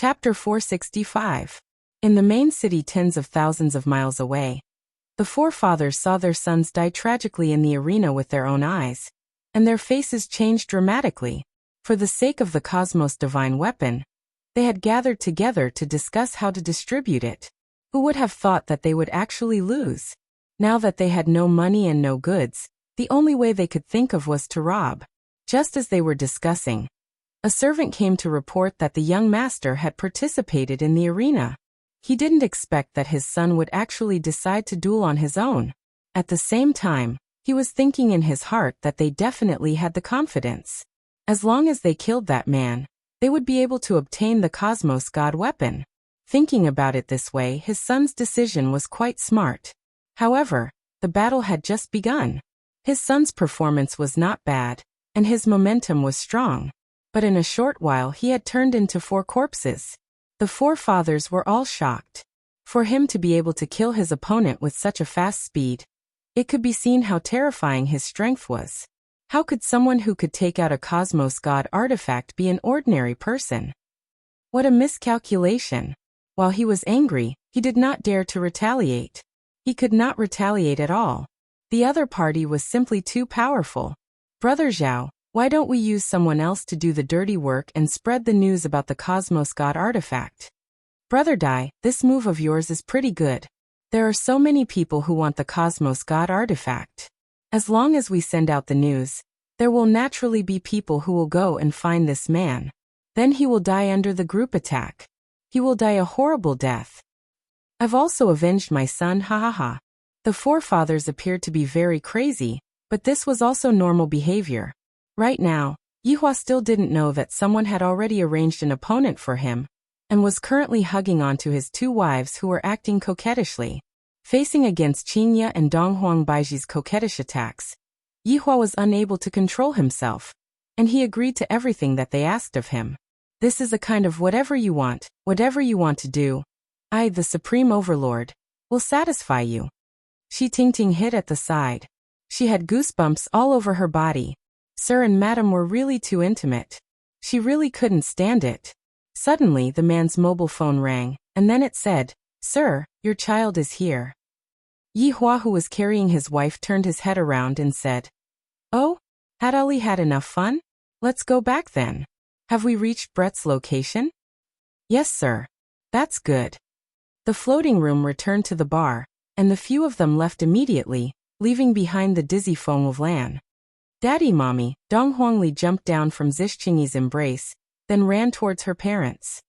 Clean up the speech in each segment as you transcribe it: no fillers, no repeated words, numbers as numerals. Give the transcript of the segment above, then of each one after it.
Chapter 465. In the main city tens of thousands of miles away, the forefathers saw their sons die tragically in the arena with their own eyes, and their faces changed dramatically. For the sake of the cosmos' divine weapon, they had gathered together to discuss how to distribute it. Who would have thought that they would actually lose? Now that they had no money and no goods, the only way they could think of was to rob. Just as they were discussing, a servant came to report that the young master had participated in the arena. He didn't expect that his son would actually decide to duel on his own. At the same time, he was thinking in his heart that they definitely had the confidence. As long as they killed that man, they would be able to obtain the Cosmos God weapon. Thinking about it this way, his son's decision was quite smart. However, the battle had just begun. His son's performance was not bad, and his momentum was strong. But in a short while he had turned into 4 corpses. The forefathers were all shocked. For him to be able to kill his opponent with such a fast speed, it could be seen how terrifying his strength was. How could someone who could take out a Cosmos God artifact be an ordinary person? What a miscalculation! While he was angry, he did not dare to retaliate. He could not retaliate at all. The other party was simply too powerful. Brother Zhao, why don't we use someone else to do the dirty work and spread the news about the Cosmos God artifact? Brother Dai, this move of yours is pretty good. There are so many people who want the Cosmos God artifact. As long as we send out the news, there will naturally be people who will go and find this man. Then he will die under the group attack. He will die a horrible death. I've also avenged my son, ha ha ha. The forefathers appeared to be very crazy, but this was also normal behavior. Right now, Yihua still didn't know that someone had already arranged an opponent for him, and was currently hugging onto his 2 wives who were acting coquettishly. Facing against Qingye and Donghuang Baiji's coquettish attacks, Yihua was unable to control himself, and he agreed to everything that they asked of him. This is a kind of whatever you want to do, I, the Supreme Overlord, will satisfy you. Shi Tingting hid at the side. She had goosebumps all over her body. Sir and Madam were really too intimate. She really couldn't stand it. Suddenly the man's mobile phone rang, and then it said, "Sir, your child is here." Yihua, who was carrying his wife, turned his head around and said, "Oh, had Ali had enough fun? Let's go back then. Have we reached Brett's location?" "Yes, sir." "That's good." The floating room returned to the bar, and the few of them left immediately, leaving behind the dizzy foam of Lan. "Daddy, Mommy," Dong Huangli jumped down from Zixingyi's embrace, then ran towards her parents.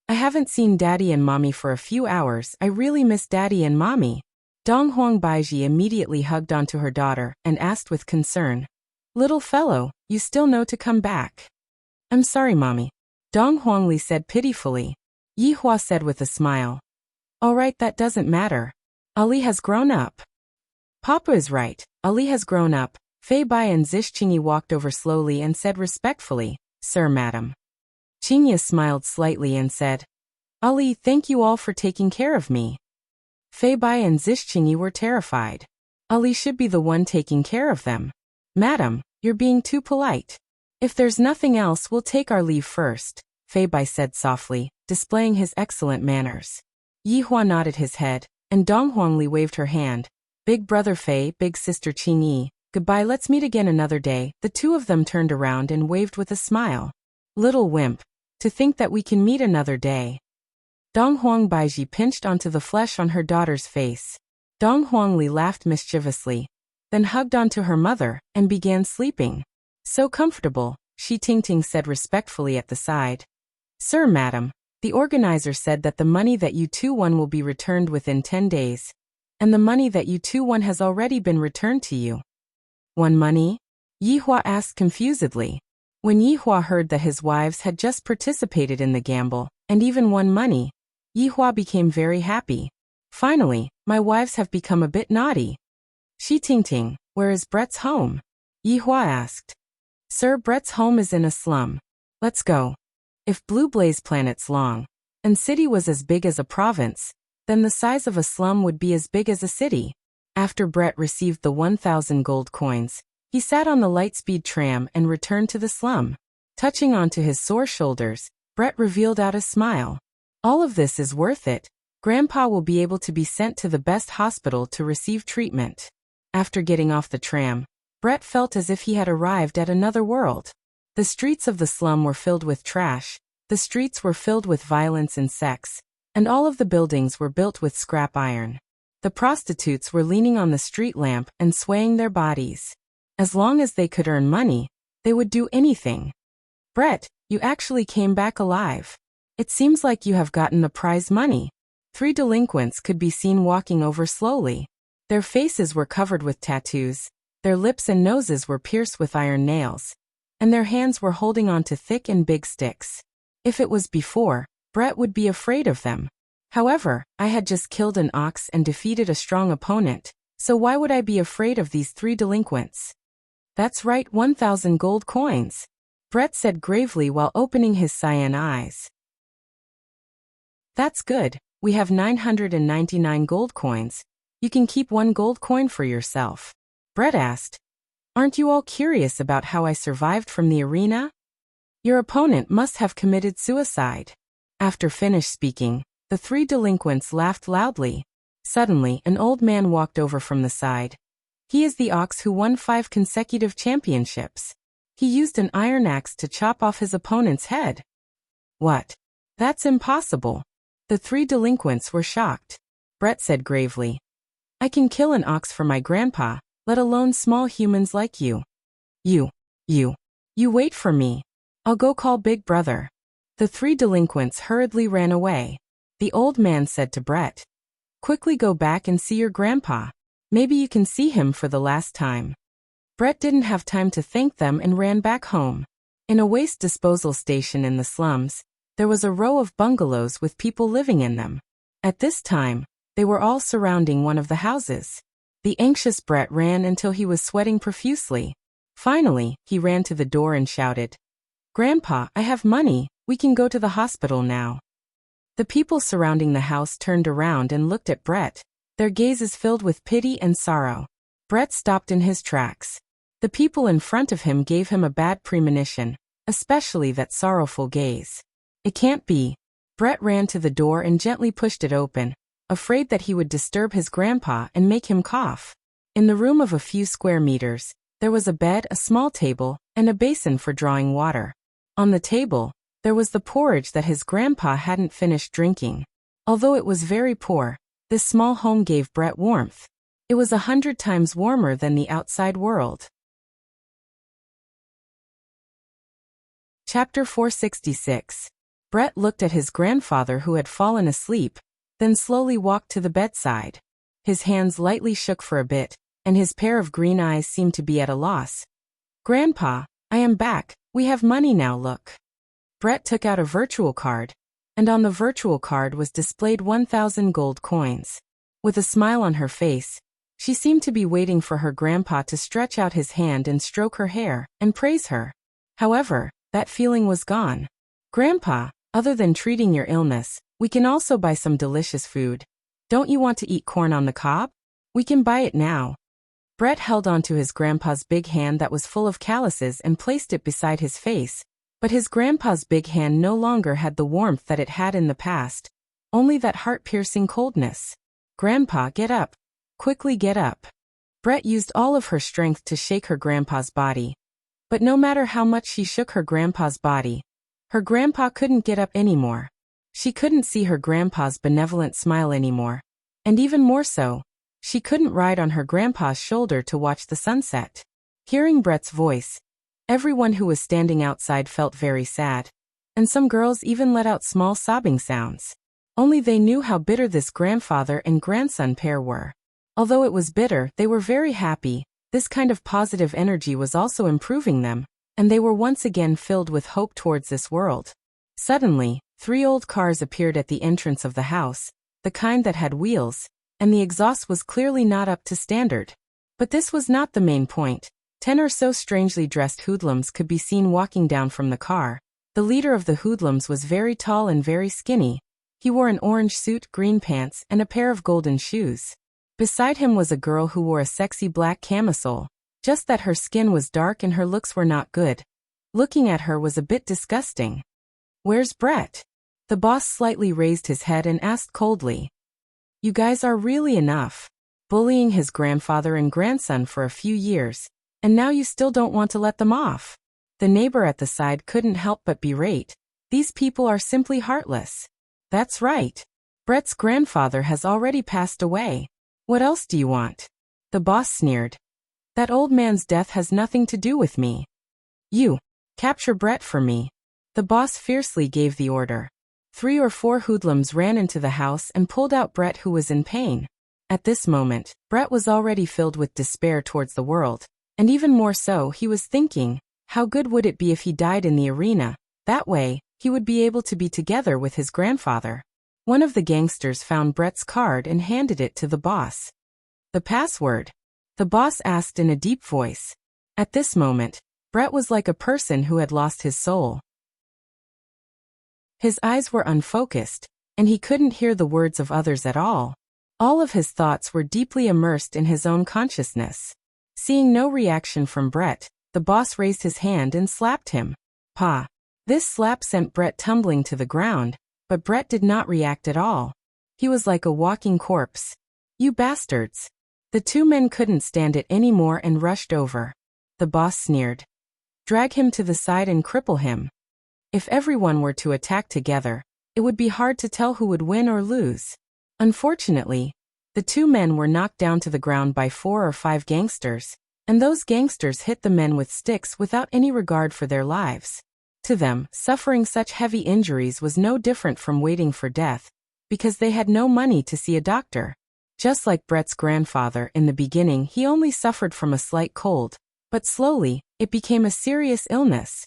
"I haven't seen Daddy and Mommy for a few hours. I really miss Daddy and Mommy." Dong Huang Baiji immediately hugged onto her daughter and asked with concern, "Little fellow, you still know to come back?" "I'm sorry, Mommy," Dong Huangli said pitifully. Yihua said with a smile, "All right, that doesn't matter. Ali has grown up." "Papa is right. Ali has grown up." Fei Bai and Zixingyi walked over slowly and said respectfully, "Sir, Madam." Qingye smiled slightly and said, "Ali, thank you all for taking care of me." Fei Bai and Zixingyi were terrified. Ali should be the one taking care of them. "Madam, you're being too polite. If there's nothing else, we'll take our leave first," Fei Bai said softly, displaying his excellent manners. Yihua nodded his head, and Dong Huangli waved her hand. "Big brother Fei, big sister Qingyi, goodbye, let's meet again another day." The 2 of them turned around and waved with a smile. "Little wimp, to think that we can meet another day." Dong Huang Baiji pinched onto the flesh on her daughter's face. Dong Huangli laughed mischievously, then hugged onto her mother, and began sleeping. "So comfortable," Shi Tingting said respectfully at the side. "Sir, Madam, the organizer said that the money that you 2 won will be returned within 10 days. And the money that you 2 won has already been returned to you." "Won money?" Yihua asked confusedly. When Yihua heard that his wives had just participated in the gamble, and even won money, Yihua became very happy. "Finally, my wives have become a bit naughty." "Shi Tingting, where is Brett's home?" Yihua asked. "Sir, Brett's home is in a slum. Let's go." If Blue Blaze Planet's long, and city was as big as a province, then the size of a slum would be as big as a city. After Brett received the 1,000 gold coins, he sat on the Lightspeed tram and returned to the slum. Touching onto his sore shoulders, Brett revealed out a smile. All of this is worth it. Grandpa will be able to be sent to the best hospital to receive treatment. After getting off the tram, Brett felt as if he had arrived at another world. The streets of the slum were filled with trash, the streets were filled with violence and sex, and all of the buildings were built with scrap iron. The prostitutes were leaning on the street lamp and swaying their bodies. As long as they could earn money, they would do anything. Brett, you actually came back alive. It seems like you have gotten the prize money. 3 delinquents could be seen walking over slowly. Their faces were covered with tattoos, their lips and noses were pierced with iron nails, and their hands were holding onto thick and big sticks. If it was before, Brett would be afraid of them. However, I had just killed an ox and defeated a strong opponent, so why would I be afraid of these 3 delinquents? That's right, 1,000 gold coins, Brett said gravely while opening his cyan eyes. That's good, we have 999 gold coins. You can keep 1 gold coin for yourself. Brett asked. Aren't you all curious about how I survived from the arena? Your opponent must have committed suicide. After finished speaking, the 3 delinquents laughed loudly. Suddenly, an old man walked over from the side. He is the ox who won 5 consecutive championships. He used an iron axe to chop off his opponent's head. What? That's impossible. The 3 delinquents were shocked. Brett said gravely. I can kill an ox for my grandpa, let alone small humans like you. You wait for me. I'll go call Big Brother. The 3 delinquents hurriedly ran away. The old man said to Brett. Quickly go back and see your grandpa. Maybe you can see him for the last time. Brett didn't have time to thank them and ran back home. In a waste disposal station in the slums, there was a row of bungalows with people living in them. At this time, they were all surrounding one of the houses. The anxious Brett ran until he was sweating profusely. Finally, he ran to the door and shouted, Grandpa, I have money, we can go to the hospital now. The people surrounding the house turned around and looked at Brett, their gazes filled with pity and sorrow. Brett stopped in his tracks. The people in front of him gave him a bad premonition, especially that sorrowful gaze. It can't be. Brett ran to the door and gently pushed it open, afraid that he would disturb his grandpa and make him cough. In the room of a few square meters, there was a bed, a small table, and a basin for drawing water. On the table, there was the porridge that his grandpa hadn't finished drinking. Although it was very poor, this small home gave Brett warmth. It was 100 times warmer than the outside world. Chapter 466. Brett looked at his grandfather who had fallen asleep, then slowly walked to the bedside. His hands lightly shook for a bit, and his pair of green eyes seemed to be at a loss. Grandpa, I am back, we have money now, look. Brett took out a virtual card, and on the virtual card was displayed 1,000 gold coins. With a smile on her face, she seemed to be waiting for her grandpa to stretch out his hand and stroke her hair, and praise her. However, that feeling was gone. Grandpa, other than treating your illness, we can also buy some delicious food. Don't you want to eat corn on the cob? We can buy it now. Brett held onto his grandpa's big hand that was full of calluses and placed it beside his face, but his grandpa's big hand no longer had the warmth that it had in the past, only that heart-piercing coldness. Grandpa, get up. Quickly get up. Brett used all of her strength to shake her grandpa's body. But no matter how much she shook her grandpa's body, her grandpa couldn't get up anymore. She couldn't see her grandpa's benevolent smile anymore. And even more so, she couldn't ride on her grandpa's shoulder to watch the sunset. Hearing Brett's voice, everyone who was standing outside felt very sad, and some girls even let out small sobbing sounds. Only they knew how bitter this grandfather and grandson pair were. Although it was bitter, they were very happy. This kind of positive energy was also improving them, and they were once again filled with hope towards this world. Suddenly, 3 old cars appeared at the entrance of the house, the kind that had wheels, and the exhaust was clearly not up to standard. But this was not the main point. 10 or so strangely dressed hoodlums could be seen walking down from the car. The leader of the hoodlums was very tall and very skinny. He wore an orange suit, green pants, and a pair of golden shoes. Beside him was a girl who wore a sexy black camisole, just that her skin was dark and her looks were not good. Looking at her was a bit disgusting. Where's Brett? The boss slightly raised his head and asked coldly. You guys are really enough. Bullying his grandfather and grandson for a few years, and now you still don't want to let them off. The neighbor at the side couldn't help but berate. These people are simply heartless. That's right. Brett's grandfather has already passed away. What else do you want? The boss sneered. That old man's death has nothing to do with me. You, capture Brett for me. The boss fiercely gave the order. 3 or 4 hoodlums ran into the house and pulled out Brett, who was in pain. At this moment, Brett was already filled with despair towards the world, and even more so, he was thinking, how good would it be if he died in the arena? That way, he would be able to be together with his grandfather. One of the gangsters found Brett's card and handed it to the boss. The password? The boss asked in a deep voice. At this moment, Brett was like a person who had lost his soul. His eyes were unfocused, and he couldn't hear the words of others at all. All of his thoughts were deeply immersed in his own consciousness. Seeing no reaction from Brett, the boss raised his hand and slapped him. Pa! This slap sent Brett tumbling to the ground, but Brett did not react at all. He was like a walking corpse. You bastards! The 2 men couldn't stand it anymore and rushed over. The boss sneered. Drag him to the side and cripple him. If everyone were to attack together, it would be hard to tell who would win or lose. Unfortunately, the 2 men were knocked down to the ground by 4 or 5 gangsters, and those gangsters hit the men with sticks without any regard for their lives. To them, suffering such heavy injuries was no different from waiting for death, because they had no money to see a doctor. Just like Brett's grandfather, in the beginning he only suffered from a slight cold, but slowly, it became a serious illness.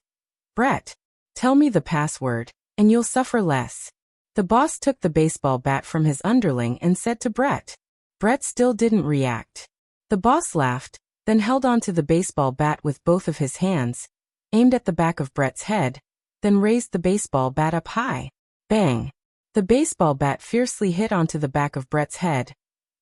Brett, tell me the password, and you'll suffer less. The boss took the baseball bat from his underling and said to Brett. Brett still didn't react. The boss laughed, then held onto the baseball bat with both of his hands, aimed at the back of Brett's head, then raised the baseball bat up high. Bang! The baseball bat fiercely hit onto the back of Brett's head,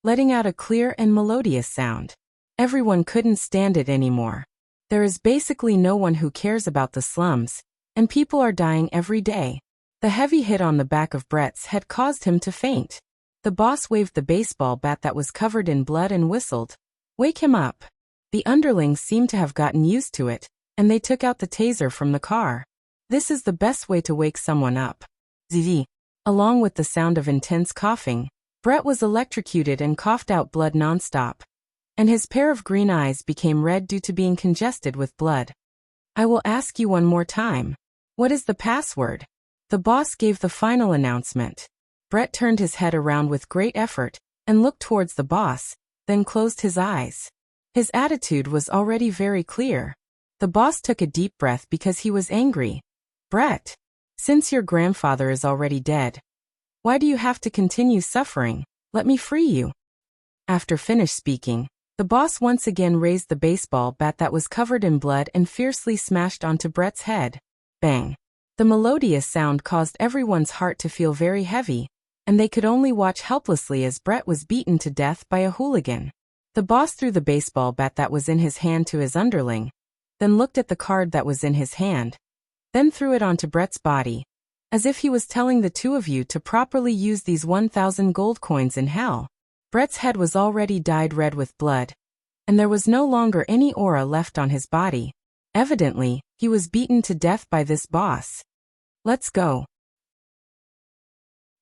letting out a clear and melodious sound. Everyone couldn't stand it anymore. There is basically no one who cares about the slums, and people are dying every day. The heavy hit on the back of Brett's head caused him to faint. The boss waved the baseball bat that was covered in blood and whistled. Wake him up. The underlings seemed to have gotten used to it, and they took out the taser from the car. This is the best way to wake someone up. Zzz. Along with the sound of intense coughing, Brett was electrocuted and coughed out blood nonstop. And his pair of green eyes became red due to being congested with blood. I will ask you one more time. What is the password? The boss gave the final announcement. Brett turned his head around with great effort and looked towards the boss, then closed his eyes. His attitude was already very clear. The boss took a deep breath because he was angry. Brett, since your grandfather is already dead, why do you have to continue suffering? Let me free you. After finished speaking, the boss once again raised the baseball bat that was covered in blood and fiercely smashed onto Brett's head. Bang! The melodious sound caused everyone's heart to feel very heavy, and they could only watch helplessly as Brett was beaten to death by a hooligan. The boss threw the baseball bat that was in his hand to his underling, then looked at the card that was in his hand, then threw it onto Brett's body, as if he was telling the 2 of you to properly use these 1,000 gold coins in hell. Brett's head was already dyed red with blood, and there was no longer any aura left on his body. Evidently, he was beaten to death by this boss. Let's go.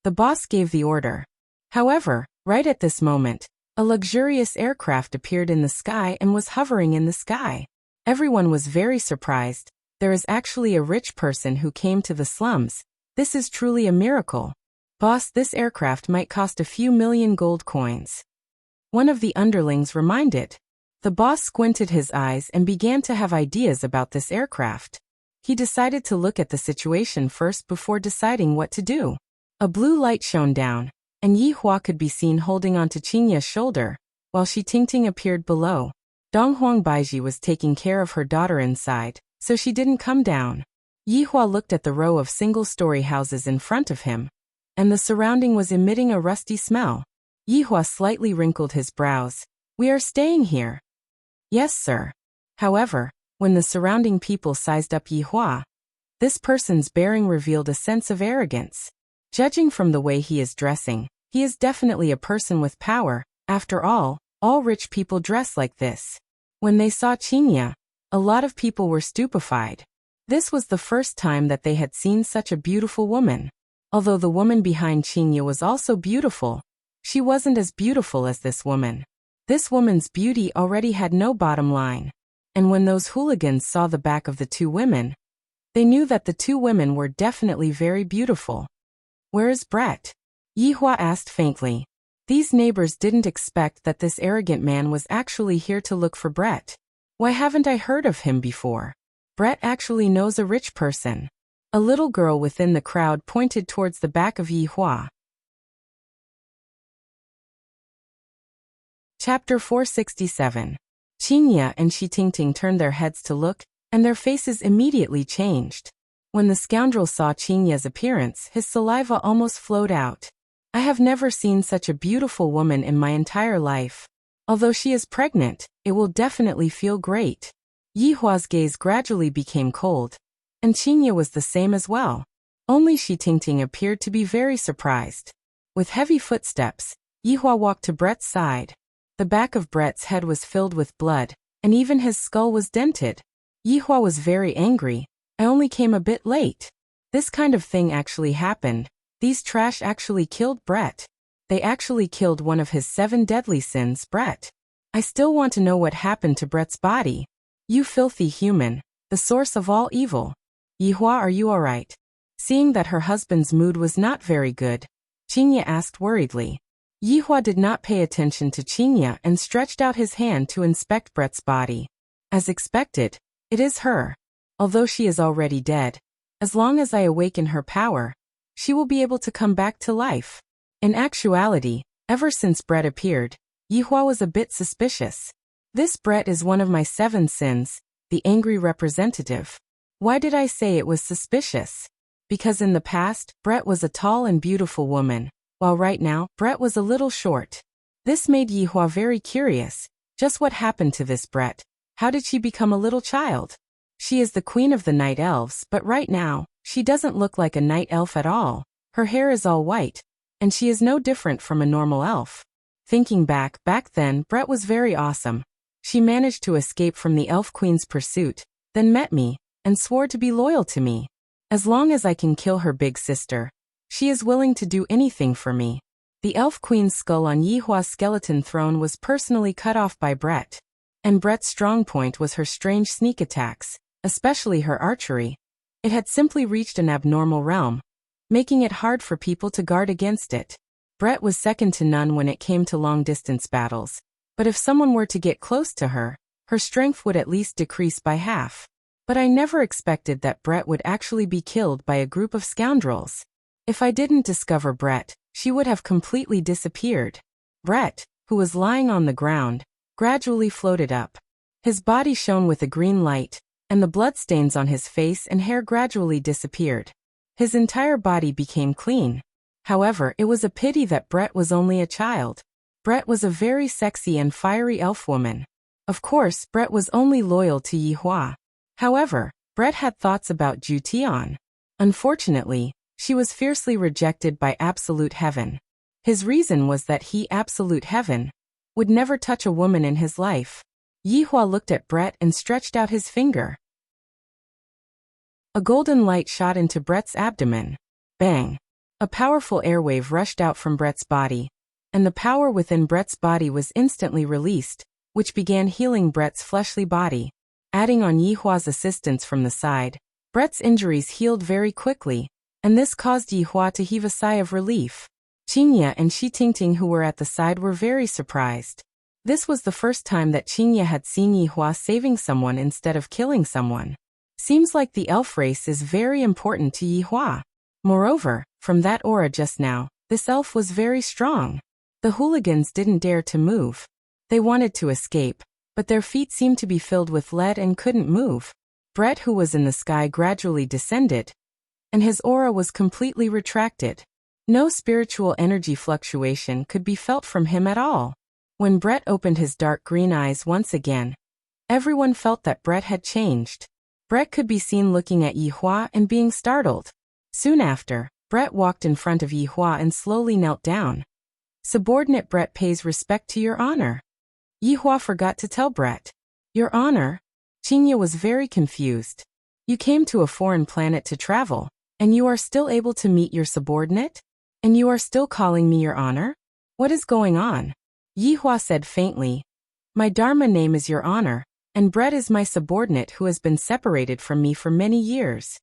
The boss gave the order. However, right at this moment, a luxurious aircraft appeared in the sky and was hovering in the sky. Everyone was very surprised. There is actually a rich person who came to the slums. This is truly a miracle. Boss, this aircraft might cost a few million gold coins. One of the underlings reminded. The boss squinted his eyes and began to have ideas about this aircraft. He decided to look at the situation first before deciding what to do. A blue light shone down, and Yi Hua could be seen holding onto Qingya's shoulder, while Shi Tingting appeared below. Donghuang Baiji was taking care of her daughter inside, so she didn't come down. Yi Hua looked at the row of single-story houses in front of him, and the surrounding was emitting a rusty smell. Yi Hua slightly wrinkled his brows. We are staying here. Yes, sir. However, when the surrounding people sized up Yi Hua, This person's bearing revealed a sense of arrogance. Judging from the way he is dressing, he is definitely a person with power. After all rich people dress like this. When they saw Qinya, a lot of people were stupefied. This was the first time that they had seen such a beautiful woman. Although the woman behind Qinya was also beautiful, she wasn't as beautiful as this woman. This woman's beauty already had no bottom line. And when those hooligans saw the back of the two women, they knew that the two women were definitely very beautiful. "Where is Brett?" Yihua asked faintly. These neighbors didn't expect that this arrogant man was actually here to look for Brett. Why haven't I heard of him before? Brett actually knows a rich person. A little girl within the crowd pointed towards the back of Yihua. Chapter 467. Qinya and Shitingting turned their heads to look, and their faces immediately changed. When the scoundrel saw Qinya's appearance, his saliva almost flowed out. I have never seen such a beautiful woman in my entire life. Although she is pregnant, it will definitely feel great. Yihua's gaze gradually became cold, and Qinya was the same as well. Only Shitingting appeared to be very surprised. With heavy footsteps, Yihua walked to Brett's side. The back of Brett's head was filled with blood, and even his skull was dented. Yihua was very angry. I only came a bit late. This kind of thing actually happened. These trash actually killed Brett. They actually killed one of his 7 deadly sins, Brett. I still want to know what happened to Brett's body. You filthy human, the source of all evil. Yihua, are you alright? Seeing that her husband's mood was not very good, Qinya asked worriedly. Yihua did not pay attention to Qinya and stretched out his hand to inspect Brett's body. As expected, it is her. Although she is already dead, as long as I awaken her power, she will be able to come back to life. In actuality, ever since Brett appeared, Yihua was a bit suspicious. This Brett is one of my 7 sins, the angry representative. Why did I say it was suspicious? Because in the past, Brett was a tall and beautiful woman, while right now, Brett was a little short. This made Yihua very curious. Just what happened to this Brett? How did she become a little child? She is the queen of the night elves, but right now, she doesn't look like a night elf at all. Her hair is all white, and she is no different from a normal elf. Thinking back then, Brett was very awesome. She managed to escape from the elf queen's pursuit, then met me, and swore to be loyal to me. As long as I can kill her big sister, she is willing to do anything for me. The elf queen's skull on Yihua's skeleton throne was personally cut off by Brett. And Brett's strong point was her strange sneak attacks, especially her archery. It had simply reached an abnormal realm, making it hard for people to guard against it. Brett was second to none when it came to long-distance battles, but if someone were to get close to her, her strength would at least decrease by half. But I never expected that Brett would actually be killed by a group of scoundrels. If I didn't discover Brett, she would have completely disappeared. Brett, who was lying on the ground, gradually floated up. His body shone with a green light, and the bloodstains on his face and hair gradually disappeared. His entire body became clean. However, it was a pity that Brett was only a child. Brett was a very sexy and fiery elf woman. Of course, Brett was only loyal to Yihua. However, Brett had thoughts about Ju Tian. Unfortunately, she was fiercely rejected by Absolute Heaven. His reason was that he, Absolute Heaven, would never touch a woman in his life. Yihua looked at Brett and stretched out his finger. A golden light shot into Brett's abdomen. Bang! A powerful airwave rushed out from Brett's body, and the power within Brett's body was instantly released, which began healing Brett's fleshly body. Adding on Yihua's assistance from the side, Brett's injuries healed very quickly, and this caused Yihua to heave a sigh of relief. Qinya and Shitingting, who were at the side, were very surprised. This was the first time that Qinya had seen Yihua saving someone instead of killing someone. Seems like the elf race is very important to Yihua. Moreover, from that aura just now, this elf was very strong. The hooligans didn't dare to move. They wanted to escape, but their feet seemed to be filled with lead and couldn't move. Brett, who was in the sky, gradually descended, and his aura was completely retracted. No spiritual energy fluctuation could be felt from him at all. When Brett opened his dark green eyes once again, everyone felt that Brett had changed. Brett could be seen looking at Yi Hua and being startled. Soon after, Brett walked in front of Yi Hua and slowly knelt down. Subordinate Brett pays respect to your honor. Yi Hua forgot to tell Brett. Your honor? Qingye was very confused. You came to a foreign planet to travel, and you are still able to meet your subordinate? And you are still calling me your honor? What is going on? Yi Hua said faintly. My Dharma name is your honor, and Brett is my subordinate who has been separated from me for many years.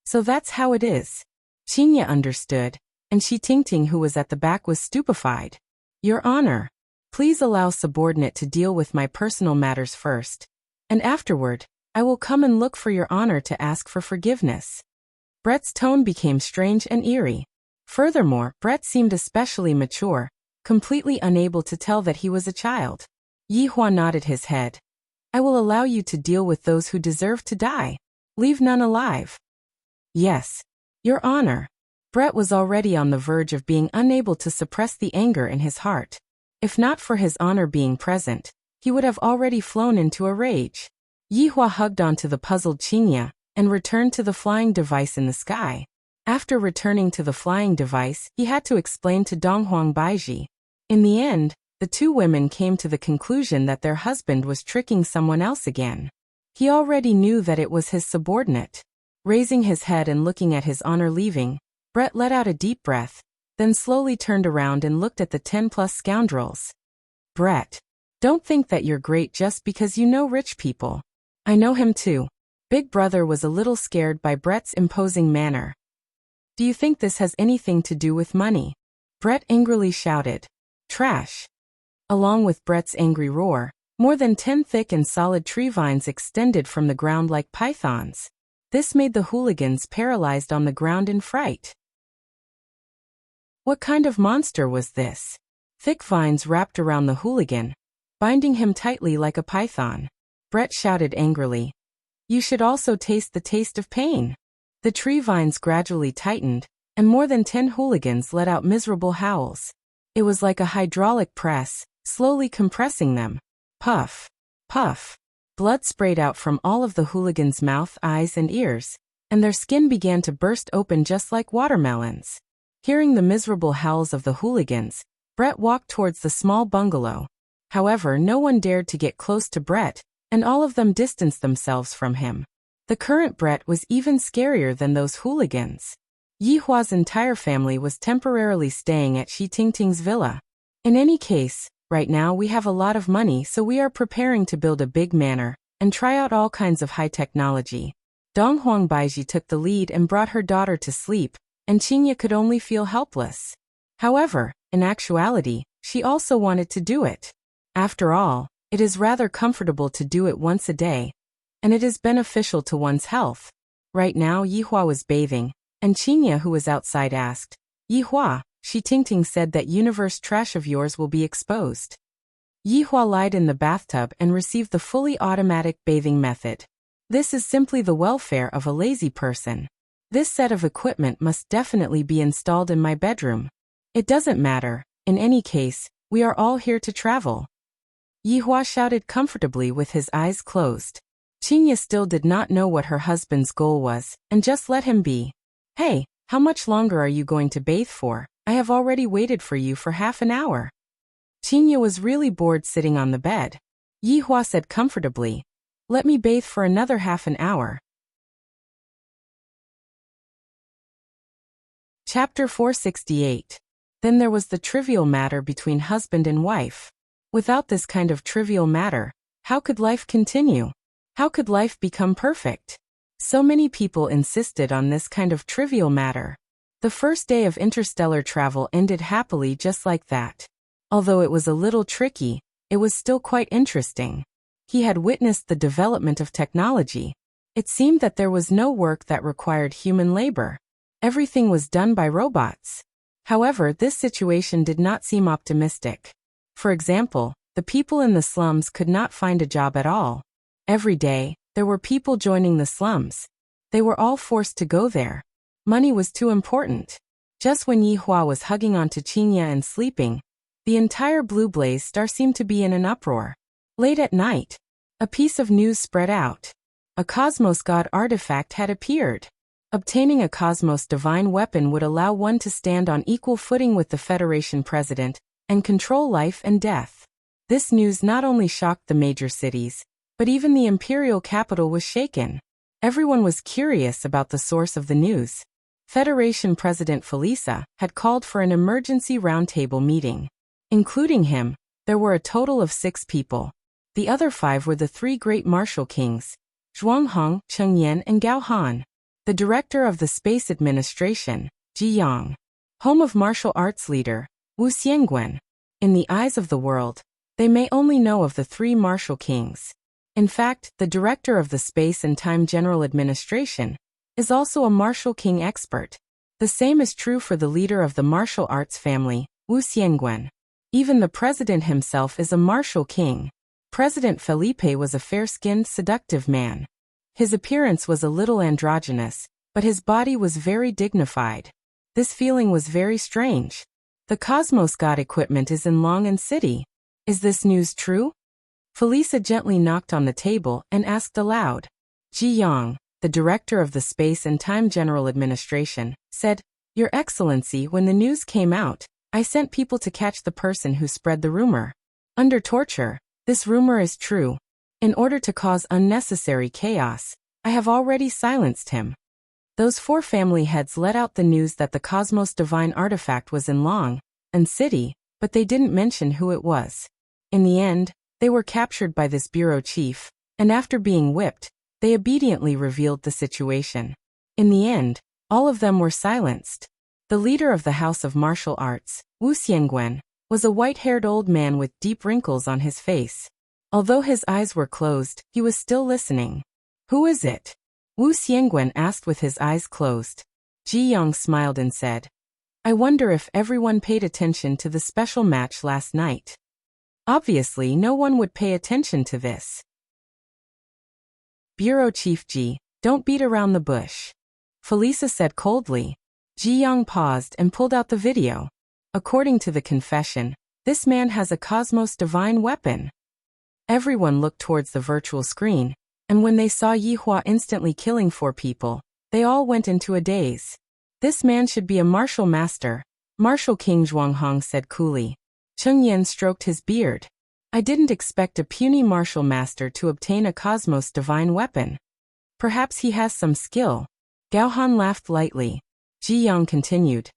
So that's how it is. Qingye understood, and Shi Tingting, who was at the back, was stupefied. Your honor, please allow subordinate to deal with my personal matters first, and afterward, I will come and look for your honor to ask for forgiveness. Brett's tone became strange and eerie. Furthermore, Brett seemed especially mature, completely unable to tell that he was a child. Yi Hua nodded his head. I will allow you to deal with those who deserve to die. Leave none alive. Yes, your honor. Brett was already on the verge of being unable to suppress the anger in his heart. If not for his honor being present, he would have already flown into a rage. Yi Hua hugged onto the puzzled Qingye and returned to the flying device in the sky. After returning to the flying device, he had to explain to Donghuang Baiji. In the end, the two women came to the conclusion that their husband was tricking someone else again. He already knew that it was his subordinate. Raising his head and looking at his honor leaving, Brett let out a deep breath, then slowly turned around and looked at the 10+ scoundrels. Brett, don't think that you're great just because you know rich people. I know him too. Big Brother was a little scared by Brett's imposing manner. Do you think this has anything to do with money? Brett angrily shouted. Trash. Along with Brett's angry roar, more than 10 thick and solid tree vines extended from the ground like pythons. This made the hooligans paralyzed on the ground in fright. What kind of monster was this? Thick vines wrapped around the hooligan, binding him tightly like a python. Brett shouted angrily. You should also taste the taste of pain. The tree vines gradually tightened, and more than 10 hooligans let out miserable howls. It was like a hydraulic press, slowly compressing them. Puff, puff. Blood sprayed out from all of the hooligans' mouth, eyes, and ears, and their skin began to burst open just like watermelons. Hearing the miserable howls of the hooligans, Brett walked towards the small bungalow. However, no one dared to get close to Brett, and all of them distanced themselves from him. The current Brett was even scarier than those hooligans. Yi Hua's entire family was temporarily staying at Shi Tingting's villa. In any case, right now we have a lot of money, so we are preparing to build a big manor and try out all kinds of high technology. Donghuang Baiji took the lead and brought her daughter to sleep, and Qingye could only feel helpless. However, in actuality, she also wanted to do it. After all, it is rather comfortable to do it once a day, and it is beneficial to one's health. Right now Yi Hua was bathing, and Qingye, who was outside, asked, Yi Hua, Shi Tingting said that universe trash of yours will be exposed. Yi Hua lied in the bathtub and received the fully automatic bathing method. This is simply the welfare of a lazy person. This set of equipment must definitely be installed in my bedroom. It doesn't matter, in any case, we are all here to travel. Yi Hua shouted comfortably with his eyes closed. Qingye still did not know what her husband's goal was, and just let him be. Hey, how much longer are you going to bathe for? I have already waited for you for half an hour. Qingye was really bored sitting on the bed. Yi Hua said comfortably, let me bathe for another half an hour. Chapter 468. Then there was the trivial matter between husband and wife. Without this kind of trivial matter, how could life continue? How could life become perfect? So many people insisted on this kind of trivial matter. The first day of interstellar travel ended happily just like that. Although it was a little tricky, it was still quite interesting. He had witnessed the development of technology. It seemed that there was no work that required human labor. Everything was done by robots. However, this situation did not seem optimistic. For example, the people in the slums could not find a job at all. Every day, there were people joining the slums. They were all forced to go there. Money was too important. Just when Yi Hua was hugging onto Qingye and sleeping, the entire Blue Blaze star seemed to be in an uproar. Late at night, a piece of news spread out. A Cosmos God artifact had appeared. Obtaining a Cosmos divine weapon would allow one to stand on equal footing with the Federation president and control life and death. This news not only shocked the major cities, but even the imperial capital was shaken. Everyone was curious about the source of the news. Federation President Felisa had called for an emergency roundtable meeting. Including him, there were a total of 6 people. The other 5 were the 3 great martial kings, Zhuanghong, Chengyan, and Gao Han. The director of the Space Administration, Ji Yang. Home of martial arts leader, Wuxia. In the eyes of the world, they may only know of the 3 martial kings. In fact, the director of the Space and Time General Administration is also a martial king expert. The same is true for the leader of the martial arts family, Wuxia. Even the president himself is a martial king. President Felipe was a fair-skinned, seductive man. His appearance was a little androgynous, but his body was very dignified. This feeling was very strange. The Cosmos God equipment is in Long and City. Is this news true? Felisa gently knocked on the table and asked aloud. Ji Yang, the director of the Space and Time General Administration, said, "Your Excellency, when the news came out, I sent people to catch the person who spread the rumor. Under torture, this rumor is true. In order to cause unnecessary chaos, I have already silenced him." Those 4 family heads let out the news that the Cosmos divine artifact was in Long and City, but they didn't mention who it was. In the end, they were captured by this bureau chief, and after being whipped, they obediently revealed the situation. In the end, all of them were silenced. The leader of the House of Martial Arts, Wuxia, was a white-haired old man with deep wrinkles on his face. Although his eyes were closed, he was still listening. "Who is it?" Wuxia asked with his eyes closed. Ji Yang smiled and said, "I wonder if everyone paid attention to the special match last night." Obviously, no one would pay attention to this. Bureau Chief Ji, don't beat around the bush. Felisa said coldly. Ji Yang paused and pulled out the video. According to the confession, this man has a Cosmos divine weapon. Everyone looked towards the virtual screen, and when they saw Yihua instantly killing 4 people, they all went into a daze. This man should be a martial master, Martial King Zhuanghong said coolly. Chengyan stroked his beard. I didn't expect a puny martial master to obtain a Cosmos divine weapon. Perhaps he has some skill. Gao Han laughed lightly. Ji Yang continued.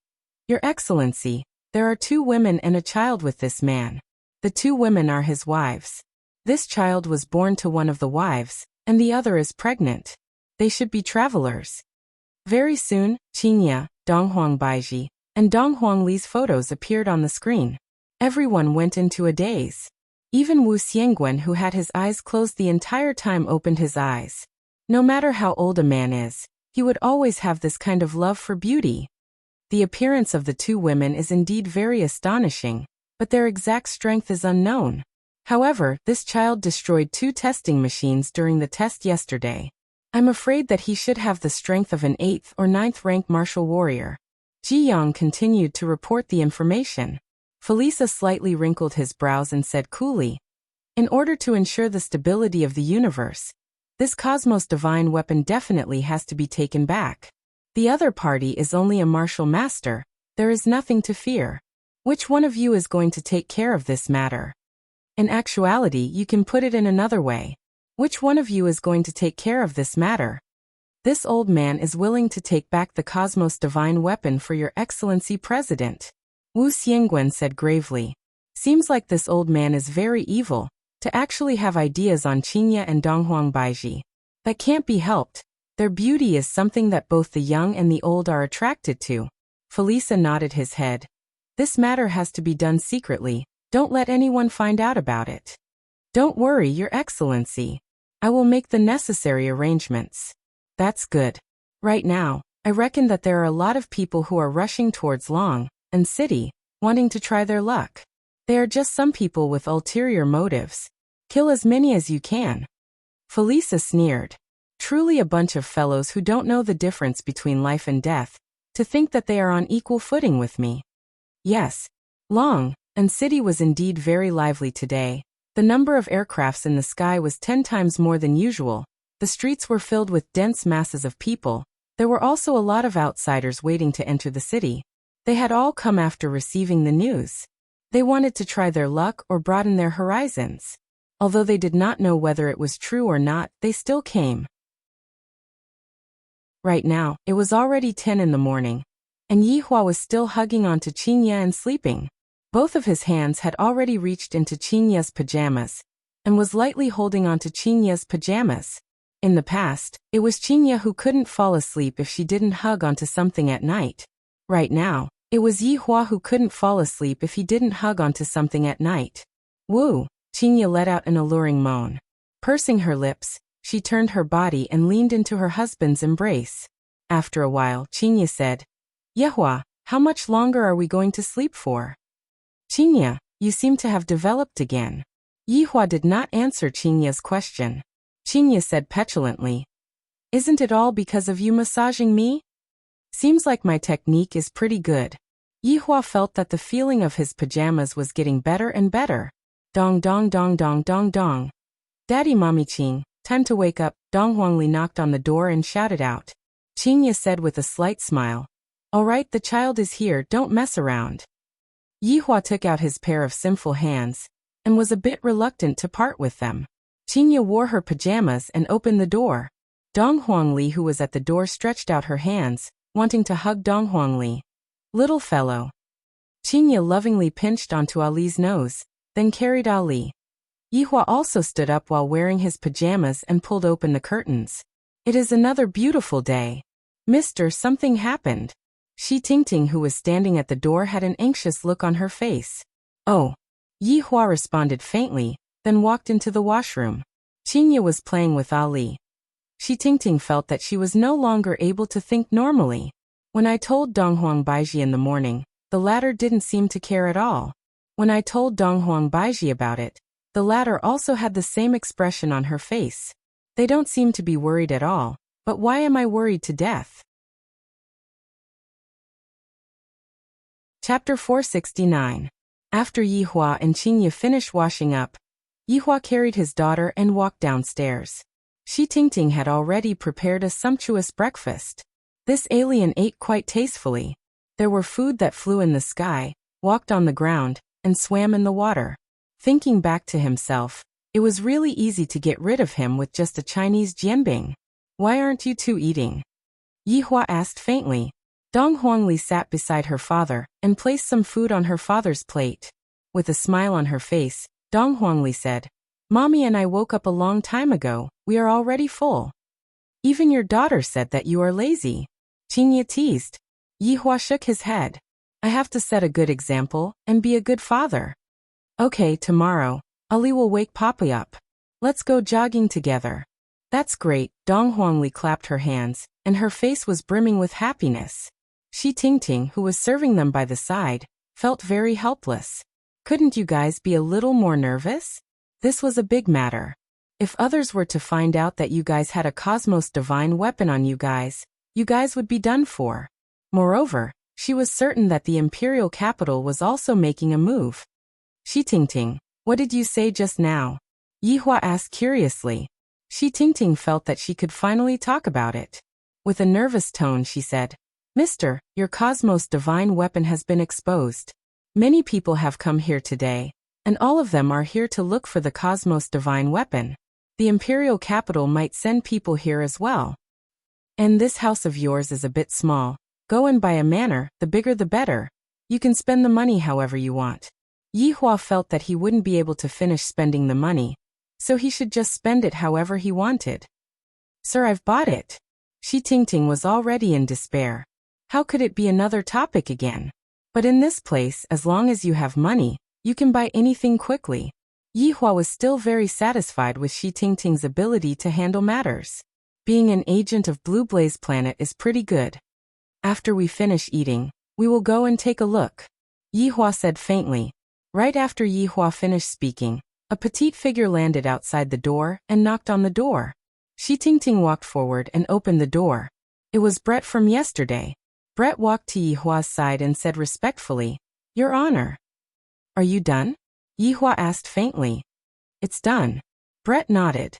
Your Excellency, there are 2 women and a child with this man. The 2 women are his wives. This child was born to one of the wives, and the other is pregnant. They should be travelers. Very soon, Qingya, Donghuang Baiji, and Donghuang Li's photos appeared on the screen. Everyone went into a daze. Even Wuxia, who had his eyes closed the entire time, opened his eyes. No matter how old a man is, he would always have this kind of love for beauty. The appearance of the 2 women is indeed very astonishing, but their exact strength is unknown. However, this child destroyed 2 testing machines during the test yesterday. I'm afraid that he should have the strength of an 8th or 9th rank martial warrior. Ji Yang continued to report the information. Felisa slightly wrinkled his brows and said coolly, in order to ensure the stability of the universe, this Cosmos divine weapon definitely has to be taken back. The other party is only a martial master. There is nothing to fear. Which one of you is going to take care of this matter? In actuality, you can put it in another way. Which one of you is going to take care of this matter? This old man is willing to take back the Cosmos divine weapon for your Excellency President. Wuxia said gravely. Seems like this old man is very evil, to actually have ideas on Qingya and Donghuang Baiji. That can't be helped. Their beauty is something that both the young and the old are attracted to. Felisa nodded his head. This matter has to be done secretly. Don't let anyone find out about it. Don't worry, Your Excellency. I will make the necessary arrangements. That's good. Right now, I reckon that there are a lot of people who are rushing towards Long and City, wanting to try their luck. They are just some people with ulterior motives. Kill as many as you can. Felisa sneered. Truly a bunch of fellows who don't know the difference between life and death, to think that they are on equal footing with me. Yes, Long and City was indeed very lively today. The number of aircrafts in the sky was 10 times more than usual. The streets were filled with dense masses of people. There were also a lot of outsiders waiting to enter the city. They had all come after receiving the news. They wanted to try their luck or broaden their horizons. Although they did not know whether it was true or not, they still came. Right now, it was already 10 in the morning, and Yihua was still hugging onto Qinya and sleeping. Both of his hands had already reached into Qinya's pajamas, and was lightly holding onto Qinya's pajamas. In the past, it was Qinya who couldn't fall asleep if she didn't hug onto something at night. Right now, it was Yihua who couldn't fall asleep if he didn't hug onto something at night. Woo! Qinya let out an alluring moan. Pursing her lips, she turned her body and leaned into her husband's embrace. After a while, Qinya said, "Yihua, how much longer are we going to sleep for?" "Qinya, you seem to have developed again." Yihua did not answer Qinya's question. Qinya said petulantly, "Isn't it all because of you massaging me? Seems like my technique is pretty good." Yihua felt that the feeling of his pajamas was getting better and better. Dong dong dong dong dong dong. "Daddy Mommy Qing, time to wake up." Dong Huangli knocked on the door and shouted out. Qinya said with a slight smile, "All right, the child is here, don't mess around." Yihua took out his pair of sinful hands, and was a bit reluctant to part with them. Qinya wore her pajamas and opened the door. Dong Huangli, who was at the door, stretched out her hands, wanting to hug Dong Huangli. "Little fellow." Qinya lovingly pinched onto Ali's nose, then carried Ali. Yihua also stood up while wearing his pajamas and pulled open the curtains. "It is another beautiful day. Mister, something happened." Shi Tingting, who was standing at the door, had an anxious look on her face. "Oh." Yihua responded faintly, then walked into the washroom. Qinya was playing with Ali. Shi Tingting felt that she was no longer able to think normally. "When I told Donghuang Baiji in the morning, the latter didn't seem to care at all. When I told Donghuang Baiji about it, the latter also had the same expression on her face. They don't seem to be worried at all, but why am I worried to death?" Chapter 469. After Yihua and Qinya finished washing up, Yihua carried his daughter and walked downstairs. Shi Tingting had already prepared a sumptuous breakfast. This alien ate quite tastefully. There were food that flew in the sky, walked on the ground, and swam in the water. Thinking back to himself, it was really easy to get rid of him with just a Chinese jianbing. "Why aren't you two eating?" Yihua asked faintly. Dong Huangli sat beside her father and placed some food on her father's plate. With a smile on her face, Dong Huangli said, "Mommy and I woke up a long time ago, we are already full." "Even your daughter said that you are lazy," Qinya teased. Yihua shook his head. "I have to set a good example and be a good father." "Okay, tomorrow, Ali will wake Papa up. Let's go jogging together." "That's great." Dong Huangli clapped her hands, and her face was brimming with happiness. Shi Tingting, who was serving them by the side, felt very helpless. "Couldn't you guys be a little more nervous? This was a big matter. If others were to find out that you guys had a Cosmos Divine weapon on you guys would be done for." Moreover, she was certain that the imperial capital was also making a move. "Shi Tingting, what did you say just now?" Yihua asked curiously. Shi Tingting felt that she could finally talk about it. With a nervous tone, she said, "Mister, your Cosmos Divine weapon has been exposed. Many people have come here today, and all of them are here to look for the Cosmos Divine weapon. The imperial capital might send people here as well. And this house of yours is a bit small. Go and buy a manor, the bigger the better. You can spend the money however you want." Yihua felt that he wouldn't be able to finish spending the money, so he should just spend it however he wanted. "Sir, I've bought it." Shi Tingting was already in despair. How could it be another topic again? But in this place, as long as you have money, you can buy anything quickly. Yihua was still very satisfied with Shi Tingting's ability to handle matters. Being an agent of Blue Blaze Planet is pretty good. "After we finish eating, we will go and take a look," Yihua said faintly. Right after Yihua finished speaking, a petite figure landed outside the door and knocked on the door. Shi Tingting walked forward and opened the door. It was Brett from yesterday. Brett walked to Yihua's side and said respectfully, "Your Honor." "Are you done?" Yihua asked faintly. "It's done." Brett nodded.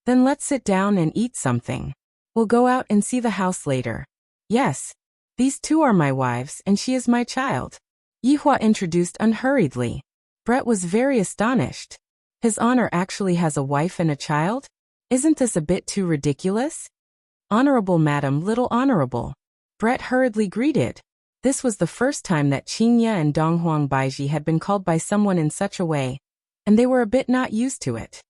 Then let's sit down and eat something. We'll go out and see the house later. Yes. These two are my wives and she is my child. Yihua introduced unhurriedly. Brett was very astonished. His honor actually has a wife and a child? Isn't this a bit too ridiculous? Honorable Madam Little Honorable. Brett hurriedly greeted. This was the first time that Qingya and Donghuang Baiji had been called by someone in such a way, and they were a bit not used to it.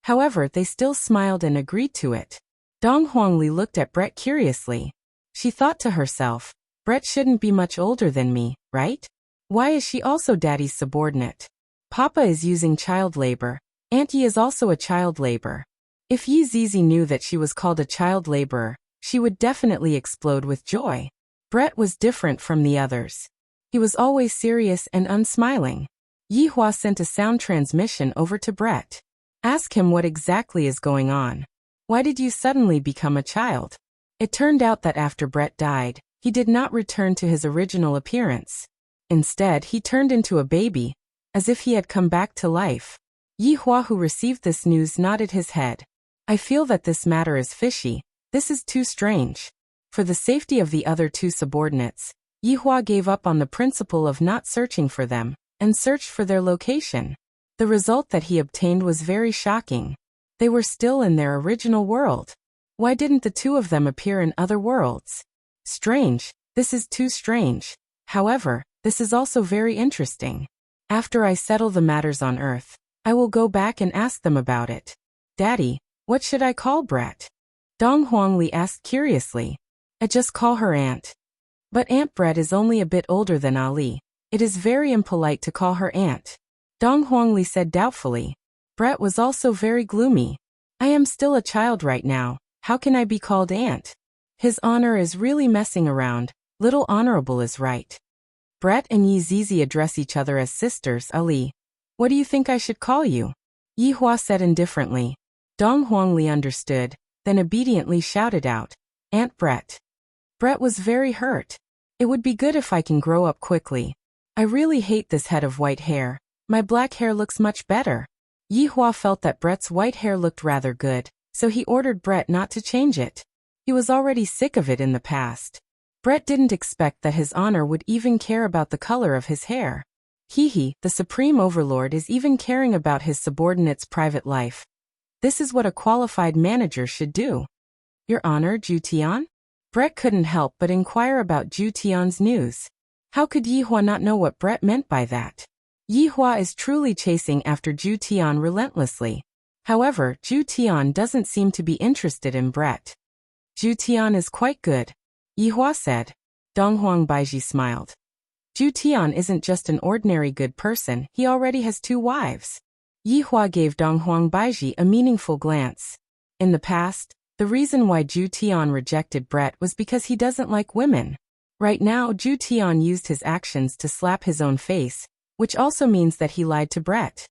However, they still smiled and agreed to it. Dong Huangli looked at Brett curiously. She thought to herself, Brett shouldn't be much older than me, right? Why is she also Daddy's subordinate? Papa is using child labor. Aunt Yi is also a child labor. If Yi Zizi knew that she was called a child laborer, she would definitely explode with joy. Brett was different from the others. He was always serious and unsmiling. Yihua sent a sound transmission over to Brett. Ask him what exactly is going on. Why did you suddenly become a child? It turned out that after Brett died, he did not return to his original appearance. Instead, he turned into a baby, as if he had come back to life. Yihua, who received this news, nodded his head. I feel that this matter is fishy. This is too strange. For the safety of the other two subordinates, Yihua gave up on the principle of not searching for them, and searched for their location. The result that he obtained was very shocking. They were still in their original world. Why didn't the two of them appear in other worlds? Strange. This is too strange. However, this is also very interesting. After I settle the matters on Earth, I will go back and ask them about it. Daddy, what should I call Brett? Dong Huangli asked curiously. I just call her Aunt. But Aunt Brett is only a bit older than Ali. It is very impolite to call her Aunt. Dong Huangli said doubtfully. Brett was also very gloomy. I am still a child right now. How can I be called Aunt? His honor is really messing around. Little Honorable is right. Brett and Yi Zizi address each other as sisters. Ali, what do you think I should call you? Yihua said indifferently. Dong Huangli understood, then obediently shouted out, Aunt Brett. Brett was very hurt. It would be good if I can grow up quickly. I really hate this head of white hair. My black hair looks much better. Yihua felt that Brett's white hair looked rather good, so he ordered Brett not to change it. He was already sick of it in the past. Brett didn't expect that his honor would even care about the color of his hair. The Supreme Overlord is even caring about his subordinate's private life. This is what a qualified manager should do. Your Honor, Zhu Tian? Brett couldn't help but inquire about Zhu Tian's news. How could Yihua not know what Brett meant by that? Yihua is truly chasing after Zhu Tian relentlessly. However, Zhu Tian doesn't seem to be interested in Brett. Zhu Tian is quite good, Yihua said. Donghuang Baiji smiled. Zhu Tian isn't just an ordinary good person, he already has 2 wives. Yihua gave Donghuang Baiji a meaningful glance. In the past, the reason why Zhu Tian rejected Brett was because he doesn't like women. Right now, Zhu Tian used his actions to slap his own face, which also means that he lied to Brett.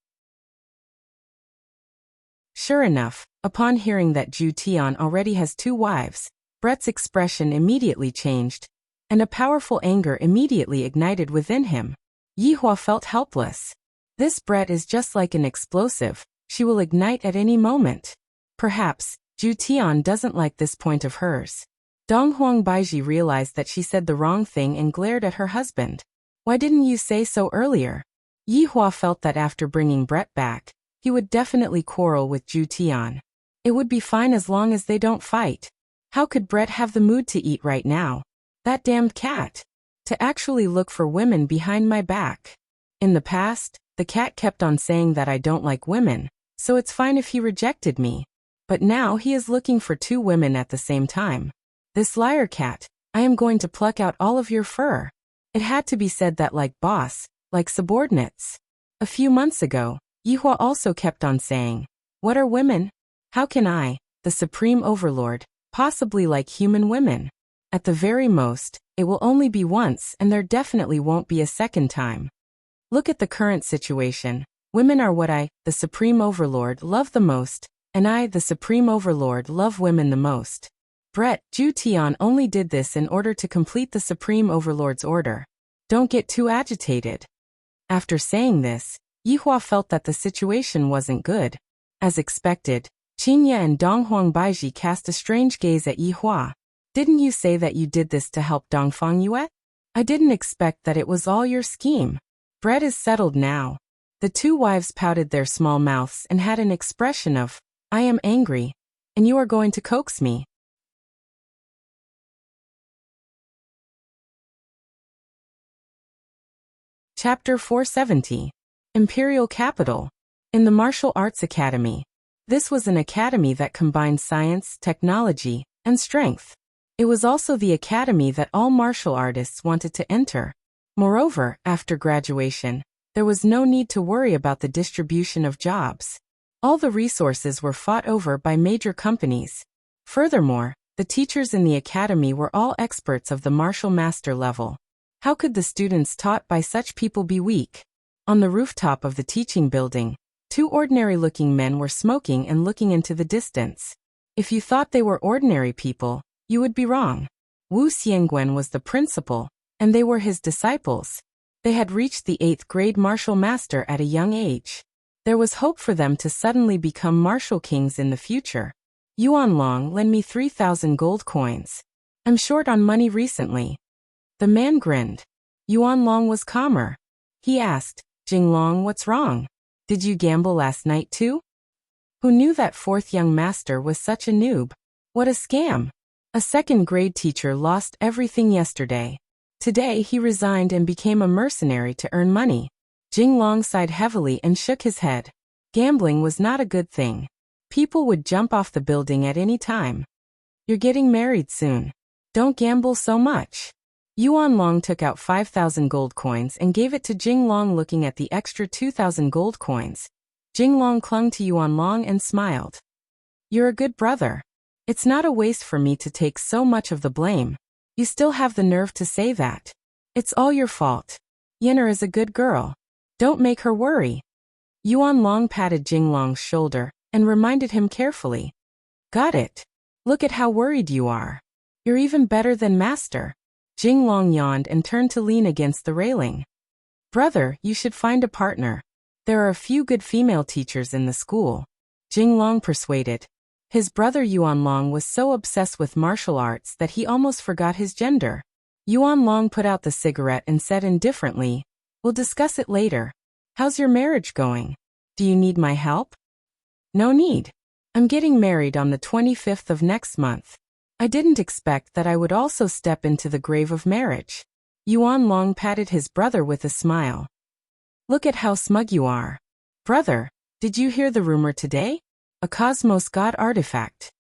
Sure enough, upon hearing that Zhu Tian already has 2 wives, Brett's expression immediately changed, and a powerful anger immediately ignited within him. Yihua felt helpless. This Brett is just like an explosive, she will ignite at any moment. Perhaps, Zhu Tian doesn't like this point of hers. Donghuang Baiji realized that she said the wrong thing and glared at her husband. Why didn't you say so earlier? Yihua felt that after bringing Brett back, he would definitely quarrel with Zhu Tian. It would be fine as long as they don't fight. How could Brett have the mood to eat right now? That damned cat. To actually look for women behind my back. In the past, the cat kept on saying that I don't like women, so it's fine if he rejected me. But now he is looking for 2 women at the same time. This liar cat, I am going to pluck out all of your fur. It had to be said that like boss, like subordinates. A few months ago, Yihua also kept on saying, what are women? How can I, the Supreme Overlord, possibly like human women? At the very most, it will only be once and there definitely won't be a second time. Look at the current situation. Women are what I, the Supreme Overlord, love the most, and I, the Supreme Overlord, love women the most. Brett, Zhu Tian only did this in order to complete the Supreme Overlord's order. Don't get too agitated. After saying this, Yihua felt that the situation wasn't good. As expected, Qingye and Donghuang Baiji cast a strange gaze at Yihua. Didn't you say that you did this to help Dongfang Yue? I didn't expect that it was all your scheme. Bread is settled now. The two wives pouted their small mouths and had an expression of, I am angry, and you are going to coax me. Chapter 470. Imperial Capital. In the Martial Arts Academy. This was an academy that combined science, technology, and strength. It was also the academy that all martial artists wanted to enter. Moreover, after graduation, there was no need to worry about the distribution of jobs. All the resources were fought over by major companies. Furthermore, the teachers in the academy were all experts of the martial master level. How could the students taught by such people be weak? On the rooftop of the teaching building, two ordinary-looking men were smoking and looking into the distance. If you thought they were ordinary people, you would be wrong. Wu Xiangwen was the principal, and they were his disciples. They had reached the 8th grade martial master at a young age. There was hope for them to suddenly become martial kings in the future. Yuan Long lend me 3,000 gold coins. I'm short on money recently. The man grinned. Yuan Long was calmer. He asked, Jing Long, what's wrong? Did you gamble last night too? Who knew that 4th young master was such a noob? What a scam. A 2nd grade teacher lost everything yesterday. Today he resigned and became a mercenary to earn money. Jing Long sighed heavily and shook his head. Gambling was not a good thing. People would jump off the building at any time. You're getting married soon. Don't gamble so much. Yuan Long took out 5,000 gold coins and gave it to Jing Long, looking at the extra 2,000 gold coins. Jing Long clung to Yuan Long and smiled. You're a good brother. It's not a waste for me to take so much of the blame. You still have the nerve to say that. It's all your fault. Yinner is a good girl. Don't make her worry. Yuan Long patted Jing Long's shoulder and reminded him carefully. Got it. Look at how worried you are. You're even better than master. Jing Long yawned and turned to lean against the railing. Brother, you should find a partner. There are a few good female teachers in the school. Jing Long persuaded. His brother Yuan Long was so obsessed with martial arts that he almost forgot his gender. Yuan Long put out the cigarette and said indifferently, We'll discuss it later. How's your marriage going? Do you need my help? No need. I'm getting married on the 25th of next month. I didn't expect that I would also step into the grave of marriage. Yuan Long patted his brother with a smile. Look at how smug you are. Brother, did you hear the rumor today? A Cosmos God artifact.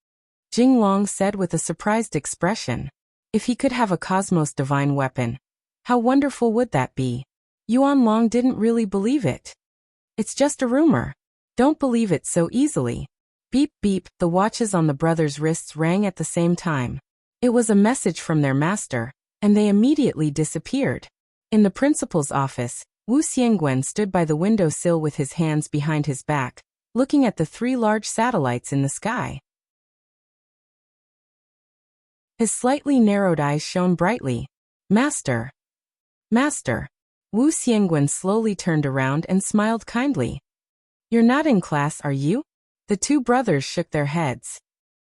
Jing Long said with a surprised expression. If he could have a Cosmos divine weapon, how wonderful would that be? Yuan Long didn't really believe it. It's just a rumor. Don't believe it so easily. Beep beep, the watches on the brothers' wrists rang at the same time. It was a message from their master, and they immediately disappeared. In the principal's office, Wu Xiangwen stood by the windowsill with his hands behind his back, looking at the 3 large satellites in the sky. His slightly narrowed eyes shone brightly. Master! Master! Wu Xiangwen slowly turned around and smiled kindly. You're not in class, are you? The 2 brothers shook their heads.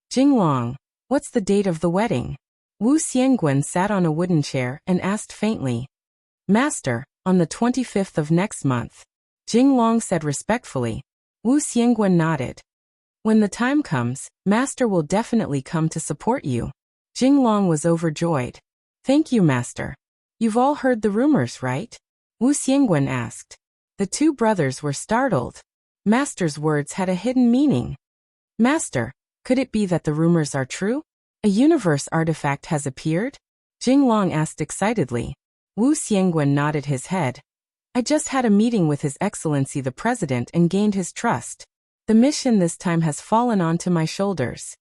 Jing Long, what's the date of the wedding? Wu Xiangwen sat on a wooden chair and asked faintly. Master, on the 25th of next month. Jing Long said respectfully. Wu Xiangwen nodded. When the time comes, Master will definitely come to support you. Jing Long was overjoyed. Thank you, Master. You've all heard the rumors, right? Wu Xiangwen asked. The 2 brothers were startled. Master's words had a hidden meaning. Master, could it be that the rumors are true? A universe artifact has appeared? Jing Long asked excitedly. Wu Xiangwen nodded his head. I just had a meeting with His Excellency the President and gained his trust. The mission this time has fallen onto my shoulders.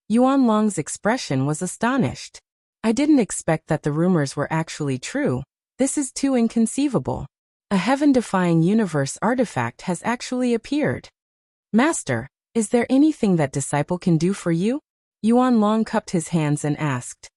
Yuan Long's expression was astonished. I didn't expect that the rumors were actually true. This is too inconceivable. A heaven-defying universe artifact has actually appeared. Master, is there anything that disciple can do for you? Yuan Long cupped his hands and asked.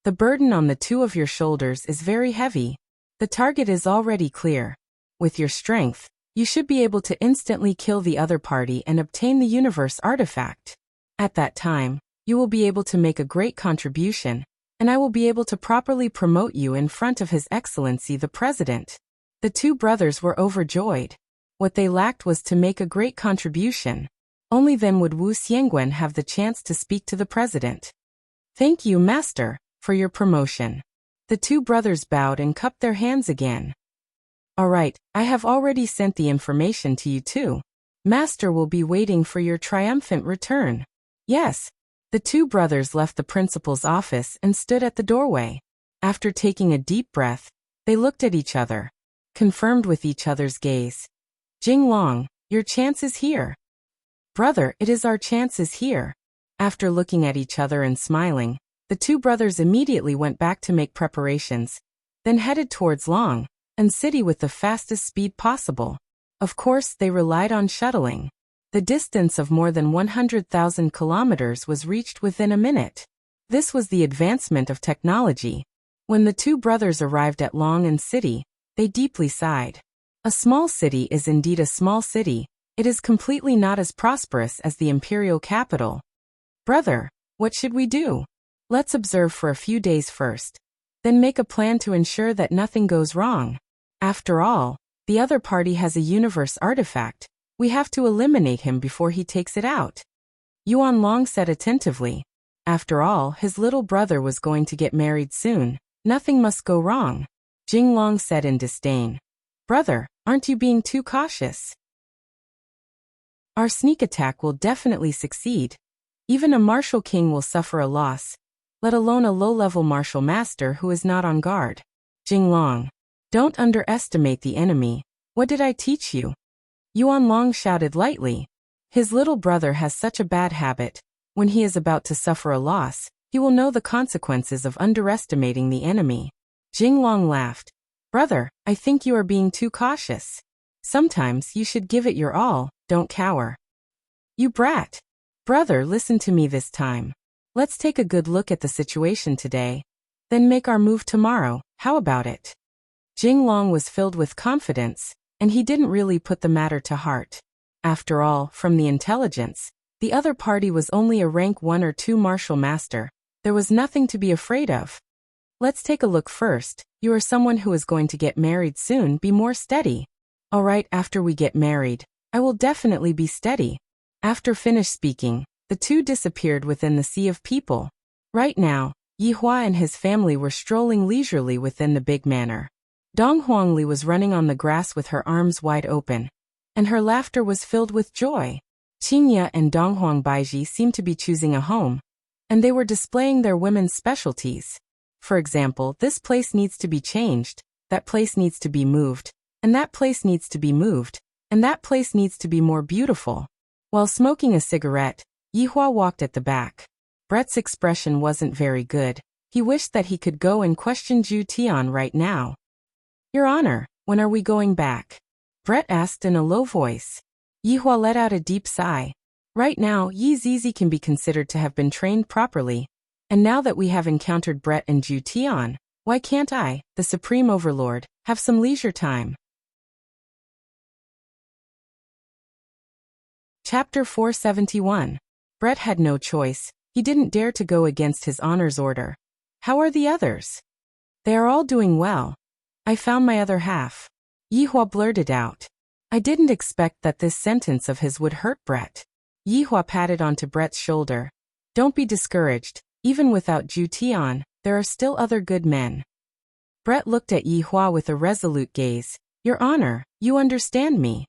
The burden on the 2 of your shoulders is very heavy. The target is already clear. With your strength, you should be able to instantly kill the other party and obtain the universe artifact. At that time, you will be able to make a great contribution, and I will be able to properly promote you in front of His Excellency the President. The two brothers were overjoyed. What they lacked was to make a great contribution. Only then would Wu Xiangguan have the chance to speak to the president. Thank you, Master, for your promotion. The two brothers bowed and cupped their hands again. All right, I have already sent the information to you too. Master will be waiting for your triumphant return. Yes. The two brothers left the principal's office and stood at the doorway. After taking a deep breath, they looked at each other, confirmed with each other's gaze. Jinglong, your chance is here. Brother, it is our chance is here. After looking at each other and smiling, the two brothers immediately went back to make preparations, then headed towards Long and City with the fastest speed possible. Of course, they relied on shuttling. The distance of more than 100,000 kilometers was reached within a minute. This was the advancement of technology. When the two brothers arrived at Long and City, they deeply sighed. A small city is indeed a small city. It is completely not as prosperous as the imperial capital. Brother, what should we do? Let's observe for a few days first, then make a plan to ensure that nothing goes wrong. After all, the other party has a universe artifact. We have to eliminate him before he takes it out. Yuan Long said attentively. After all, his little brother was going to get married soon. Nothing must go wrong. Jing Long said in disdain. Brother, aren't you being too cautious? Our sneak attack will definitely succeed. Even a martial king will suffer a loss, let alone a low-level martial master who is not on guard. Jing Long, don't underestimate the enemy. What did I teach you? Yuan Long shouted lightly. His little brother has such a bad habit. When he is about to suffer a loss, he will know the consequences of underestimating the enemy. Jing Long laughed. Brother, I think you are being too cautious. Sometimes you should give it your all, don't cower. You brat. Brother, listen to me this time. Let's take a good look at the situation today, then make our move tomorrow. How about it? Jing Long was filled with confidence, and he didn't really put the matter to heart. After all, from the intelligence, the other party was only a rank 1 or 2 martial master. There was nothing to be afraid of. Let's take a look first. You are someone who is going to get married soon. Be more steady. All right, after we get married, I will definitely be steady. After finished speaking, the two disappeared within the sea of people. Right now, Yi Hua and his family were strolling leisurely within the big manor. Dong Huangli was running on the grass with her arms wide open, and her laughter was filled with joy. Qingya and Donghuang Baiji seemed to be choosing a home, and they were displaying their women's specialties. For example, this place needs to be changed, that place needs to be moved, and that place needs to be moved, and that place needs to be more beautiful. While smoking a cigarette, Yi Hua walked at the back. Brett's expression wasn't very good. He wished that he could go and question Zhu Tian right now. Your Honor, when are we going back? Brett asked in a low voice. Yi Hua let out a deep sigh. Right now, Yi Zizi can be considered to have been trained properly. And now that we have encountered Brett and Zhu Tian, why can't I, the Supreme Overlord, have some leisure time? Chapter 471. Brett had no choice. He didn't dare to go against his honor's order. How are the others? They are all doing well. I found my other half. Yi Hua blurted out. I didn't expect that this sentence of his would hurt Brett. Yi Hua patted onto Brett's shoulder. Don't be discouraged. Even without Zhu Tian, there are still other good men. Brett looked at Yi Hua with a resolute gaze. Your Honor, you understand me.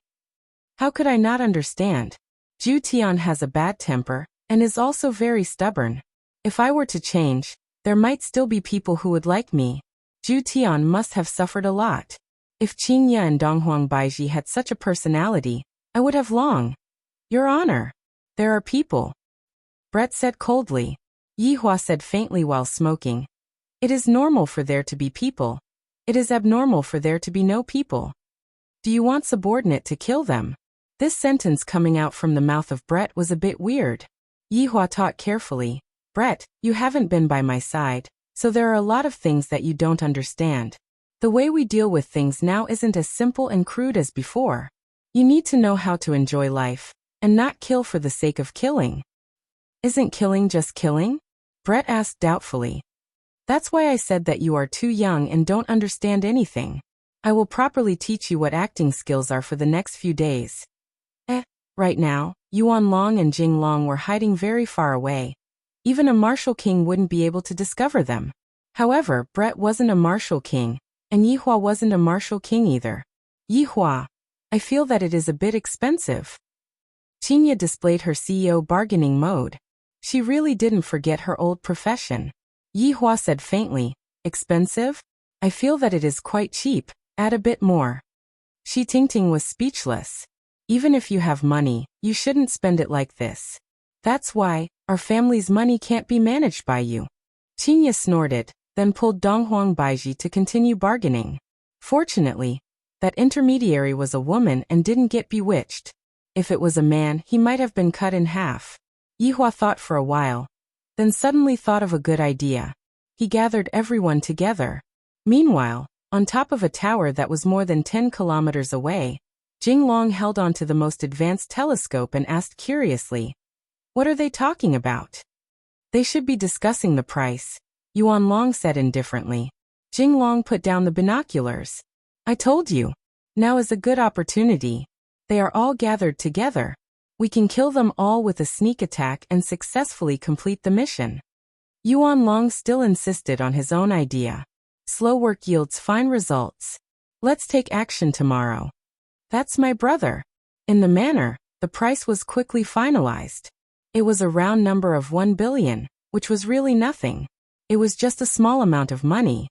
How could I not understand? Zhu Tian has a bad temper, and is also very stubborn. If I were to change, there might still be people who would like me. Zhu Tian must have suffered a lot. If Qingya and Donghuang Baiji had such a personality, I would have long. Your Honor, there are people. Brett said coldly. Yi Hua said faintly while smoking. It is normal for there to be people. It is abnormal for there to be no people. Do you want subordinate to kill them? This sentence coming out from the mouth of Brett was a bit weird. Yi Hua thought carefully. Brett, you haven't been by my side, so there are a lot of things that you don't understand. The way we deal with things now isn't as simple and crude as before. You need to know how to enjoy life, and not kill for the sake of killing. Isn't killing just killing? Brett asked doubtfully. That's why I said that you are too young and don't understand anything. I will properly teach you what acting skills are for the next few days. Right now, Yuan Long and Jing Long were hiding very far away. Even a martial king wouldn't be able to discover them. However, Brett wasn't a martial king, and Yihua wasn't a martial king either. Yihua, I feel that it is a bit expensive. Qinya displayed her CEO bargaining mode. She really didn't forget her old profession. Yihua said faintly, expensive? I feel that it is quite cheap, add a bit more. Shi Tingting was speechless. Even if you have money, you shouldn't spend it like this. That's why, our family's money can't be managed by you. Qinya snorted, then pulled Donghuang Baiji to continue bargaining. Fortunately, that intermediary was a woman and didn't get bewitched. If it was a man, he might have been cut in half. Yihua thought for a while, then suddenly thought of a good idea. He gathered everyone together. Meanwhile, on top of a tower that was more than 10 kilometers away, Jing Long held on to the most advanced telescope and asked curiously, "What are they talking about?" "They should be discussing the price," Yuan Long said indifferently. Jing Long put down the binoculars. "I told you. Now is a good opportunity. They are all gathered together. We can kill them all with a sneak attack and successfully complete the mission." Yuan Long still insisted on his own idea. Slow work yields fine results. Let's take action tomorrow. That's my brother. In the manner, the price was quickly finalized. It was a round number of 1 billion, which was really nothing. It was just a small amount of money.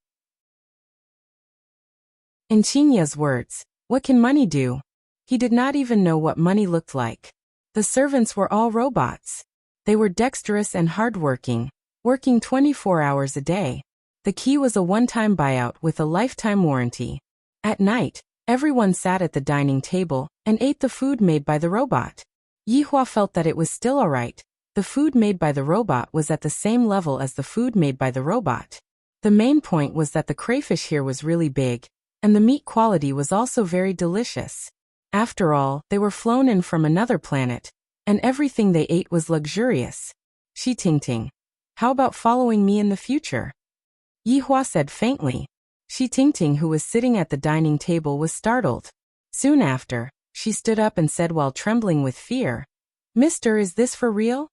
In Qinya's words, what can money do? He did not even know what money looked like. The servants were all robots. They were dexterous and hardworking, working 24 hours a day. The key was a one-time buyout with a lifetime warranty. At night, everyone sat at the dining table and ate the food made by the robot. Yihua felt that it was still alright. The food made by the robot was at the same level as the food made by the robot. The main point was that the crayfish here was really big, and the meat quality was also very delicious. After all, they were flown in from another planet, and everything they ate was luxurious. Shi Tingting, how about following me in the future? Yihua said faintly. Shi Tingting, who was sitting at the dining table, was startled. Soon after, she stood up and said while trembling with fear, "Mister, is this for real?"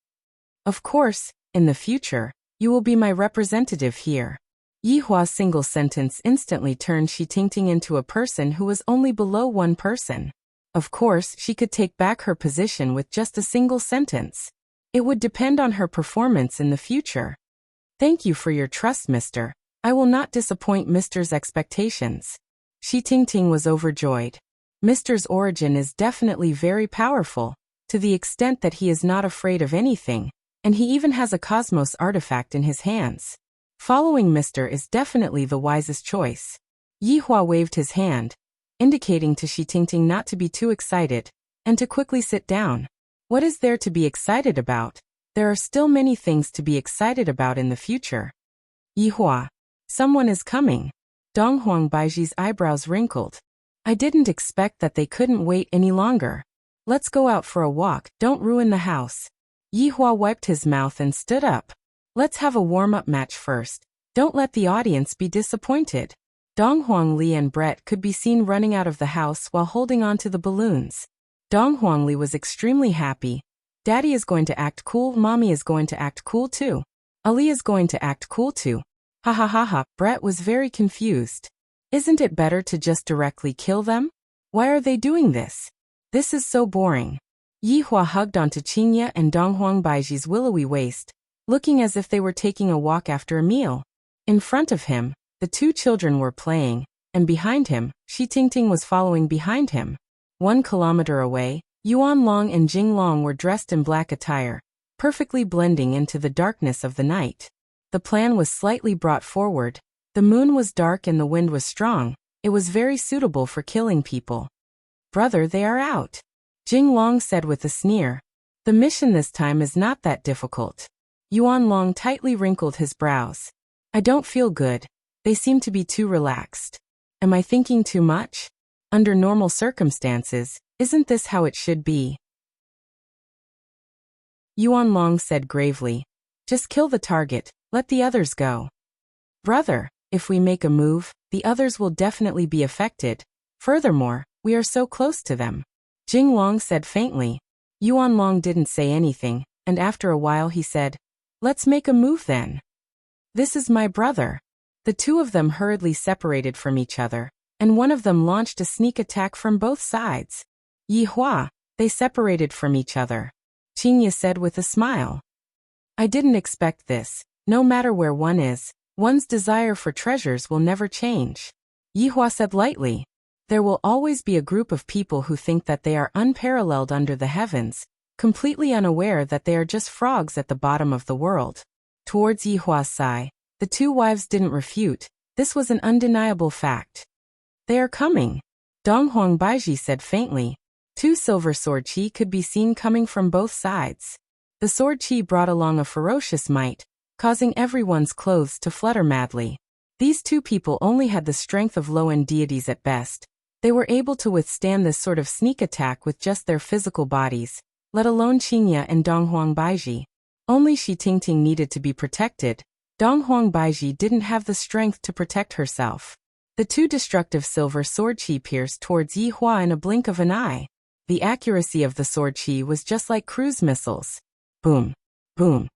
"Of course, in the future, you will be my representative here." Yihua's single sentence instantly turned Shi Tingting into a person who was only below one person. Of course, she could take back her position with just a single sentence. It would depend on her performance in the future. "Thank you for your trust, mister. I will not disappoint Mister's expectations." Shi Tingting was overjoyed. Mister's origin is definitely very powerful, to the extent that he is not afraid of anything, and he even has a cosmos artifact in his hands. Following Mister is definitely the wisest choice. Yihua waved his hand, indicating to Shi Tingting not to be too excited, and to quickly sit down. What is there to be excited about? There are still many things to be excited about in the future. Yihua, someone is coming. Donghuang Baiji's eyebrows wrinkled. I didn't expect that they couldn't wait any longer. Let's go out for a walk, don't ruin the house. Yihua wiped his mouth and stood up. Let's have a warm-up match first. Don't let the audience be disappointed. Donghuang Li and Brett could be seen running out of the house while holding on to the balloons. Donghuang Li was extremely happy. Daddy is going to act cool, Mommy is going to act cool too. Ali is going to act cool too. Ha ha ha ha. Brett was very confused. Isn't it better to just directly kill them? Why are they doing this? This is so boring. Yihua hugged onto Qinya and Donghuang Baiji's willowy waist, looking as if they were taking a walk after a meal. In front of him, the two children were playing, and behind him, Shi Tingting was following behind him. 1 kilometer away, Yuan Long and Jing Long were dressed in black attire, perfectly blending into the darkness of the night. The plan was slightly brought forward. The moon was dark and the wind was strong. It was very suitable for killing people. Brother, they are out. Jing Long said with a sneer. The mission this time is not that difficult. Yuan Long tightly wrinkled his brows. I don't feel good. They seem to be too relaxed. Am I thinking too much? Under normal circumstances, Isn't this how it should be? Yuan Long said gravely. Just kill the target, let the others go. Brother, if we make a move, the others will definitely be affected. Furthermore, we are so close to them. Jing Long said faintly. Yuan Long didn't say anything, and after a while he said, let's make a move then. This is my brother. The two of them hurriedly separated from each other, and one of them launched a sneak attack from both sides. Yi Hua, they separated from each other. Qingye said with a smile. I didn't expect this. No matter where one is, one's desire for treasures will never change. Yi Hua said lightly. There will always be a group of people who think that they are unparalleled under the heavens, completely unaware that they are just frogs at the bottom of the world. Towards Yi Hua's sigh, the two wives didn't refute. This was an undeniable fact. They are coming. Donghuang Baiji said faintly. Two silver sword qi could be seen coming from both sides. The sword qi brought along a ferocious might, causing everyone's clothes to flutter madly. These two people only had the strength of low-end deities at best. They were able to withstand this sort of sneak attack with just their physical bodies, let alone Qingye and Donghuang Baiji. Only Shi Tingting needed to be protected. Donghuang Baiji didn't have the strength to protect herself. The two destructive silver sword qi pierced towards Yi Hua in a blink of an eye. The accuracy of the sword qi was just like cruise missiles. Boom. Boom.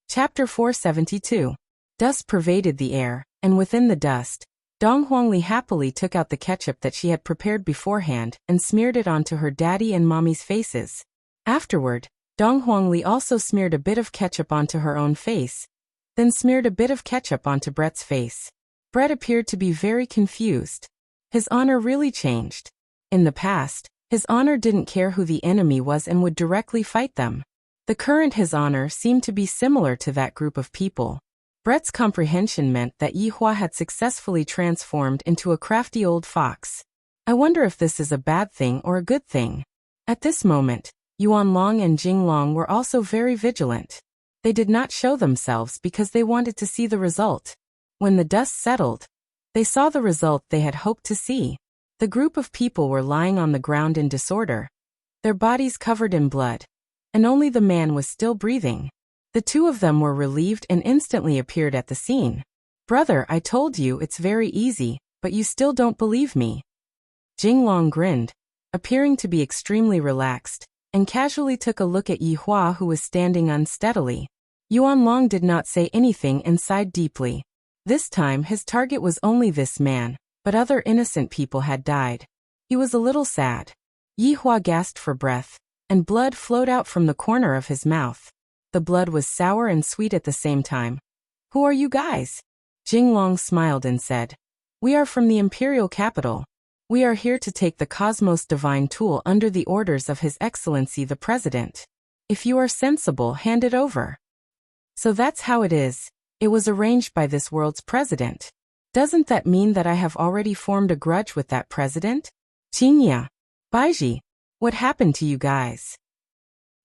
Chapter 472. Dust pervaded the air, and within the dust, Dong Huangli happily took out the ketchup that she had prepared beforehand and smeared it onto her daddy and mommy's faces. Afterward, Dong Huangli also smeared a bit of ketchup onto her own face, then smeared a bit of ketchup onto Brett's face. Brett appeared to be very confused. His honor really changed. In the past, his honor didn't care who the enemy was and would directly fight them. The current his honor seemed to be similar to that group of people. Brett's comprehension meant that Yi Hua had successfully transformed into a crafty old fox. I wonder if this is a bad thing or a good thing. At this moment, Yuan Long and Jing Long were also very vigilant. They did not show themselves because they wanted to see the result. When the dust settled, they saw the result they had hoped to see. The group of people were lying on the ground in disorder, their bodies covered in blood, and only the man was still breathing. The two of them were relieved and instantly appeared at the scene. Brother, I told you it's very easy, but you still don't believe me. Jing Long grinned, appearing to be extremely relaxed, and casually took a look at Yi Hua, who was standing unsteadily. Yuan Long did not say anything and sighed deeply. This time his target was only this man, but other innocent people had died. He was a little sad. Yi Hua gasped for breath, and blood flowed out from the corner of his mouth. The blood was sour and sweet at the same time. Who are you guys? Jing Long smiled and said, We are from the imperial capital. We are here to take the Cosmos Divine Tool under the orders of His Excellency the President. If you are sensible, hand it over. So that's how it is. It was arranged by this world's president. Doesn't that mean that I have already formed a grudge with that president? Qingye, Baiji, what happened to you guys?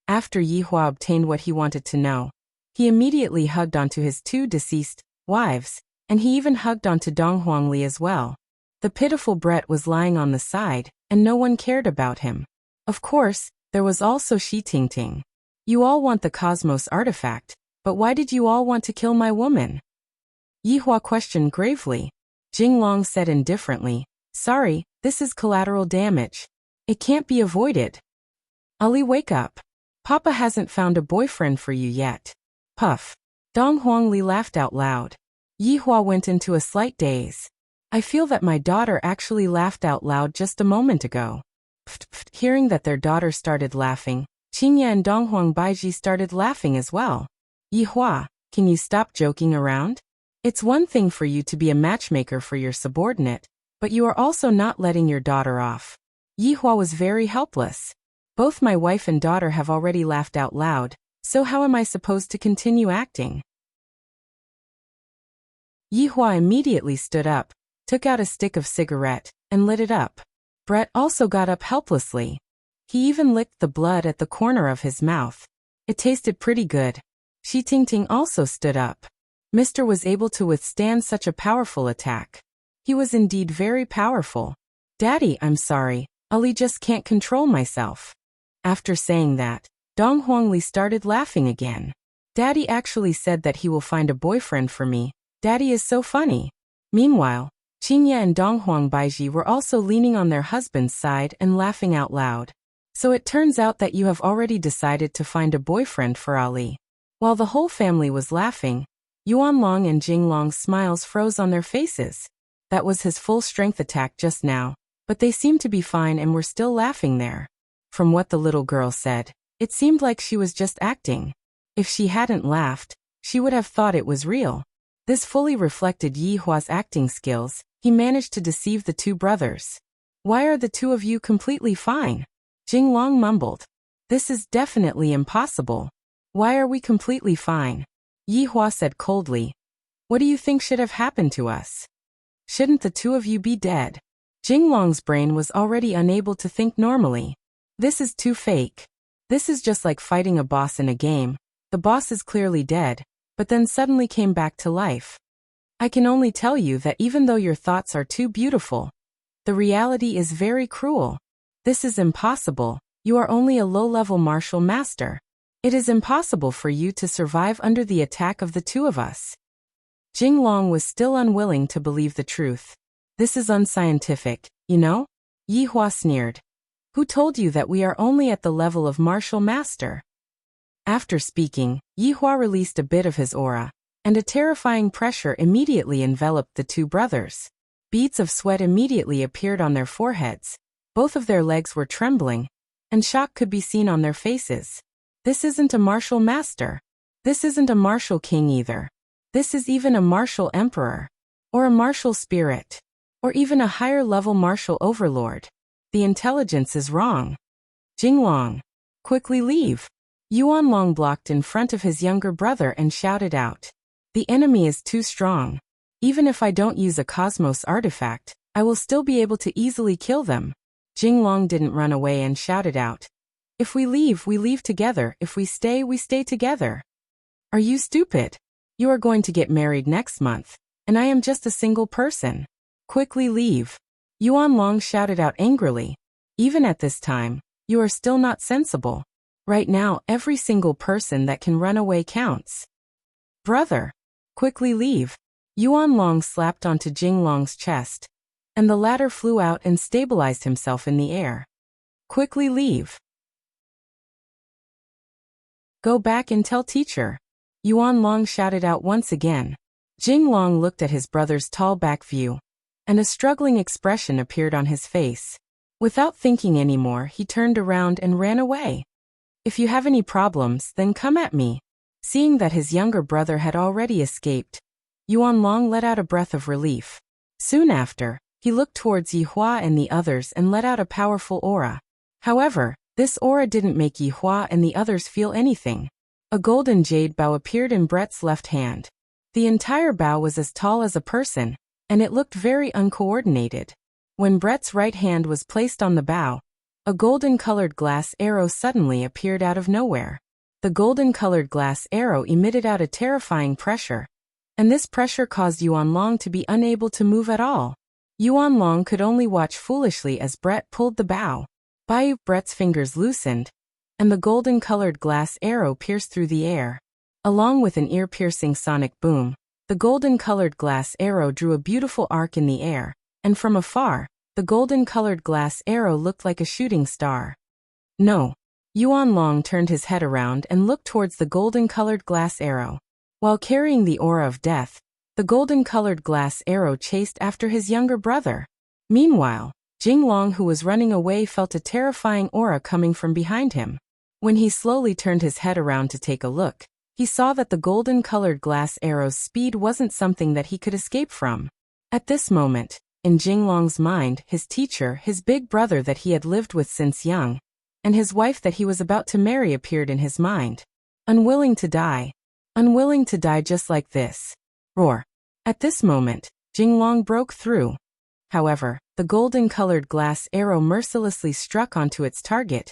After Yi Hua obtained what he wanted to know, he immediately hugged onto his two deceased wives, and he even hugged onto Dong Huangli as well. The pitiful Brett was lying on the side, and no one cared about him. Of course, there was also Shi Tingting. You all want the Cosmos artifact, but why did you all want to kill my woman? Yi Hua questioned gravely. Jing Long said indifferently, Sorry, this is collateral damage. It can't be avoided. Ali, wake up. Papa hasn't found a boyfriend for you yet. Puff. Dong Huangli laughed out loud. Yi Hua went into a slight daze. I feel that my daughter actually laughed out loud just a moment ago. Hearing that their daughter started laughing, Qingye and Donghuang Baiji started laughing as well. Yi Hua, can you stop joking around? It's one thing for you to be a matchmaker for your subordinate, but you are also not letting your daughter off. Yi Hua was very helpless. Both my wife and daughter have already laughed out loud, so how am I supposed to continue acting? Yi Hua immediately stood up, took out a stick of cigarette, and lit it up. Brett also got up helplessly. He even licked the blood at the corner of his mouth. It tasted pretty good. Shi Tingting also stood up. Mr. was able to withstand such a powerful attack. He was indeed very powerful. Daddy, I'm sorry, Ali just can't control myself. After saying that, Dong Huangli started laughing again. Daddy actually said that he will find a boyfriend for me. Daddy is so funny. Meanwhile, Qingye and Dong Huangbaiji were also leaning on their husband's side and laughing out loud. So it turns out that you have already decided to find a boyfriend for Ali. While the whole family was laughing, Yuanlong and Jinglong's smiles froze on their faces. That was his full strength attack just now, but they seemed to be fine and were still laughing there. From what the little girl said, it seemed like she was just acting. If she hadn't laughed, she would have thought it was real. This fully reflected Yi Hua's acting skills. He managed to deceive the two brothers. Why are the two of you completely fine? Jinglong mumbled. This is definitely impossible. Why are we completely fine? Yi Hua said coldly. What do you think should have happened to us? Shouldn't the two of you be dead? Jinglong's brain was already unable to think normally. This is too fake. This is just like fighting a boss in a game. The boss is clearly dead, but then suddenly came back to life. I can only tell you that even though your thoughts are too beautiful, the reality is very cruel. This is impossible. You are only a low-level martial master. It is impossible for you to survive under the attack of the two of us. Jinglong was still unwilling to believe the truth. This is unscientific, you know? Yi Hua sneered. Who told you that we are only at the level of martial master? After speaking, Yi Hua released a bit of his aura, and a terrifying pressure immediately enveloped the two brothers. Beads of sweat immediately appeared on their foreheads. Both of their legs were trembling, and shock could be seen on their faces. This isn't a martial master. This isn't a martial king either. This is even a martial emperor, or a martial spirit, or even a higher-level martial overlord. The intelligence is wrong. Jinglong, quickly leave. Yuanlong blocked in front of his younger brother and shouted out. The enemy is too strong. Even if I don't use a cosmos artifact, I will still be able to easily kill them. Jinglong didn't run away and shouted out. If we leave together. If we stay together. Are you stupid? You are going to get married next month, and I am just a single person. Quickly leave. Yuanlong shouted out angrily. Even at this time, you are still not sensible. Right now, every single person that can run away counts. Brother, quickly leave. Yuanlong slapped onto Jinglong's chest, and the latter flew out and stabilized himself in the air. Quickly leave. Go back and tell teacher. Yuanlong shouted out once again. Jinglong looked at his brother's tall back view, and a struggling expression appeared on his face. Without thinking anymore, he turned around and ran away. If you have any problems, then come at me. Seeing that his younger brother had already escaped, Yuanlong let out a breath of relief. Soon after, he looked towards Yi Hua and the others and let out a powerful aura. However, this aura didn't make Yi Hua and the others feel anything. A golden jade bow appeared in Brett's left hand. The entire bow was as tall as a person, and it looked very uncoordinated. When Brett's right hand was placed on the bow, a golden-colored glass arrow suddenly appeared out of nowhere. The golden-colored glass arrow emitted out a terrifying pressure, and this pressure caused Yuanlong to be unable to move at all. Yuanlong could only watch foolishly as Brett pulled the bow. Brett's fingers loosened, and the golden-colored glass arrow pierced through the air. Along with an ear-piercing sonic boom, the golden-colored glass arrow drew a beautiful arc in the air, and from afar, the golden-colored glass arrow looked like a shooting star. No. Yuanlong turned his head around and looked towards the golden-colored glass arrow. While carrying the aura of death, the golden-colored glass arrow chased after his younger brother. Meanwhile, Jinglong, who was running away, felt a terrifying aura coming from behind him. When he slowly turned his head around to take a look, he saw that the golden-colored glass arrow's speed wasn't something that he could escape from. At this moment, in Jinglong's mind, his teacher, his big brother that he had lived with since young, and his wife that he was about to marry appeared in his mind. Unwilling to die just like this. Roar. At this moment, Jinglong broke through. However, the golden-colored glass arrow mercilessly struck onto its target,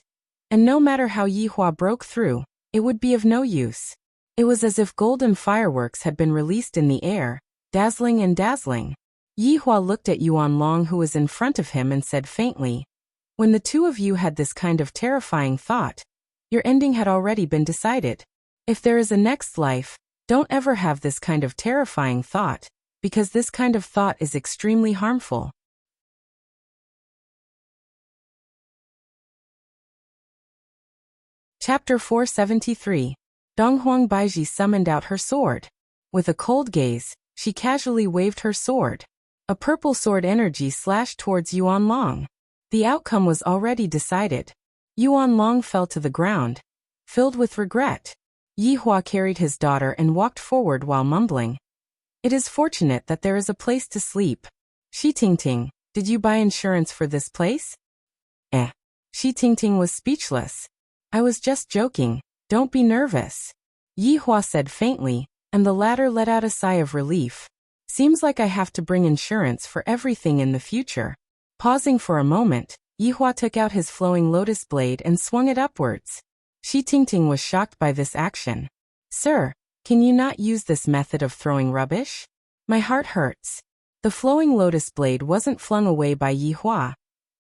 and no matter how Yi Hua broke through, it would be of no use. It was as if golden fireworks had been released in the air, dazzling and dazzling. Yi Hua looked at Yuan Long, who was in front of him, and said faintly, "When the two of you had this kind of terrifying thought, your ending had already been decided. If there is a next life, don't ever have this kind of terrifying thought, because this kind of thought is extremely harmful." Chapter 473. Donghuang Baiji summoned out her sword. With a cold gaze, she casually waved her sword. A purple sword energy slashed towards Yuan Long. The outcome was already decided. Yuan Long fell to the ground, filled with regret. Yi Hua carried his daughter and walked forward while mumbling, "It is fortunate that there is a place to sleep. Shi Tingting, did you buy insurance for this place?" Shi Tingting was speechless. "I was just joking, don't be nervous," Yi Hua said faintly, and the latter let out a sigh of relief. "Seems like I have to bring insurance for everything in the future." Pausing for a moment, Yi Hua took out his flowing lotus blade and swung it upwards. Shi Tingting was shocked by this action. "Sir, can you not use this method of throwing rubbish? My heart hurts." The flowing lotus blade wasn't flung away by Yi Hua.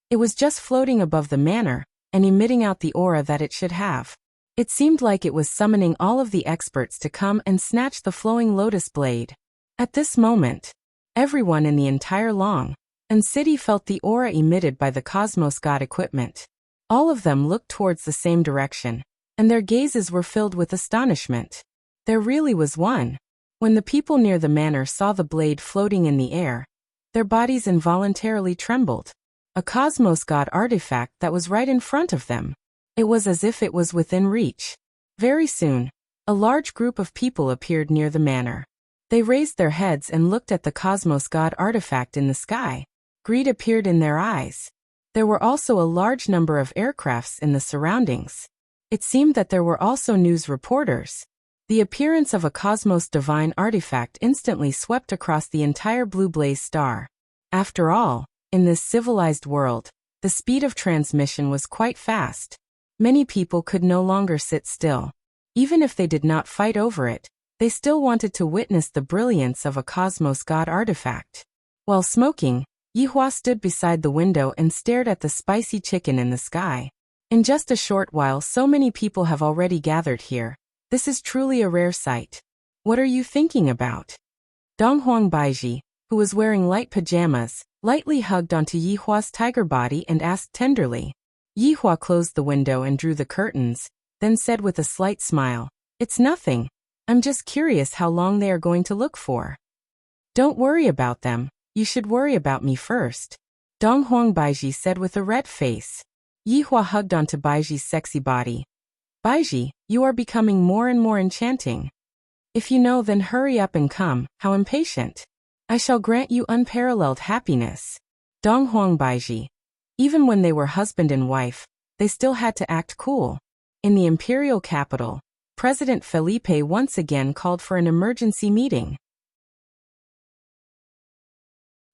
It was just floating above the manor, and emitting out the aura that it should have. It seemed like it was summoning all of the experts to come and snatch the flowing lotus blade. At this moment, everyone in the entire Long and city felt the aura emitted by the Cosmos God equipment. All of them looked towards the same direction, and their gazes were filled with astonishment. There really was one. When the people near the manor saw the blade floating in the air, their bodies involuntarily trembled. A Cosmos God artifact that was right in front of them. It was as if it was within reach. Very soon, a large group of people appeared near the manor. They raised their heads and looked at the Cosmos God artifact in the sky. Greed appeared in their eyes. There were also a large number of aircrafts in the surroundings. It seemed that there were also news reporters. The appearance of a Cosmos Divine artifact instantly swept across the entire blue blaze star. After all, in this civilized world, the speed of transmission was quite fast. Many people could no longer sit still. Even if they did not fight over it, they still wanted to witness the brilliance of a Cosmos God artifact. While smoking, Yi Hua stood beside the window and stared at the spicy chicken in the sky. In just a short while, so many people have already gathered here. This is truly a rare sight. What are you thinking about? Donghuang Baiji, who was wearing light pajamas, lightly hugged onto Yi Hua's tiger body and asked tenderly. Yi Hua closed the window and drew the curtains, then said with a slight smile, "It's nothing. I'm just curious how long they are going to look for." "Don't worry about them. You should worry about me first," Donghuang Baiji said with a red face. Yi Hua hugged onto Baiji's sexy body. "Baiji, you are becoming more and more enchanting. If you know, then hurry up and come. How impatient. I shall grant you unparalleled happiness." Donghuang Baiji. Even when they were husband and wife, they still had to act cool. In the imperial capital, President Felipe once again called for an emergency meeting.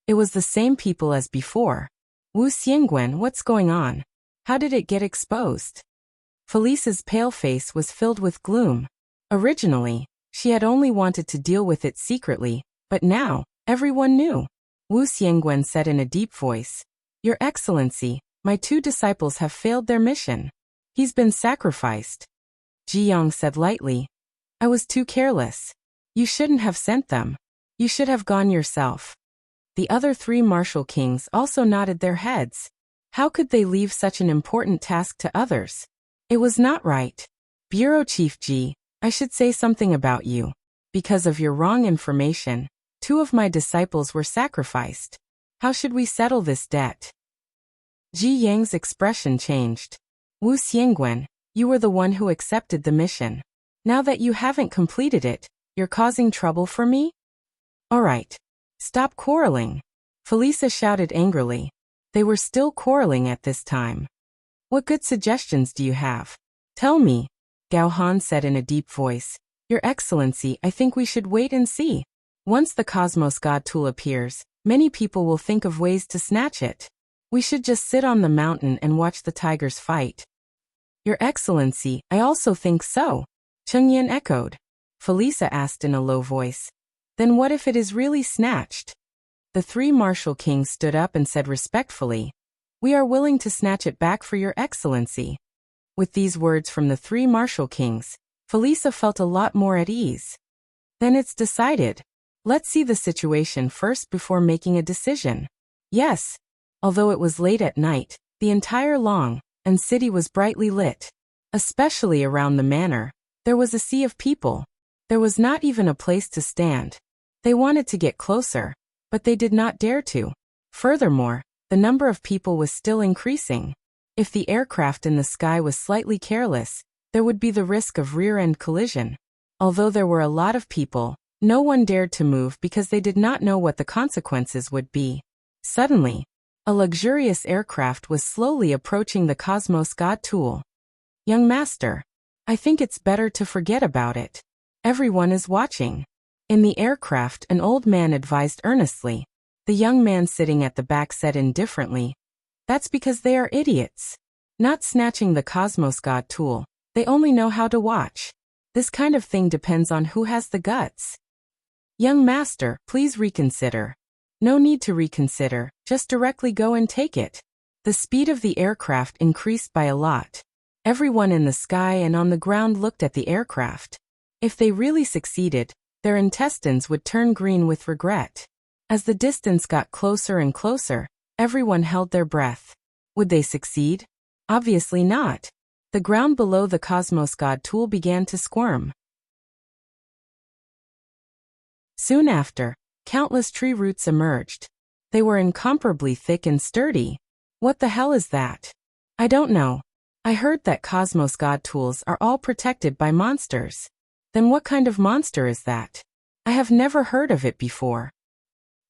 It was the same people as before. "Wu Xiangwen, what's going on? How did it get exposed?" Felice's pale face was filled with gloom. Originally, she had only wanted to deal with it secretly, but now, everyone knew. Wu Xiangwen said in a deep voice, "Your Excellency, my two disciples have failed their mission. He's been sacrificed." Ji Yong said lightly, "I was too careless. You shouldn't have sent them. You should have gone yourself." The other three martial kings also nodded their heads. How could they leave such an important task to others? It was not right. "Bureau Chief Ji, I should say something about you. Because of your wrong information, two of my disciples were sacrificed. How should we settle this debt?" Ji Yang's expression changed. "Wu Xiangwen, you were the one who accepted the mission. Now that you haven't completed it, you're causing trouble for me? All right. Stop quarreling," Felisa shouted angrily. They were still quarreling at this time. "What good suggestions do you have? Tell me," Gao Han said in a deep voice. "Your Excellency, I think we should wait and see. Once the Cosmos God tool appears, many people will think of ways to snatch it. We should just sit on the mountain and watch the tigers fight." "Your Excellency, I also think so," Chengyan echoed. Felisa asked in a low voice. "Then what if it is really snatched?" The three martial kings stood up and said respectfully, "We are willing to snatch it back for your excellency." With these words from the three martial kings, Felisa felt a lot more at ease. "Then it's decided. Let's see the situation first before making a decision." Yes. Although it was late at night, the entire long and city was brightly lit. Especially around the manor, there was a sea of people. There was not even a place to stand. They wanted to get closer, but they did not dare to. Furthermore, the number of people was still increasing. If the aircraft in the sky was slightly careless, there would be the risk of rear-end collision. Although there were a lot of people, no one dared to move because they did not know what the consequences would be. Suddenly, a luxurious aircraft was slowly approaching the Cosmos God Tool. "Young master, I think it's better to forget about it. Everyone is watching." In the aircraft, an old man advised earnestly. The young man sitting at the back said indifferently, "That's because they are idiots. Not snatching the Cosmos God Tool, they only know how to watch. This kind of thing depends on who has the guts." "Young master, please reconsider." "No need to reconsider, just directly go and take it." The speed of the aircraft increased by a lot. Everyone in the sky and on the ground looked at the aircraft. If they really succeeded, their intestines would turn green with regret. As the distance got closer and closer, everyone held their breath. Would they succeed? Obviously not. The ground below the Cosmos God Tool began to squirm. Soon after, countless tree roots emerged. They were incomparably thick and sturdy. "What the hell is that?" "I don't know. I heard that Cosmos God Tools are all protected by monsters." "Then what kind of monster is that? I have never heard of it before."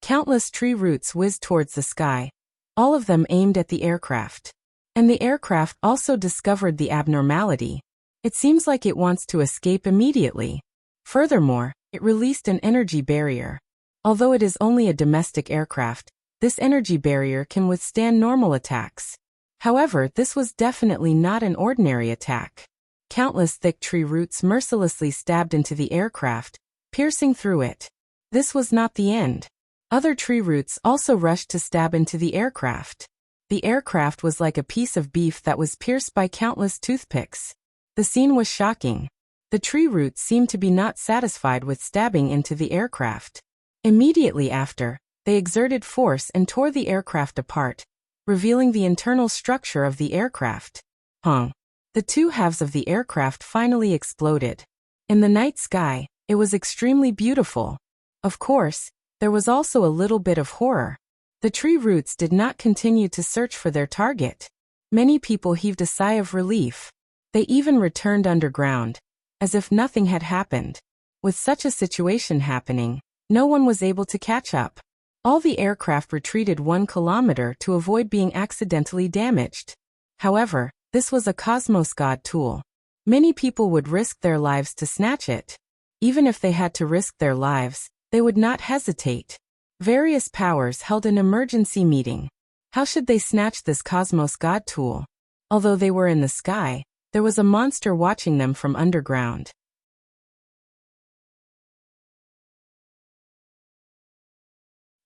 Countless tree roots whizzed towards the sky, all of them aimed at the aircraft. And the aircraft also discovered the abnormality. It seems like it wants to escape immediately. Furthermore, it released an energy barrier. Although it is only a domestic aircraft, this energy barrier can withstand normal attacks. However, this was definitely not an ordinary attack. Countless thick tree roots mercilessly stabbed into the aircraft, piercing through it. This was not the end. Other tree roots also rushed to stab into the aircraft. The aircraft was like a piece of beef that was pierced by countless toothpicks. The scene was shocking. The tree roots seemed to be not satisfied with stabbing into the aircraft. Immediately after, they exerted force and tore the aircraft apart, revealing the internal structure of the aircraft. The two halves of the aircraft finally exploded. In the night sky, it was extremely beautiful. Of course, there was also a little bit of horror. The tree roots did not continue to search for their target. Many people heaved a sigh of relief. They even returned underground, as if nothing had happened. With such a situation happening, no one was able to catch up. All the aircraft retreated 1 kilometer to avoid being accidentally damaged. However, this was a Cosmos God Tool. Many people would risk their lives to snatch it. Even if they had to risk their lives, they would not hesitate. Various powers held an emergency meeting. How should they snatch this Cosmos God Tool? Although they were in the sky, there was a monster watching them from underground.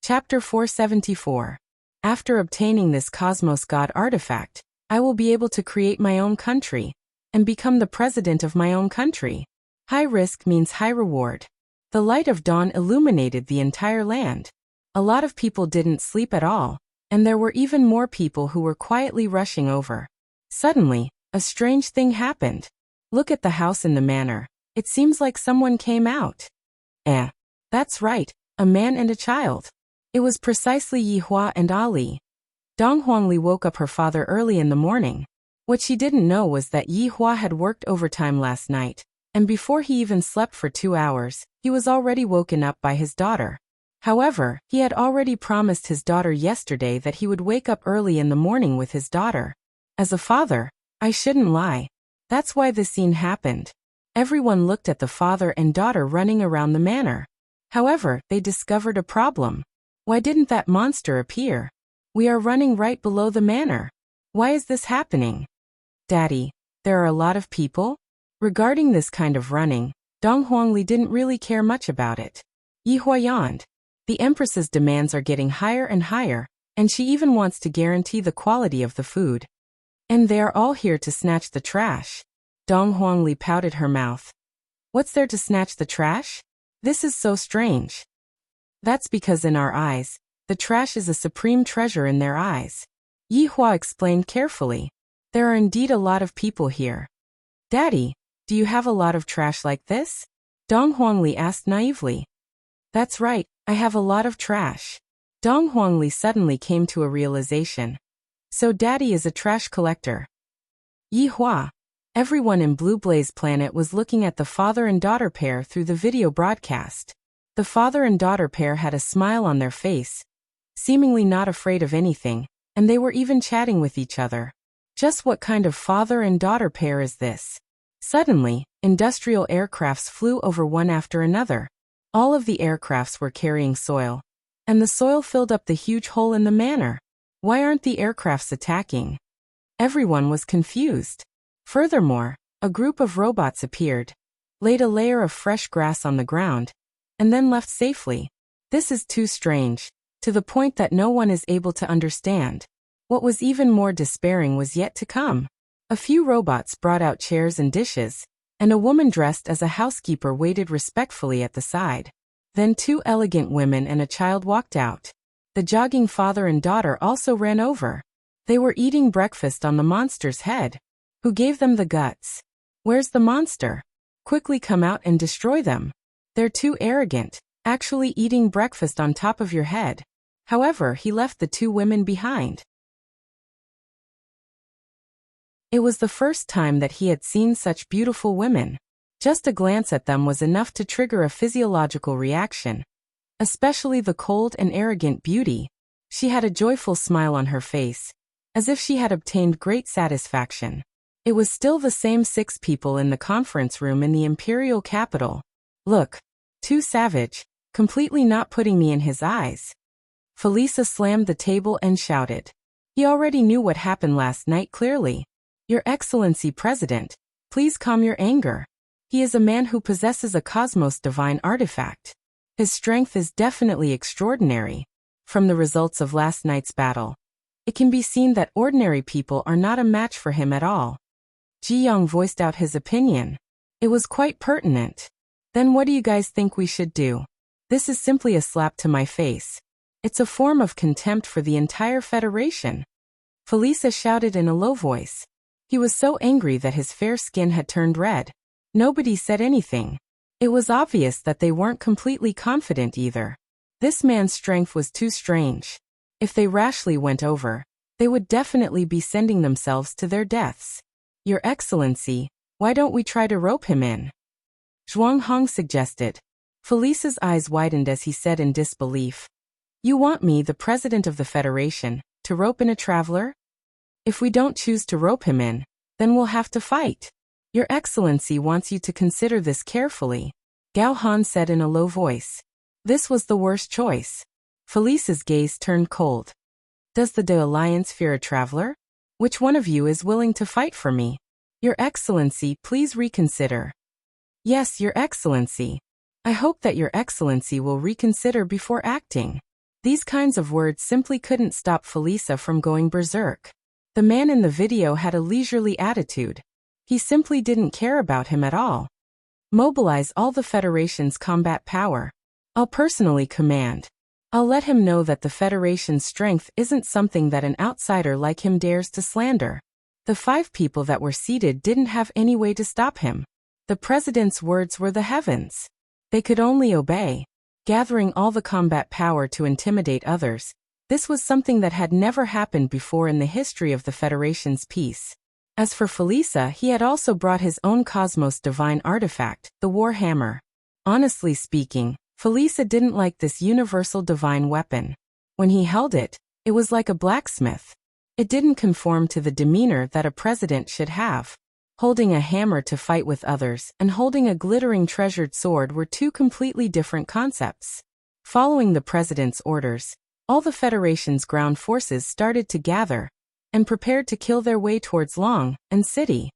Chapter 474. After obtaining this Cosmos God artifact, I will be able to create my own country and become the president of my own country. High risk means high reward. The light of dawn illuminated the entire land. A lot of people didn't sleep at all, and there were even more people who were quietly rushing over. Suddenly, a strange thing happened. Look at the house in the manor. It seems like someone came out. That's right, a man and a child. It was precisely Yi Hua and Ali. Dong Huangli woke up her father early in the morning. What she didn't know was that Yi Hua had worked overtime last night, and before he even slept for 2 hours, he was already woken up by his daughter. However, he had already promised his daughter yesterday that he would wake up early in the morning with his daughter. As a father, I shouldn't lie. That's why this scene happened. Everyone looked at the father and daughter running around the manor. However, they discovered a problem. Why didn't that monster appear? We are running right below the manor. Why is this happening? Daddy, there are a lot of people? Regarding this kind of running, Dong Huangli didn't really care much about it. Yi Hua yawned. The Empress's demands are getting higher and higher, and she even wants to guarantee the quality of the food. And they are all here to snatch the trash. Dong Huangli pouted her mouth. What's there to snatch the trash? This is so strange. That's because in our eyes, the trash is a supreme treasure in their eyes. Yi Hua explained carefully. There are indeed a lot of people here. Daddy, do you have a lot of trash like this? Dong Huangli asked naively. That's right, I have a lot of trash. Dong Huangli suddenly came to a realization. So Daddy is a trash collector. Yi Hua. Everyone in Blue Blaze Planet was looking at the father and daughter pair through the video broadcast. The father and daughter pair had a smile on their face, seemingly not afraid of anything, and they were even chatting with each other. Just what kind of father and daughter pair is this? Suddenly, industrial aircrafts flew over one after another. All of the aircrafts were carrying soil, and the soil filled up the huge hole in the manor. Why aren't the aircrafts attacking? Everyone was confused. Furthermore, a group of robots appeared, laid a layer of fresh grass on the ground, and then left safely. This is too strange, to the point that no one is able to understand. What was even more despairing was yet to come. A few robots brought out chairs and dishes, and a woman dressed as a housekeeper waited respectfully at the side. Then 2 elegant women and a child walked out. The jogging father and daughter also ran over. They were eating breakfast on the monster's head. Who gave them the guts? Where's the monster? Quickly come out and destroy them. They're too arrogant, actually eating breakfast on top of your head. However, he left the 2 women behind. It was the first time that he had seen such beautiful women. Just a glance at them was enough to trigger a physiological reaction. Especially the cold and arrogant beauty. She had a joyful smile on her face, as if she had obtained great satisfaction. It was still the same 6 people in the conference room in the imperial capital. Look, too savage, completely not putting me in his eyes. Felisa slammed the table and shouted. He already knew what happened last night clearly. Your Excellency President, please calm your anger. He is a man who possesses a cosmos divine artifact. His strength is definitely extraordinary. From the results of last night's battle, it can be seen that ordinary people are not a match for him at all. Ji Yang voiced out his opinion. It was quite pertinent. Then what do you guys think we should do? This is simply a slap to my face. It's a form of contempt for the entire Federation. Felisa shouted in a low voice. He was so angry that his fair skin had turned red. Nobody said anything. It was obvious that they weren't completely confident either. This man's strength was too strange. If they rashly went over, they would definitely be sending themselves to their deaths. Your Excellency, why don't we try to rope him in? Zhuang Hong suggested. Felisa's eyes widened as he said in disbelief. You want me, the President of the Federation, to rope in a traveler? If we don't choose to rope him in, then we'll have to fight. Your Excellency wants you to consider this carefully, Gao Han said in a low voice. This was the worst choice. Felisa's gaze turned cold. Does the De Alliance fear a traveler? Which one of you is willing to fight for me? Your Excellency, please reconsider. Yes, Your Excellency. I hope that Your Excellency will reconsider before acting. These kinds of words simply couldn't stop Felisa from going berserk. The man in the video had a leisurely attitude. He simply didn't care about him at all. Mobilize all the Federation's combat power. I'll personally command. I'll let him know that the Federation's strength isn't something that an outsider like him dares to slander. The 5 people that were seated didn't have any way to stop him. The President's words were the heavens. They could only obey. Gathering all the combat power to intimidate others, this was something that had never happened before in the history of the Federation's peace. As for Felisa, he had also brought his own Cosmos Divine artifact, the War Hammer. Honestly speaking, Felisa didn't like this universal divine weapon. When he held it, it was like a blacksmith. It didn't conform to the demeanor that a president should have. Holding a hammer to fight with others and holding a glittering treasured sword were 2 completely different concepts. Following the president's orders, all the Federation's ground forces started to gather and prepared to kill their way towards Long and City.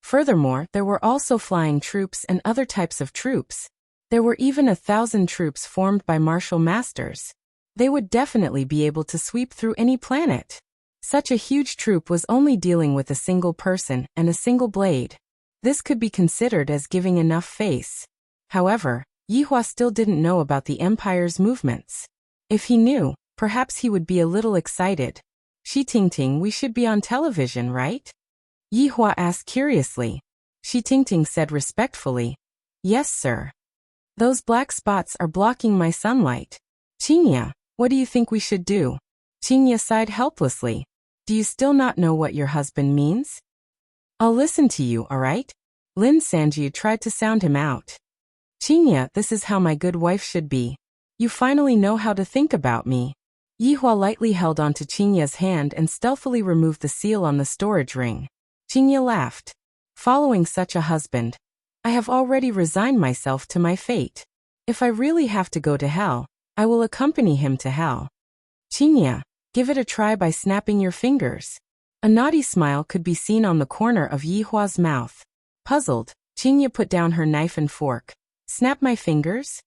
Furthermore, there were also flying troops and other types of troops. There were even 1,000 troops formed by martial masters. They would definitely be able to sweep through any planet. Such a huge troop was only dealing with a single person and a single blade. This could be considered as giving enough face. However, Yihua still didn't know about the Empire's movements. If he knew, perhaps he would be a little excited. Shi Tingting, we should be on television, right? Yihua asked curiously. Shi Tingting said respectfully, yes, sir. Those black spots are blocking my sunlight. Qingya, what do you think we should do? Qingya sighed helplessly. Do you still not know what your husband means? I'll listen to you, all right? Lin Sanjiu tried to sound him out. Qingya, this is how my good wife should be. You finally know how to think about me. Yihua lightly held onto Qingya's hand and stealthily removed the seal on the storage ring. Qingya laughed. Following such a husband, I have already resigned myself to my fate. If I really have to go to hell, I will accompany him to hell. Qingya, give it a try by snapping your fingers. A naughty smile could be seen on the corner of Yihua's mouth. Puzzled, Qingya put down her knife and fork. Snap my fingers?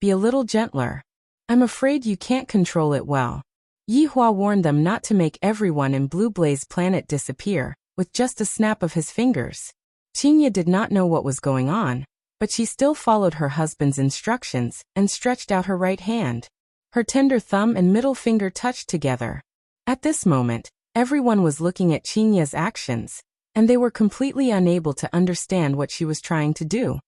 Be a little gentler. I'm afraid you can't control it well. Yihua warned them not to make everyone in Blue Blaze Planet disappear, with just a snap of his fingers. Qingya did not know what was going on, but she still followed her husband's instructions and stretched out her right hand. Her tender thumb and middle finger touched together. At this moment, everyone was looking at Qingya's actions, and they were completely unable to understand what she was trying to do.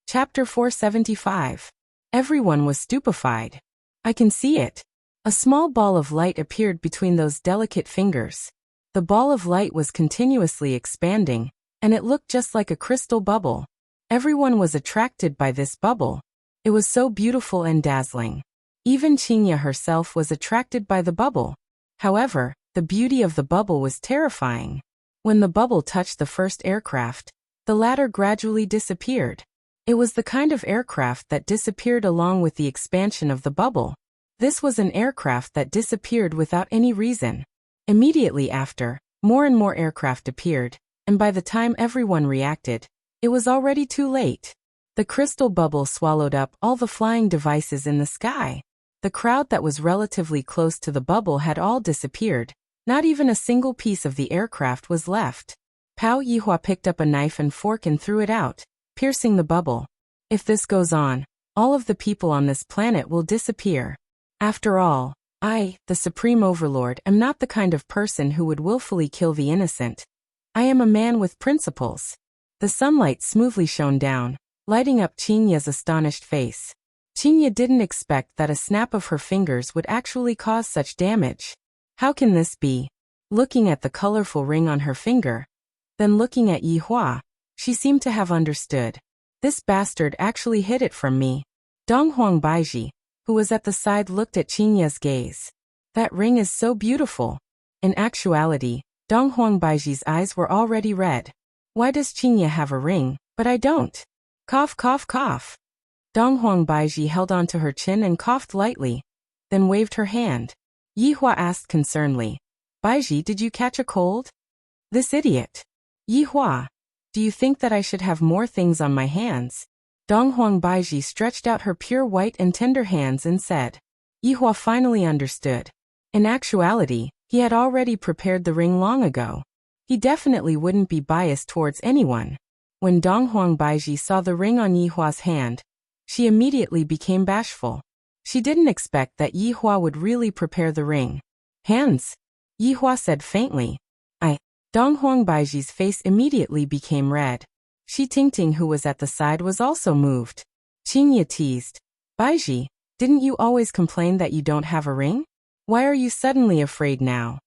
Chapter 475. Everyone was stupefied. I can see it. A small ball of light appeared between those delicate fingers. The ball of light was continuously expanding, and it looked just like a crystal bubble. Everyone was attracted by this bubble. It was so beautiful and dazzling. Even Qingya herself was attracted by the bubble. However, the beauty of the bubble was terrifying. When the bubble touched the first aircraft, the latter gradually disappeared. It was the kind of aircraft that disappeared along with the expansion of the bubble. This was an aircraft that disappeared without any reason. Immediately after, more and more aircraft appeared, and by the time everyone reacted, it was already too late. The crystal bubble swallowed up all the flying devices in the sky. The crowd that was relatively close to the bubble had all disappeared. Not even a single piece of the aircraft was left. Pao Yihua picked up a knife and fork and threw it out, piercing the bubble. If this goes on, all of the people on this planet will disappear. After all, I, the Supreme Overlord, am not the kind of person who would willfully kill the innocent. I am a man with principles. The sunlight smoothly shone down, lighting up Qingya's astonished face. Qingya didn't expect that a snap of her fingers would actually cause such damage. How can this be? Looking at the colorful ring on her finger, then looking at Yihua, she seemed to have understood. This bastard actually hid it from me. Donghuang Baiji, who was at the side, looked at Qingya's gaze. That ring is so beautiful. In actuality, Donghuang Baiji's eyes were already red. Why does Qingya have a ring, but I don't? Cough, cough, cough. Donghuang Baiji held onto her chin and coughed lightly, then waved her hand. Yihua asked concernedly, Baiji, did you catch a cold? This idiot. Yihua, do you think that I should have more things on my hands? Donghuang Baiji stretched out her pure white and tender hands and said. Yihua finally understood. In actuality, he had already prepared the ring long ago. He definitely wouldn't be biased towards anyone. When Donghuang Baiji saw the ring on Yihua's hand, she immediately became bashful. She didn't expect that Yihua would really prepare the ring. Hands? Yihua said faintly. Donghuang Baiji's face immediately became red. Shi Tingting, who was at the side, was also moved. Qingya teased. Baiji, didn't you always complain that you don't have a ring? Why are you suddenly afraid now?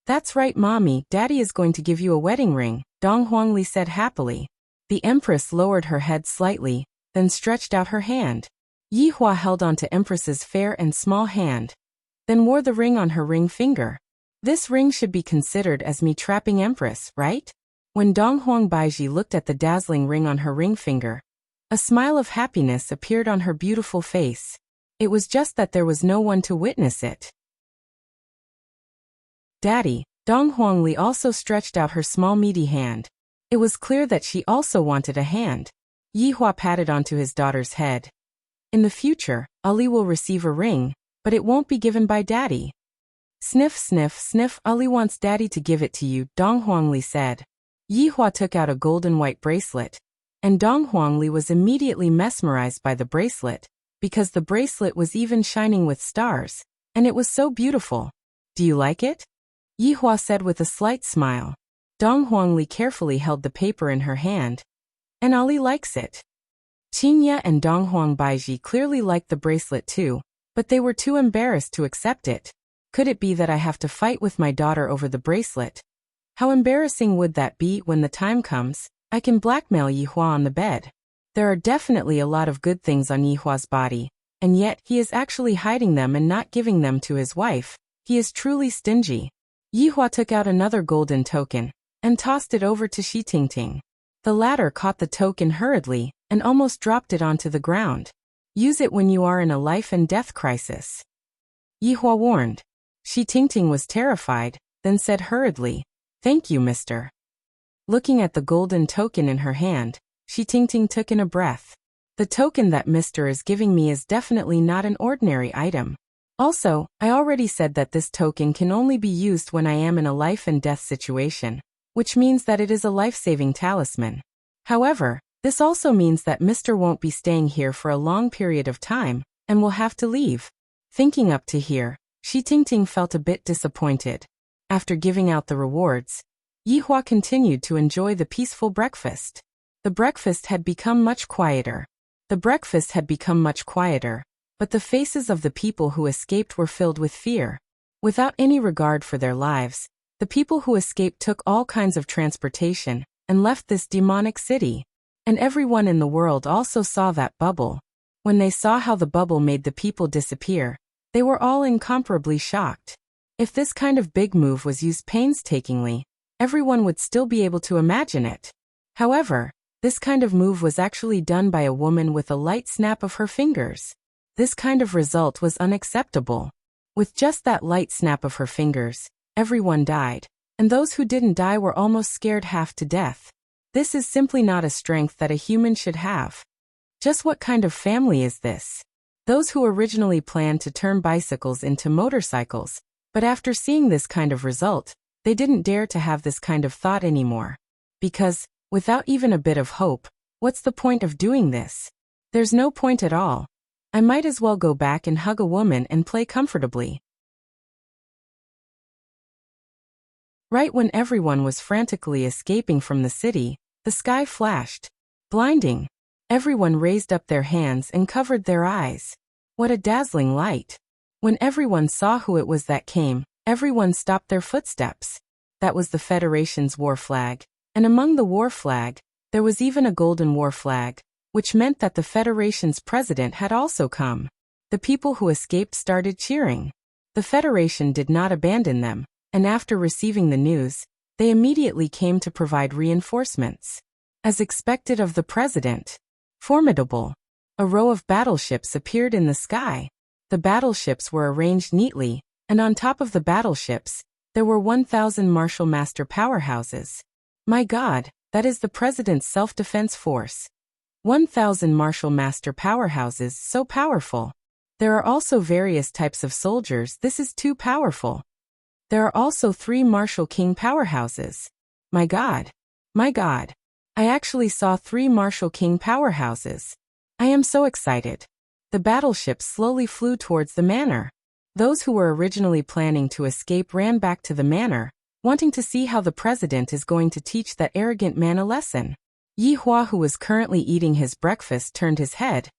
That's right, mommy, daddy is going to give you a wedding ring, Donghuang Li said happily. The empress lowered her head slightly, then stretched out her hand. Yihua held onto empress's fair and small hand, then wore the ring on her ring finger. This ring should be considered as me trapping empress, right? When Donghuang Baiji looked at the dazzling ring on her ring finger, a smile of happiness appeared on her beautiful face. It was just that there was no one to witness it. Daddy, Donghuang Li also stretched out her small meaty hand, It was clear that she also wanted a hand. Yihua patted onto his daughter's head. In the future, Ali will receive a ring, but it won't be given by Daddy. Sniff, sniff, sniff, Ali wants Daddy to give it to you, Dong Huangli said. Yihua took out a golden white bracelet, and Dong Huangli was immediately mesmerized by the bracelet, because the bracelet was even shining with stars, and it was so beautiful. Do you like it? Yihua said with a slight smile. Dong Huangli carefully held the paper in her hand. And Ali likes it. Qinya and Dong Huangbaiji clearly liked the bracelet too, but they were too embarrassed to accept it. Could it be that I have to fight with my daughter over the bracelet? How embarrassing would that be when the time comes? I can blackmail Yihua on the bed. There are definitely a lot of good things on Yihua's body, and yet he is actually hiding them and not giving them to his wife. He is truly stingy. Yihua took out another golden token and tossed it over to Shi Tingting. The latter caught the token hurriedly and almost dropped it onto the ground. Use it when you are in a life and death crisis. Yihua warned. Shi Tingting was terrified, then said hurriedly, "Thank you, mister." Looking at the golden token in her hand, Shi Tingting took in a breath. The token that mister is giving me is definitely not an ordinary item. Also, I already said that this token can only be used when I am in a life and death situation, which means that it is a life-saving talisman. However, this also means that mister won't be staying here for a long period of time, and will have to leave. Thinking up to here, Shi Tingting felt a bit disappointed. After giving out the rewards, Yihua continued to enjoy the peaceful breakfast. The breakfast had become much quieter. But the faces of the people who escaped were filled with fear. Without any regard for their lives, the people who escaped took all kinds of transportation and left this demonic city. And everyone in the world also saw that bubble. When they saw how the bubble made the people disappear, they were all incomparably shocked. If this kind of big move was used painstakingly, everyone would still be able to imagine it. However, this kind of move was actually done by a woman with a light snap of her fingers. This kind of result was unacceptable. With just that light snap of her fingers, everyone died, and those who didn't die were almost scared half to death. This is simply not a strength that a human should have. Just what kind of family is this? Those who originally planned to turn bicycles into motorcycles, but after seeing this kind of result, they didn't dare to have this kind of thought anymore. Because, without even a bit of hope, what's the point of doing this? There's no point at all. I might as well go back and hug a woman and play comfortably. Right when everyone was frantically escaping from the city, the sky flashed. Blinding. Everyone raised up their hands and covered their eyes. What a dazzling light. When everyone saw who it was that came, everyone stopped their footsteps. That was the Federation's war flag. And among the war flag, there was even a golden war flag, which meant that the Federation's president had also come. The people who escaped started cheering. The Federation did not abandon them, and after receiving the news, they immediately came to provide reinforcements. As expected of the president. Formidable. A row of battleships appeared in the sky. The battleships were arranged neatly, and on top of the battleships, there were 1,000 Martial Master powerhouses. My God, that is the president's self-defense force. 1,000 Martial Master powerhouses, so powerful. There are also various types of soldiers, this is too powerful. There are also 3 Martial King powerhouses. My God. My God. I actually saw 3 Martial King powerhouses. I am so excited. The battleships slowly flew towards the manor. Those who were originally planning to escape ran back to the manor, wanting to see how the president is going to teach that arrogant man a lesson. Yihua, who was currently eating his breakfast, turned his head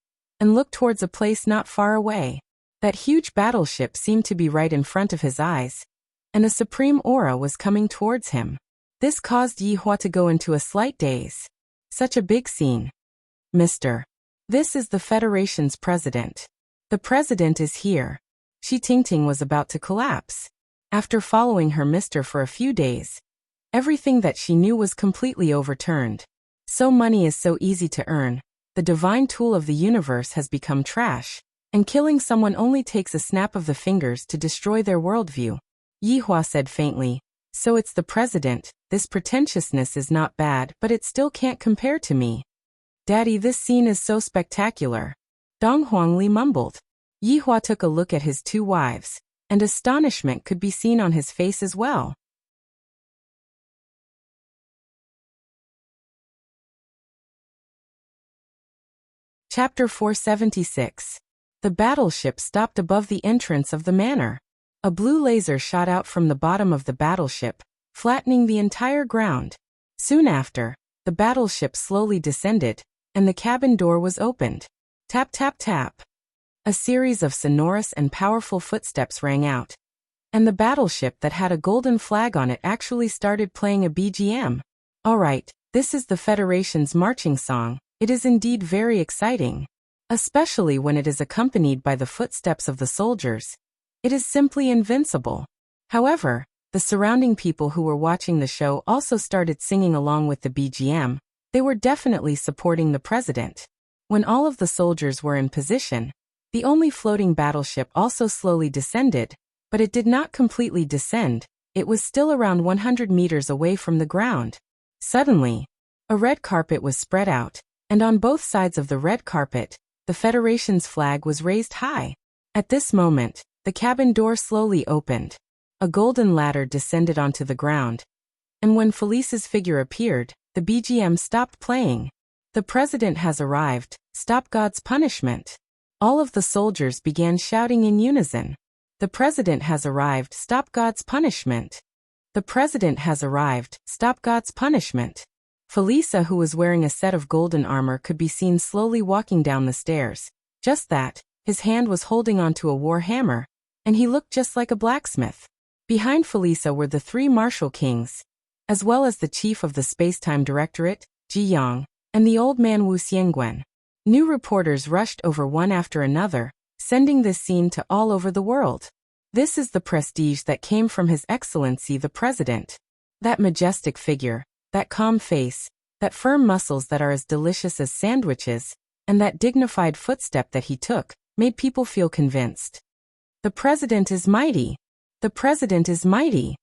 and looked towards a place not far away. That huge battleship seemed to be right in front of his eyes, and a supreme aura was coming towards him. This caused Yihua to go into a slight daze. Such a big scene. Mister. This is the Federation's president. The president is here. Shi Tingting was about to collapse. After following her mister for a few days, everything that she knew was completely overturned. So money is so easy to earn. The divine tool of the universe has become trash, and killing someone only takes a snap of the fingers to destroy their worldview. Yihua said faintly, So it's the president. This pretentiousness is not bad, but it still can't compare to me. Daddy, this scene is so spectacular. Dong Huangli mumbled. Yihua took a look at his two wives, and astonishment could be seen on his face as well. Chapter 476. The battleship stopped above the entrance of the manor. A blue laser shot out from the bottom of the battleship, flattening the entire ground. Soon after, the battleship slowly descended, and the cabin door was opened. Tap tap tap. A series of sonorous and powerful footsteps rang out, and the battleship that had a golden flag on it actually started playing a BGM. Alright, this is the Federation's marching song. It is indeed very exciting, especially when it is accompanied by the footsteps of the soldiers. It is simply invincible. However, the surrounding people who were watching the show also started singing along with the BGM. They were definitely supporting the president. When all of the soldiers were in position, the only floating battleship also slowly descended, but it did not completely descend. It was still around 100 meters away from the ground. Suddenly, a red carpet was spread out, and on both sides of the red carpet, the Federation's flag was raised high. At this moment, the cabin door slowly opened. A golden ladder descended onto the ground, and when Felice's figure appeared, the BGM stopped playing. The president has arrived. Stop God's punishment. All of the soldiers began shouting in unison. The president has arrived. Stop God's punishment. The president has arrived. Stop God's punishment. Felisa, who was wearing a set of golden armor, could be seen slowly walking down the stairs. Just that, his hand was holding onto a war hammer, and he looked just like a blacksmith. Behind Felisa were the three martial kings, as well as the chief of the Spacetime Directorate, Ji Yang, and the old man Wu Xiangguan. New reporters rushed over one after another, sending this scene to all over the world. This is the prestige that came from His Excellency the President. That majestic figure, that calm face, that firm muscles that are as delicious as sandwiches, and that dignified footstep that he took, made people feel convinced. The president is mighty. The president is mighty.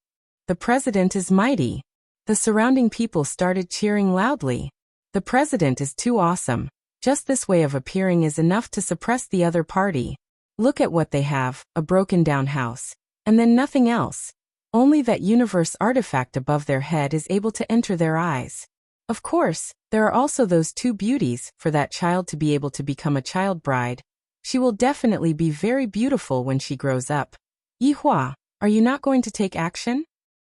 The president is mighty. The surrounding people started cheering loudly. The president is too awesome. Just this way of appearing is enough to suppress the other party. Look at what they have, a broken down house. And then nothing else. Only that universe artifact above their head is able to enter their eyes. Of course, there are also those two beauties. For that child to be able to become a child bride, she will definitely be very beautiful when she grows up. Yihua, are you not going to take action?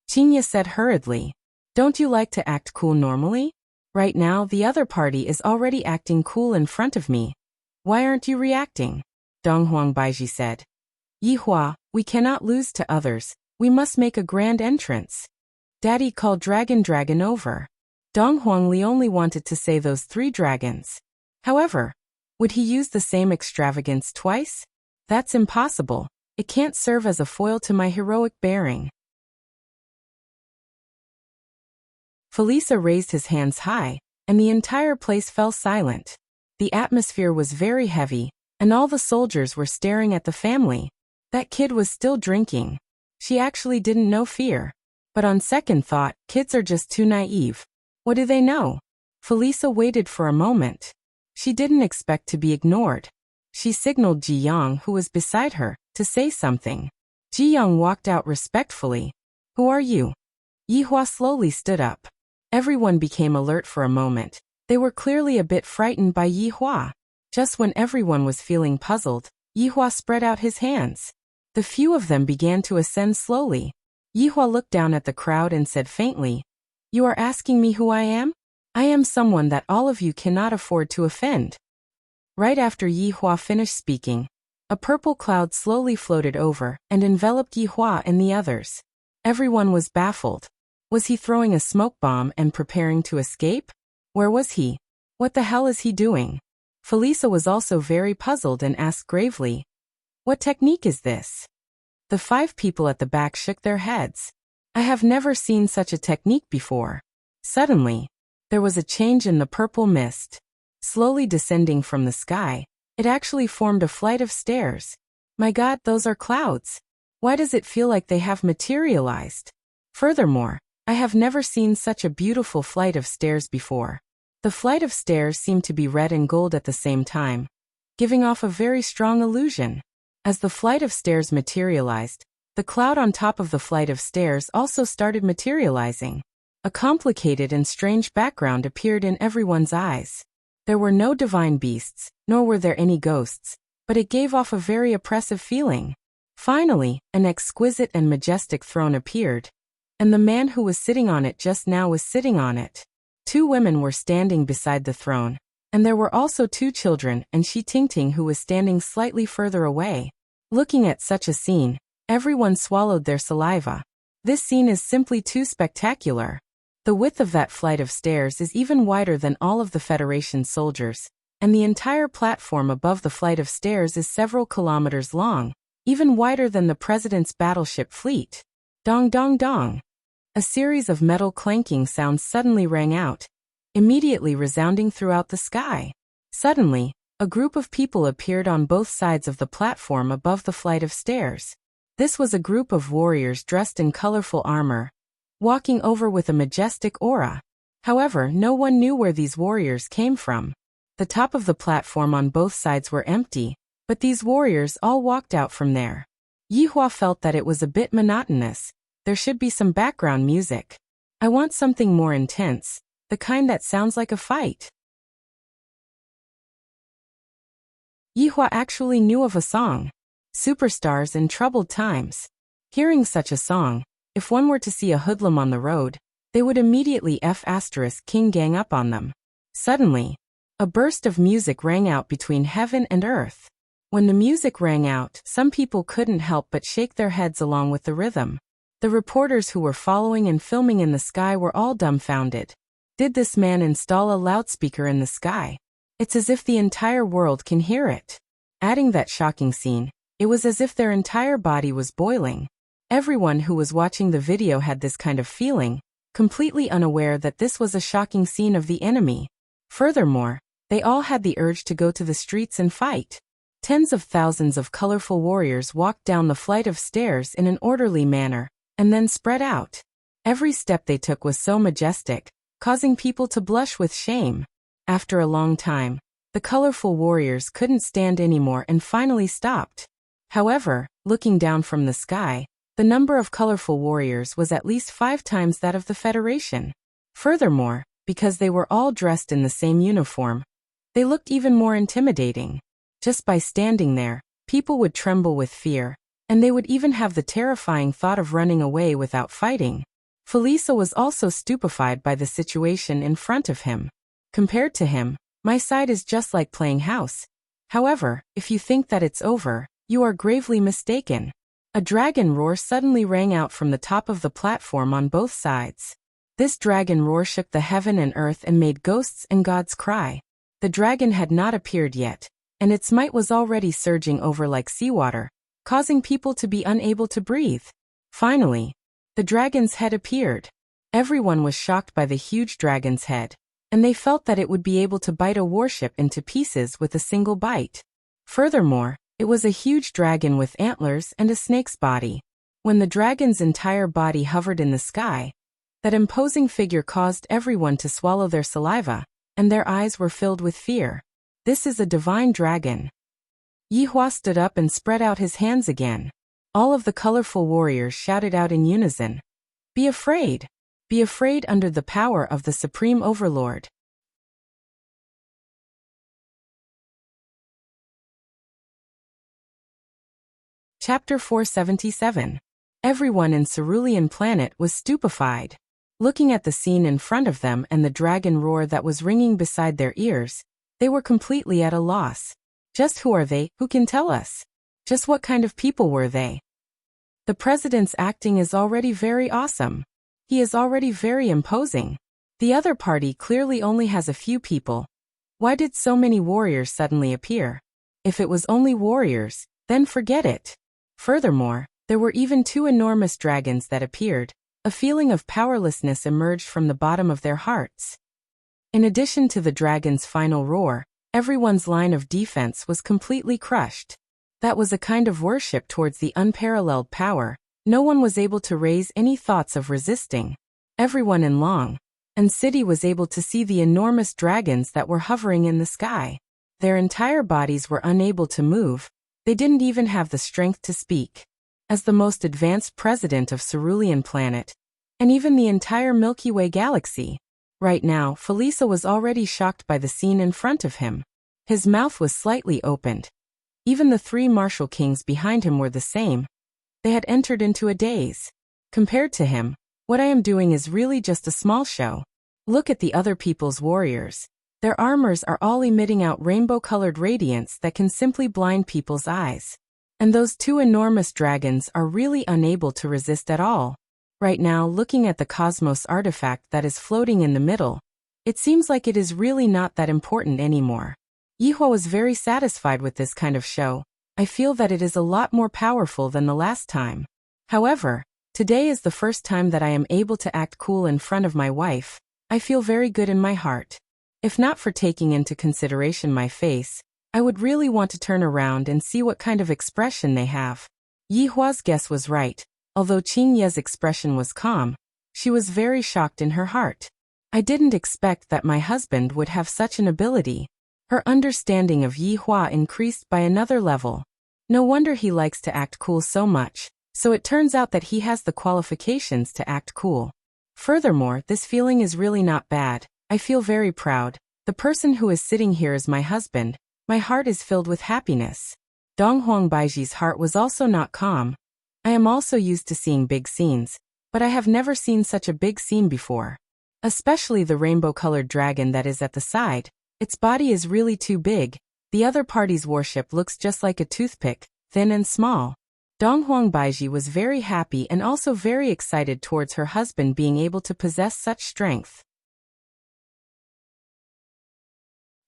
Qingye said hurriedly. Don't you like to act cool normally? Right now, the other party is already acting cool in front of me. Why aren't you reacting? Donghuang Baiji said. Yihua, we cannot lose to others. We must make a grand entrance. Daddy called dragon over. Donghuang Li only wanted to say those 3 dragons. However, would he use the same extravagance twice? That's impossible. It can't serve as a foil to my heroic bearing. Felisa raised his hands high, and the entire place fell silent. The atmosphere was very heavy, and all the soldiers were staring at the family. That kid was still drinking. She actually didn't know fear. But on second thought, kids are just too naive. What do they know? Felisa waited for a moment. She didn't expect to be ignored. She signaled Ji Yang, who was beside her, to say something. Ji Yang walked out respectfully. Who are you? Yihua slowly stood up. Everyone became alert for a moment. They were clearly a bit frightened by Yihua. Just when everyone was feeling puzzled, Yihua spread out his hands. The few of them began to ascend slowly. Yihua looked down at the crowd and said faintly, "You are asking me who I am? I am someone that all of you cannot afford to offend." Right after Yihua finished speaking, a purple cloud slowly floated over and enveloped Yihua and the others. Everyone was baffled. Was he throwing a smoke bomb and preparing to escape? Where was he? What the hell is he doing? Felisa was also very puzzled and asked gravely, "What technique is this?" The 5 people at the back shook their heads. I have never seen such a technique before. Suddenly, there was a change in the purple mist. Slowly descending from the sky, it actually formed a flight of stairs. My God, those are clouds. Why does it feel like they have materialized? Furthermore, I have never seen such a beautiful flight of stairs before. The flight of stairs seemed to be red and gold at the same time, giving off a very strong illusion. As the flight of stairs materialized, the cloud on top of the flight of stairs also started materializing. A complicated and strange background appeared in everyone's eyes. There were no divine beasts, nor were there any ghosts, but it gave off a very oppressive feeling. Finally, an exquisite and majestic throne appeared, and the man who was sitting on it just now was sitting on it. 2 women were standing beside the throne, and there were also 2 children and Shi Tingting who was standing slightly further away. Looking at such a scene, everyone swallowed their saliva. This scene is simply too spectacular. The width of that flight of stairs is even wider than all of the Federation soldiers, and the entire platform above the flight of stairs is several kilometers long, even wider than the President's battleship fleet. Dong dong dong. A series of metal clanking sounds suddenly rang out, immediately resounding throughout the sky. Suddenly, a group of people appeared on both sides of the platform above the flight of stairs. This was a group of warriors dressed in colorful armor, walking over with a majestic aura. However, no one knew where these warriors came from. The top of the platform on both sides were empty, but these warriors all walked out from there. Yihua felt that it was a bit monotonous. There should be some background music. I want something more intense, the kind that sounds like a fight. Yihua actually knew of a song, Superstars in Troubled Times. Hearing such a song, if one were to see a hoodlum on the road, they would immediately King gang up on them. Suddenly, a burst of music rang out between heaven and earth. When the music rang out, some people couldn't help but shake their heads along with the rhythm. The reporters who were following and filming in the sky were all dumbfounded. Did this man install a loudspeaker in the sky? It's as if the entire world can hear it. Adding that shocking scene, it was as if their entire body was boiling. Everyone who was watching the video had this kind of feeling, completely unaware that this was a shocking scene of the enemy. Furthermore, they all had the urge to go to the streets and fight. Tens of thousands of colorful warriors walked down the flight of stairs in an orderly manner, and then spread out. Every step they took was so majestic, causing people to blush with shame. After a long time, the colorful warriors couldn't stand anymore and finally stopped. However, looking down from the sky, the number of colorful warriors was at least 5 times that of the Federation. Furthermore, because they were all dressed in the same uniform, they looked even more intimidating. Just by standing there, people would tremble with fear, and they would even have the terrifying thought of running away without fighting. Felisa was also stupefied by the situation in front of him. Compared to him, my side is just like playing house. However, if you think that it's over, you are gravely mistaken. A dragon roar suddenly rang out from the top of the platform on both sides. This dragon roar shook the heaven and earth and made ghosts and gods cry. The dragon had not appeared yet, and its might was already surging over like seawater, causing people to be unable to breathe. Finally, the dragon's head appeared. Everyone was shocked by the huge dragon's head, and they felt that it would be able to bite a warship into pieces with a single bite. Furthermore, it was a huge dragon with antlers and a snake's body. When the dragon's entire body hovered in the sky, that imposing figure caused everyone to swallow their saliva, and their eyes were filled with fear. This is a divine dragon. Yihua stood up and spread out his hands again. All of the colorful warriors shouted out in unison, "Be afraid! Be afraid under the power of the Supreme Overlord." Chapter 477. Everyone in Cerulean Planet was stupefied. Looking at the scene in front of them and the dragon roar that was ringing beside their ears, they were completely at a loss. Just who are they? Who can tell us? Just what kind of people were they? The president's acting is already very awesome. He is already very imposing. The other party clearly only has a few people. Why did so many warriors suddenly appear? If it was only warriors, then forget it. Furthermore, there were even 2 enormous dragons that appeared. A feeling of powerlessness emerged from the bottom of their hearts. In addition to the dragon's final roar, everyone's line of defense was completely crushed. That was a kind of worship towards the unparalleled power, No one was able to raise any thoughts of resisting. Everyone in Long and City was able to see the enormous dragons that were hovering in the sky. Their entire bodies were unable to move. They didn't even have the strength to speak. As the most advanced president of Cerulean Planet, and even the entire Milky Way galaxy, right now, Felisa was already shocked by the scene in front of him. His mouth was slightly opened. Even the three martial kings behind him were the same. They had entered into a daze. Compared to him, what I am doing is really just a small show. Look at the other people's warriors. Their armors are all emitting out rainbow-colored radiance that can simply blind people's eyes. And those two enormous dragons are really unable to resist at all. Right now, looking at the cosmos artifact that is floating in the middle, it seems like it is really not that important anymore. Yihua was very satisfied with this kind of show. I feel that it is a lot more powerful than the last time. However, today is the first time that I am able to act cool in front of my wife. I feel very good in my heart. If not for taking into consideration my face, I would really want to turn around and see what kind of expression they have. Yihua's guess was right. Although Qingye's expression was calm, she was very shocked in her heart. I didn't expect that my husband would have such an ability. Her understanding of Yihua increased by another level. No wonder he likes to act cool so much, so it turns out that he has the qualifications to act cool. Furthermore, this feeling is really not bad. I feel very proud. The person who is sitting here is my husband. My heart is filled with happiness. Donghuang Baiji's heart was also not calm. I am also used to seeing big scenes, but I have never seen such a big scene before. Especially the rainbow-colored dragon that is at the side. Its body is really too big. The other party's warship looks just like a toothpick, thin and small. Donghuang Baiji was very happy and also very excited towards her husband being able to possess such strength.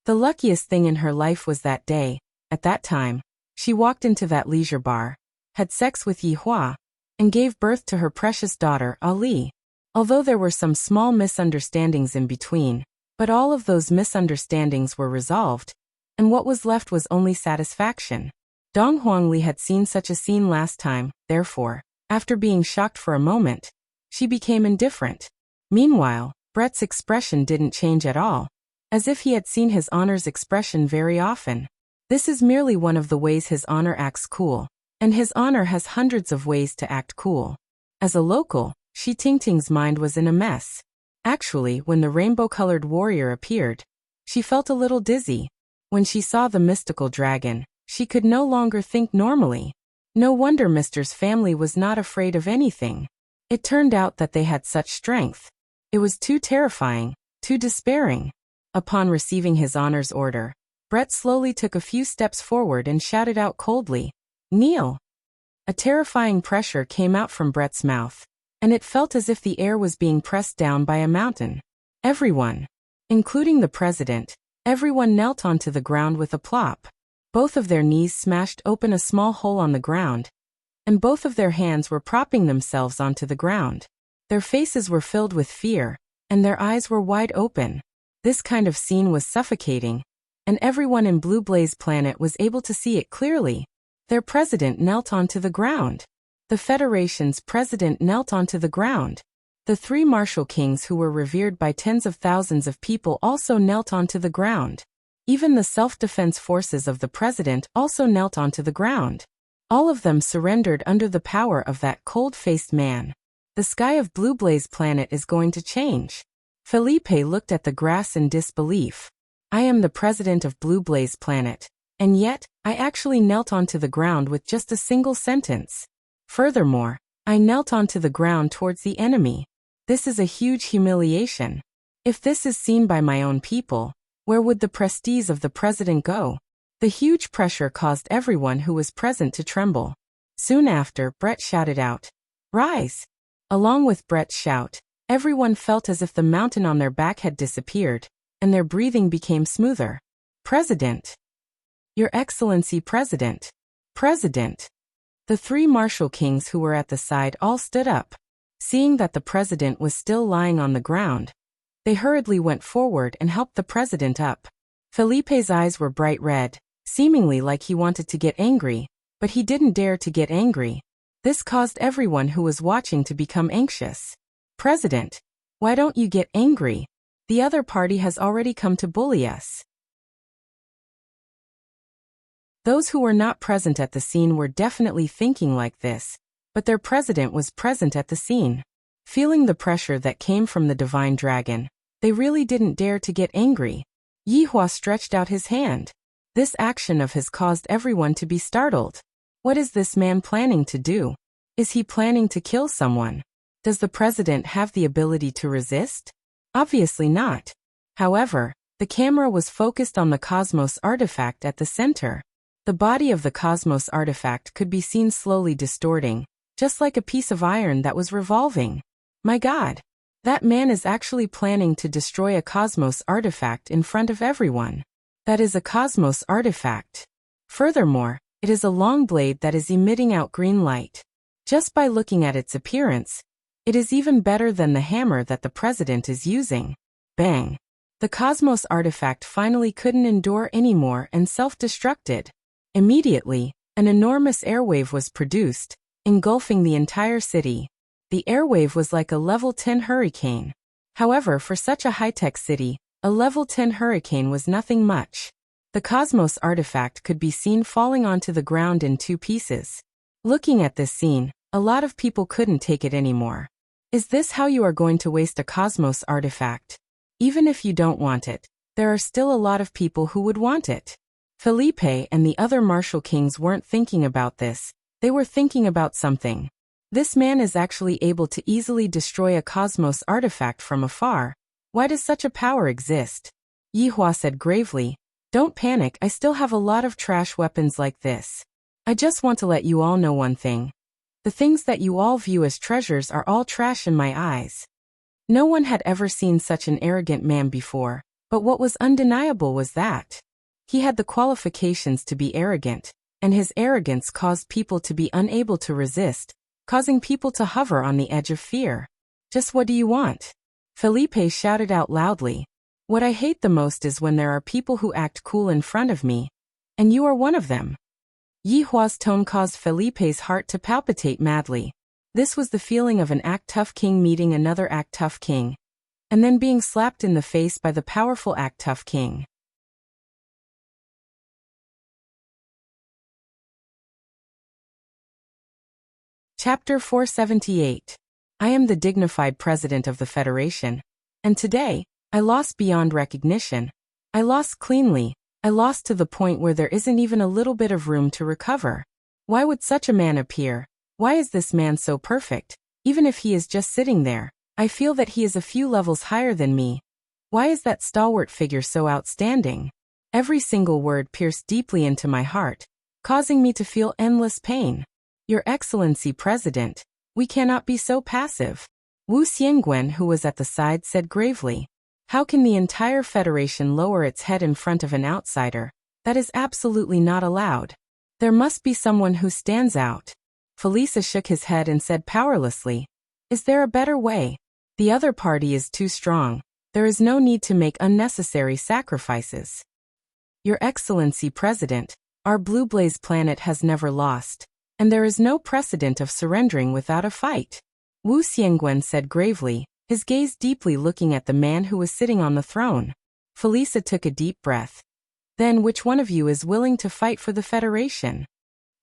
The luckiest thing in her life was that day, at that time, she walked into that leisure bar, had sex with Yihua, and gave birth to her precious daughter, Ali. Although there were some small misunderstandings in between, but all of those misunderstandings were resolved, and what was left was only satisfaction. Dong Huangli had seen such a scene last time, therefore, after being shocked for a moment, she became indifferent. Meanwhile, Brett's expression didn't change at all, as if he had seen His Honor's expression very often. This is merely one of the ways His Honor acts cool, and His Honor has hundreds of ways to act cool. As a local, Shi Tingting's mind was in a mess. Actually, when the rainbow-colored warrior appeared, she felt a little dizzy. When she saw the mystical dragon, she could no longer think normally. No wonder Mister's family was not afraid of anything. It turned out that they had such strength. It was too terrifying, too despairing. Upon receiving His Honor's order, Brett slowly took a few steps forward and shouted out coldly, "Kneel!" A terrifying pressure came out from Brett's mouth, and it felt as if the air was being pressed down by a mountain. Everyone, including the president, everyone knelt onto the ground with a plop. Both of their knees smashed open a small hole on the ground, and both of their hands were propping themselves onto the ground. Their faces were filled with fear, and their eyes were wide open. This kind of scene was suffocating, and everyone in Blue Blaze Planet was able to see it clearly. Their president knelt onto the ground. The Federation's president knelt onto the ground. The three martial kings who were revered by tens of thousands of people also knelt onto the ground. Even the self-defense forces of the president also knelt onto the ground. All of them surrendered under the power of that cold-faced man. The sky of Blue Blaze Planet is going to change. Felipe looked at the grass in disbelief. I am the president of Blue Blaze Planet, and yet, I actually knelt onto the ground with just a single sentence. Furthermore, I knelt onto the ground towards the enemy. This is a huge humiliation. If this is seen by my own people, where would the prestige of the president go? The huge pressure caused everyone who was present to tremble. Soon after, Brett shouted out, "Rise!" Along with Brett's shout, everyone felt as if the mountain on their back had disappeared, and their breathing became smoother. "President! Your Excellency President! President!" The three martial kings who were at the side all stood up. Seeing that the president was still lying on the ground, they hurriedly went forward and helped the president up. Felipe's eyes were bright red, seemingly like he wanted to get angry, but he didn't dare to get angry. This caused everyone who was watching to become anxious. President, why don't you get angry? The other party has already come to bully us. Those who were not present at the scene were definitely thinking like this, but their president was present at the scene. Feeling the pressure that came from the divine dragon, they really didn't dare to get angry. Yihua stretched out his hand. This action of his caused everyone to be startled. What is this man planning to do? Is he planning to kill someone? Does the president have the ability to resist? Obviously not. However, the camera was focused on the Cosmos artifact at the center. The body of the Cosmos artifact could be seen slowly distorting, just like a piece of iron that was revolving. My God! That man is actually planning to destroy a Cosmos artifact in front of everyone. That is a Cosmos artifact. Furthermore, it is a long blade that is emitting out green light. Just by looking at its appearance, it is even better than the hammer that the president is using. Bang! The Cosmos artifact finally couldn't endure anymore and self-destructed. Immediately, an enormous airwave was produced, engulfing the entire city. The airwave was like a level 10 hurricane. However, for such a high-tech city, a level 10 hurricane was nothing much. The Cosmos artifact could be seen falling onto the ground in 2 pieces. Looking at this scene, a lot of people couldn't take it anymore. Is this how you are going to waste a Cosmos artifact? Even if you don't want it, there are still a lot of people who would want it. Felipe and the other martial kings weren't thinking about this, they were thinking about something. This man is actually able to easily destroy a Cosmos artifact from afar. Why does such a power exist? Yihua said gravely, "Don't panic, I still have a lot of trash weapons like this. I just want to let you all know one thing. The things that you all view as treasures are all trash in my eyes." No one had ever seen such an arrogant man before, but what was undeniable was that he had the qualifications to be arrogant, and his arrogance caused people to be unable to resist, causing people to hover on the edge of fear. "Just what do you want?" Felipe shouted out loudly. "What I hate the most is when there are people who act cool in front of me, and you are one of them." Yihua's tone caused Felipe's heart to palpitate madly. This was the feeling of an act-tough king meeting another act-tough king, and then being slapped in the face by the powerful act-tough king. Chapter 478. I am the dignified president of the Federation, and today, I lost beyond recognition. I lost cleanly. I lost to the point where there isn't even a little bit of room to recover. Why would such a man appear? Why is this man so perfect? Even if he is just sitting there, I feel that he is a few levels higher than me. Why is that stalwart figure so outstanding? Every single word pierced deeply into my heart, causing me to feel endless pain. Your Excellency President, we cannot be so passive. Wu Xiangwen, who was at the side, said gravely. How can the entire Federation lower its head in front of an outsider? That is absolutely not allowed. There must be someone who stands out. Felisa shook his head and said powerlessly, "Is there a better way? The other party is too strong. There is no need to make unnecessary sacrifices. Your Excellency President, our Blue Blaze planet has never lost, and there is no precedent of surrendering without a fight." Wu Xiangwen said gravely, his gaze deeply looking at the man who was sitting on the throne. Felisa took a deep breath. "Then which one of you is willing to fight for the Federation?"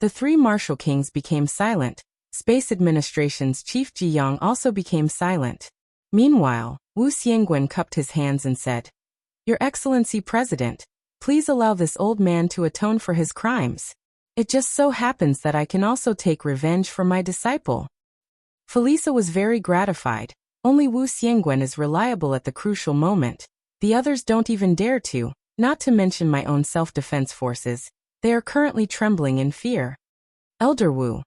The 3 martial kings became silent. Space Administration's Chief Jiyang also became silent. Meanwhile, Wu Xiangwen cupped his hands and said, "Your Excellency President, please allow this old man to atone for his crimes. It just so happens that I can also take revenge for my disciple." Felisa was very gratified. Only Wu Xiangwen is reliable at the crucial moment. The others don't even dare to, not to mention my own self-defense forces. They are currently trembling in fear. Elder Wu,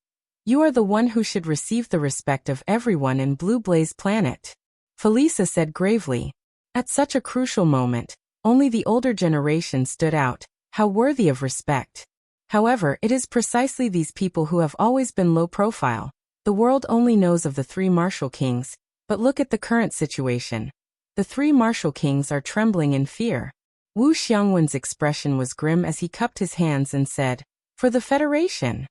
you are the one who should receive the respect of everyone in Blue Blaze Planet. Felisa said gravely. At such a crucial moment, only the older generation stood out. How worthy of respect. However, it is precisely these people who have always been low profile. The world only knows of the 3 martial kings, but look at the current situation. The 3 martial kings are trembling in fear. Wu Xiangwen's expression was grim as he cupped his hands and said, "For the Federation."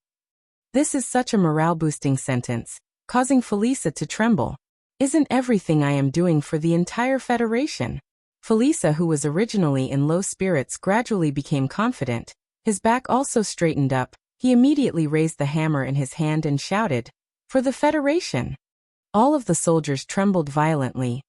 This is such a morale-boosting sentence, causing Felisa to tremble. Isn't everything I am doing for the entire Federation? Felisa, who was originally in low spirits, gradually became confident. His back also straightened up. He immediately raised the hammer in his hand and shouted, "For the Federation!" All of the soldiers trembled violently.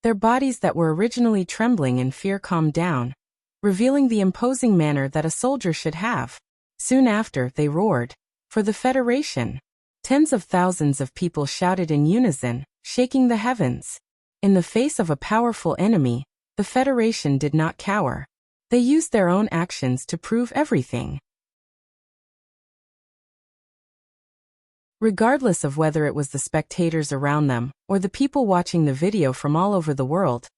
Their bodies that were originally trembling in fear calmed down, revealing the imposing manner that a soldier should have. Soon after, they roared, "For the Federation!" Tens of thousands of people shouted in unison, shaking the heavens. In the face of a powerful enemy, the Federation did not cower. They used their own actions to prove everything. Regardless of whether it was the spectators around them or the people watching the video from all over the world,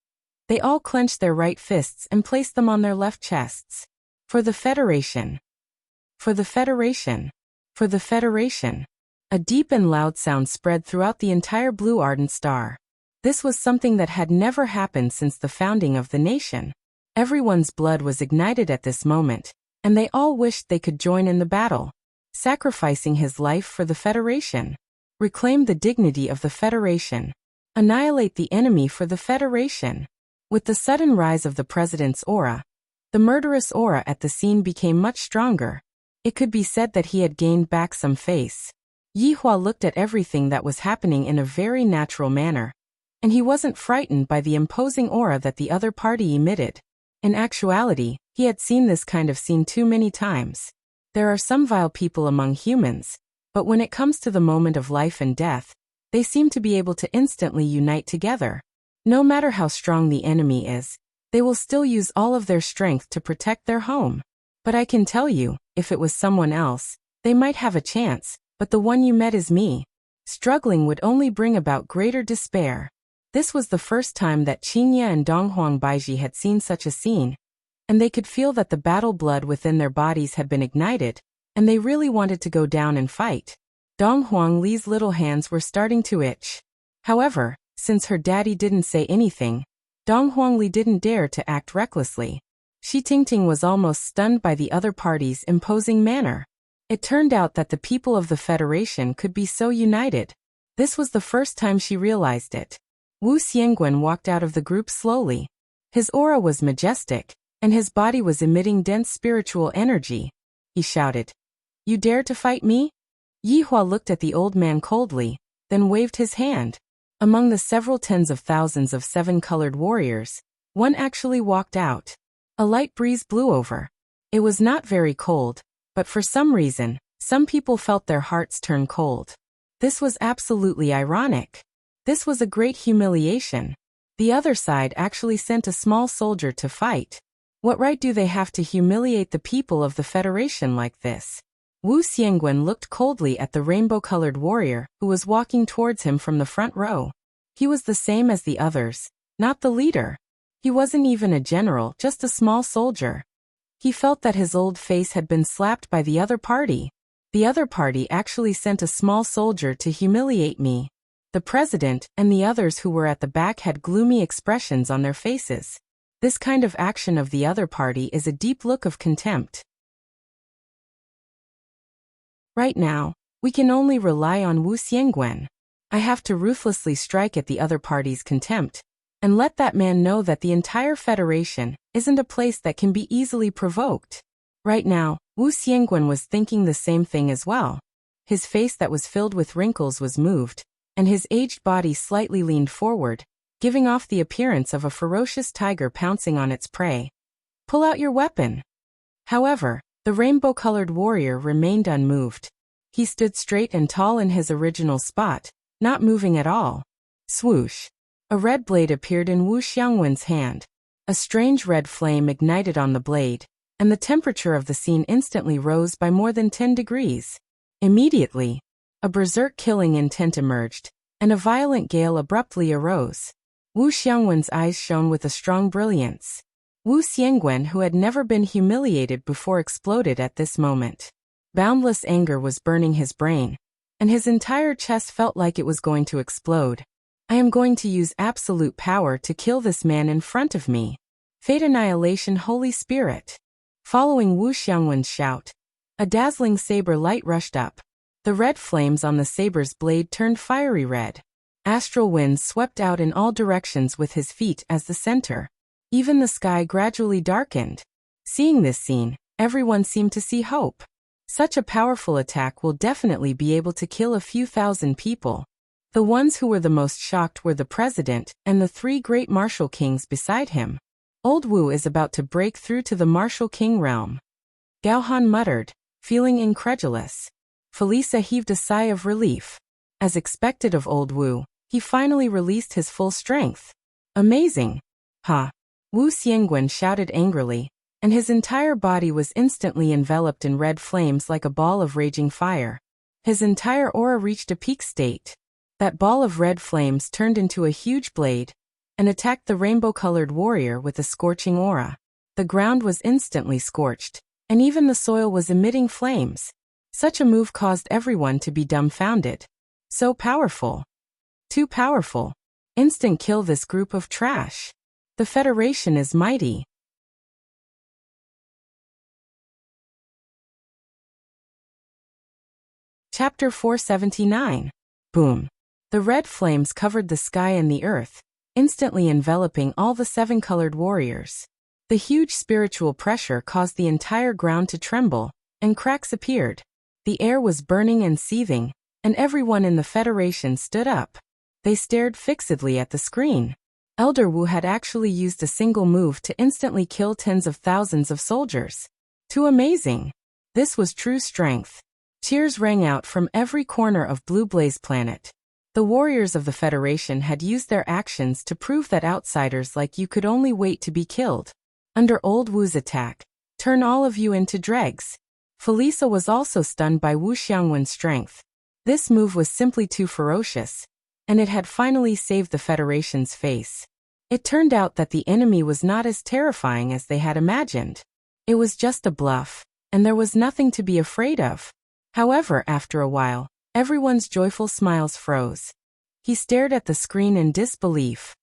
they all clenched their right fists and placed them on their left chests. For the Federation! For the Federation! For the Federation! A deep and loud sound spread throughout the entire blue ardent star. This was something that had never happened since the founding of the nation. Everyone's blood was ignited at this moment, and they all wished they could join in the battle. Sacrificing his life for the Federation. Reclaim the dignity of the Federation. Annihilate the enemy for the Federation. With the sudden rise of the president's aura, the murderous aura at the scene became much stronger. It could be said that he had gained back some face. Yihua looked at everything that was happening in a very natural manner, and he wasn't frightened by the imposing aura that the other party emitted. In actuality, he had seen this kind of scene too many times. There are some vile people among humans, but when it comes to the moment of life and death, they seem to be able to instantly unite together. No matter how strong the enemy is, they will still use all of their strength to protect their home. But I can tell you, if it was someone else, they might have a chance, but the one you met is me. Struggling would only bring about greater despair. This was the first time that Qingye and Donghuang Baiji had seen such a scene, and they could feel that the battle blood within their bodies had been ignited, and they really wanted to go down and fight. Donghuang Li's little hands were starting to itch. However, since her daddy didn't say anything, Donghuang Li didn't dare to act recklessly. Shi Tingting was almost stunned by the other party's imposing manner. It turned out that the people of the Federation could be so united. This was the first time she realized it. Wu Xiangguan walked out of the group slowly. His aura was majestic, and his body was emitting dense spiritual energy. He shouted, "You dare to fight me?" Yihua looked at the old man coldly, then waved his hand. Among the several tens of thousands of seven-colored warriors, one actually walked out. A light breeze blew over. It was not very cold, but for some reason, some people felt their hearts turn cold. This was absolutely ironic. This was a great humiliation. The other side actually sent a small soldier to fight. What right do they have to humiliate the people of the Federation like this? Wu Xiangguan looked coldly at the rainbow-colored warrior who was walking towards him from the front row. He was the same as the others, not the leader. He wasn't even a general, just a small soldier. He felt that his old face had been slapped by the other party. The other party actually sent a small soldier to humiliate me. The president and the others who were at the back had gloomy expressions on their faces. This kind of action of the other party is a deep look of contempt. Right now, we can only rely on Wu Xiangguan. I have to ruthlessly strike at the other party's contempt, and let that man know that the entire Federation isn't a place that can be easily provoked. Right now, Wu Xiangguan was thinking the same thing as well. His face that was filled with wrinkles was moved, and his aged body slightly leaned forward, giving off the appearance of a ferocious tiger pouncing on its prey. "Pull out your weapon." However, the rainbow-colored warrior remained unmoved. He stood straight and tall in his original spot, not moving at all. Swoosh! A red blade appeared in Wu Xiangguan's hand. A strange red flame ignited on the blade, and the temperature of the scene instantly rose by more than 10 degrees. Immediately, a berserk killing intent emerged, and a violent gale abruptly arose. Wu Xiangguan's eyes shone with a strong brilliance. Wu Xiangguan, who had never been humiliated before, exploded at this moment. Boundless anger was burning his brain, and his entire chest felt like it was going to explode. I am going to use absolute power to kill this man in front of me. Fate Annihilation Holy Spirit. Following Wu Xiangguan's shout, a dazzling saber light rushed up. The red flames on the saber's blade turned fiery red. Astral winds swept out in all directions with his feet as the center. Even the sky gradually darkened. Seeing this scene, everyone seemed to see hope. Such a powerful attack will definitely be able to kill a few thousand people. The ones who were the most shocked were the president and the 3 great martial kings beside him. Old Wu is about to break through to the martial king realm. Gaohan muttered, feeling incredulous. Felisa heaved a sigh of relief. As expected of Old Wu, he finally released his full strength. Amazing! Ha! Wu Xiangguan shouted angrily, and his entire body was instantly enveloped in red flames like a ball of raging fire. His entire aura reached a peak state. That ball of red flames turned into a huge blade and attacked the rainbow-colored warrior with a scorching aura. The ground was instantly scorched, and even the soil was emitting flames. Such a move caused everyone to be dumbfounded. So powerful. Too powerful. Instant kill this group of trash. The Federation is mighty. Chapter 479. Boom. The red flames covered the sky and the earth, instantly enveloping all the 7-colored warriors. The huge spiritual pressure caused the entire ground to tremble, and cracks appeared. The air was burning and seething, and everyone in the Federation stood up. They stared fixedly at the screen. Elder Wu had actually used a single move to instantly kill tens of thousands of soldiers. Too amazing! This was true strength. Cheers rang out from every corner of Blue Blaze Planet. The warriors of the Federation had used their actions to prove that outsiders like you could only wait to be killed. Under Old Wu's attack, turn all of you into dregs. Felisa was also stunned by Wu Xiangwen's strength. This move was simply too ferocious, and it had finally saved the Federation's face. It turned out that the enemy was not as terrifying as they had imagined. It was just a bluff, and there was nothing to be afraid of. However, after a while, everyone's joyful smiles froze. He stared at the screen in disbelief.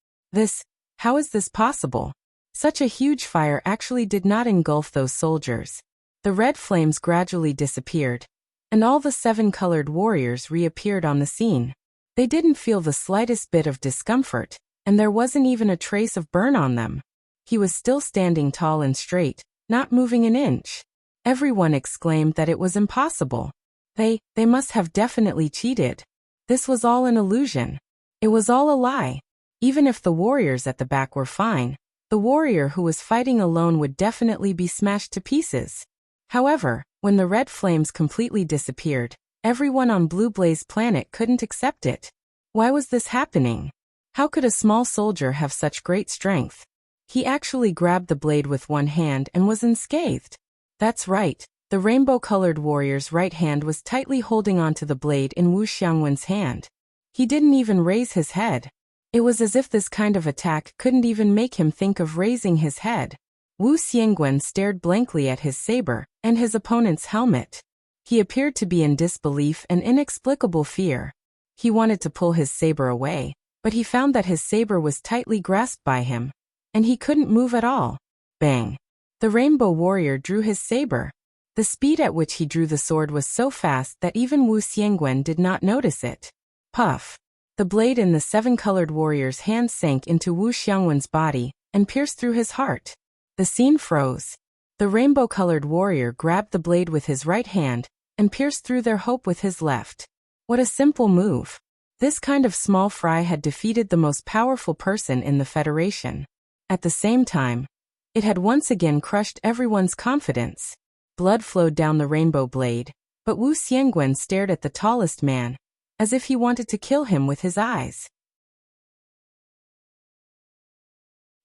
How is this possible? Such a huge fire actually did not engulf those soldiers. The red flames gradually disappeared, and all the 7-colored warriors reappeared on the scene. They didn't feel the slightest bit of discomfort, and there wasn't even a trace of burn on them. He was still standing tall and straight, not moving an inch. Everyone exclaimed that it was impossible. They must have definitely cheated. This was all an illusion. It was all a lie. Even if the warriors at the back were fine, the warrior who was fighting alone would definitely be smashed to pieces. However, when the red flames completely disappeared, everyone on Blue Blaze Planet couldn't accept it. Why was this happening? How could a small soldier have such great strength? He actually grabbed the blade with one hand and was unscathed. That's right. The rainbow-colored warrior's right hand was tightly holding onto the blade in Wu Xiangwen's hand. He didn't even raise his head. It was as if this kind of attack couldn't even make him think of raising his head. Wu Xiangguan stared blankly at his saber and his opponent's helmet. He appeared to be in disbelief and inexplicable fear. He wanted to pull his saber away, but he found that his saber was tightly grasped by him, and he couldn't move at all. Bang! The rainbow warrior drew his saber. The speed at which he drew the sword was so fast that even Wu Xiangguan did not notice it. Puff! The blade in the 7-colored warrior's hand sank into Wu Xiangguan's body and pierced through his heart. The scene froze. The rainbow-colored warrior grabbed the blade with his right hand and pierced through their hope with his left. What a simple move. This kind of small fry had defeated the most powerful person in the Federation. At the same time, it had once again crushed everyone's confidence. Blood flowed down the rainbow blade, but Wu Xiangguan stared at the tallest man, as if he wanted to kill him with his eyes.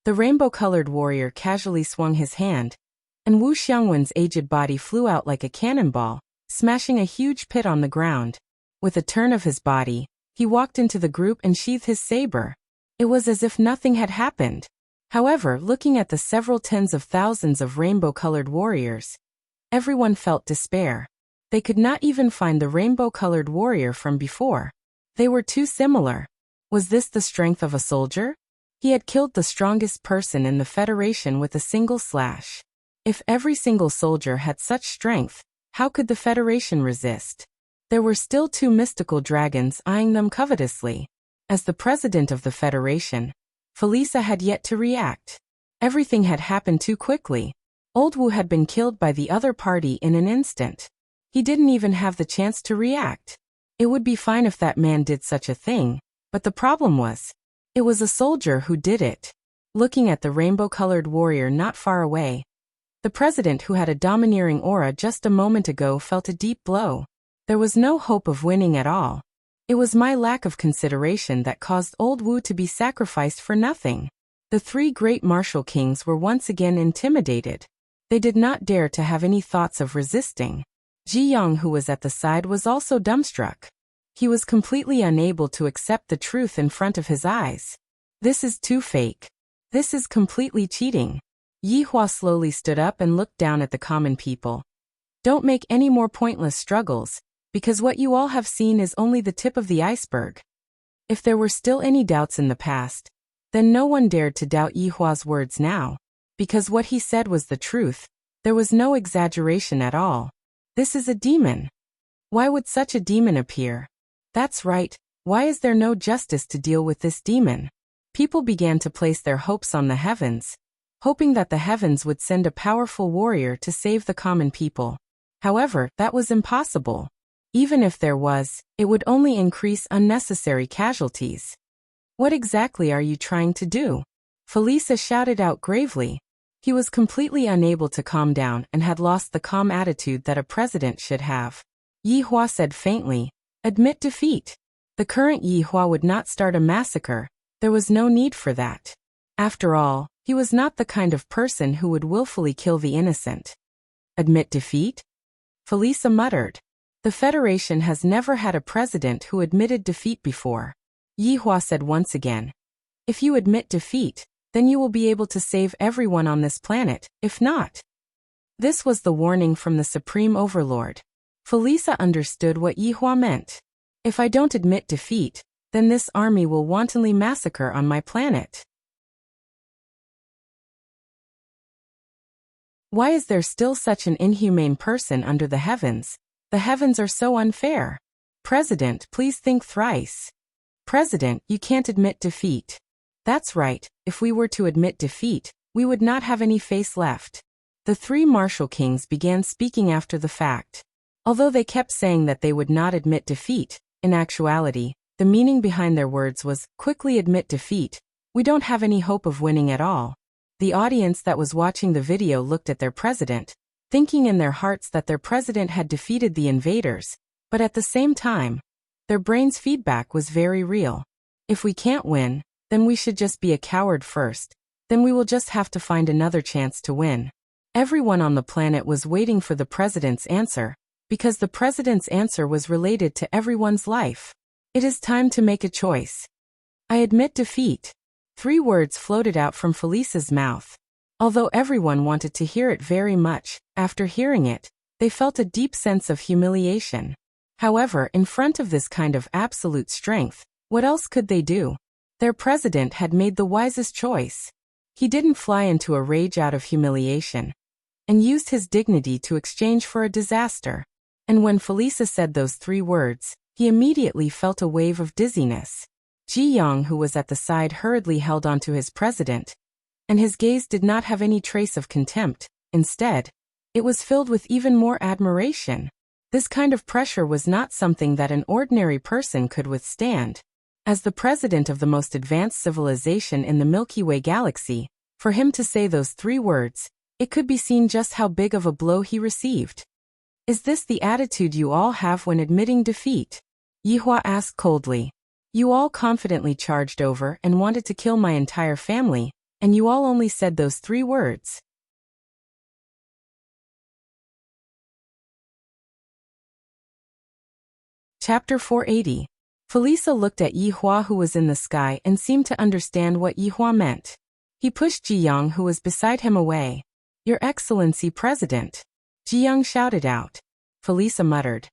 The rainbow-colored warrior casually swung his hand, and Wu Xiangguan's aged body flew out like a cannonball, smashing a huge pit on the ground. With a turn of his body, he walked into the group and sheathed his saber. It was as if nothing had happened. However, looking at the several tens of thousands of rainbow-colored warriors, everyone felt despair. They could not even find the rainbow-colored warrior from before. They were too similar. Was this the strength of a soldier? He had killed the strongest person in the Federation with a single slash. If every single soldier had such strength, how could the Federation resist? There were still two mystical dragons eyeing them covetously. As the president of the Federation, Felisa had yet to react. Everything had happened too quickly. Old Wu had been killed by the other party in an instant. He didn't even have the chance to react. It would be fine if that man did such a thing, but the problem was, it was a soldier who did it. Looking at the rainbow-colored warrior not far away, the president who had a domineering aura just a moment ago felt a deep blow. There was no hope of winning at all. It was my lack of consideration that caused Old Wu to be sacrificed for nothing. The three great martial kings were once again intimidated. They did not dare to have any thoughts of resisting. Ji Yang, who was at the side, was also dumbstruck. He was completely unable to accept the truth in front of his eyes. This is too fake. This is completely cheating. Yi Hua slowly stood up and looked down at the common people. Don't make any more pointless struggles, because what you all have seen is only the tip of the iceberg. If there were still any doubts in the past, then no one dared to doubt Yi Hua's words now, because what he said was the truth. There was no exaggeration at all. This is a demon. Why would such a demon appear? That's right, why is there no justice to deal with this demon? People began to place their hopes on the heavens, hoping that the heavens would send a powerful warrior to save the common people. However, that was impossible. Even if there was, it would only increase unnecessary casualties. What exactly are you trying to do? Felisa shouted out gravely. He was completely unable to calm down and had lost the calm attitude that a president should have. Yi Hua said faintly, admit defeat. The current Yi Hua would not start a massacre. There was no need for that. After all, he was not the kind of person who would willfully kill the innocent. Admit defeat? Felisa muttered. The Federation has never had a president who admitted defeat before. Yi Hua said once again. If you admit defeat, then you will be able to save everyone on this planet, if not. This was the warning from the Supreme Overlord. Felisa understood what Yi Hua meant. If I don't admit defeat, then this army will wantonly massacre on my planet. Why is there still such an inhumane person under the heavens? The heavens are so unfair. President, please think thrice. President, you can't admit defeat. That's right, if we were to admit defeat, we would not have any face left. The three martial kings began speaking after the fact. Although they kept saying that they would not admit defeat, in actuality, the meaning behind their words was, quickly admit defeat. We don't have any hope of winning at all. The audience that was watching the video looked at their president, thinking in their hearts that their president had defeated the invaders, but at the same time, their brain's feedback was very real. If we can't win, then we should just be a coward first, then we will just have to find another chance to win. Everyone on the planet was waiting for the president's answer, because the president's answer was related to everyone's life. It is time to make a choice. I admit defeat. 3 words floated out from Felisa's mouth. Although everyone wanted to hear it very much, after hearing it, they felt a deep sense of humiliation. However, in front of this kind of absolute strength, what else could they do? Their president had made the wisest choice. He didn't fly into a rage out of humiliation, and used his dignity to exchange for a disaster. And when Felisa said those 3 words, he immediately felt a wave of dizziness. Ji Yang, who was at the side, hurriedly held onto his president, and his gaze did not have any trace of contempt. Instead, it was filled with even more admiration. This kind of pressure was not something that an ordinary person could withstand. As the president of the most advanced civilization in the Milky Way galaxy, for him to say those 3 words, it could be seen just how big of a blow he received. Is this the attitude you all have when admitting defeat? Yi Hua asked coldly. You all confidently charged over and wanted to kill my entire family, and you all only said those 3 words. Chapter 480. Felisa looked at Yi Hua, who was in the sky, and seemed to understand what Yi Hua meant. He pushed Ji Yang, who was beside him, away. Your Excellency President. Ji Yang shouted out. Felisa muttered.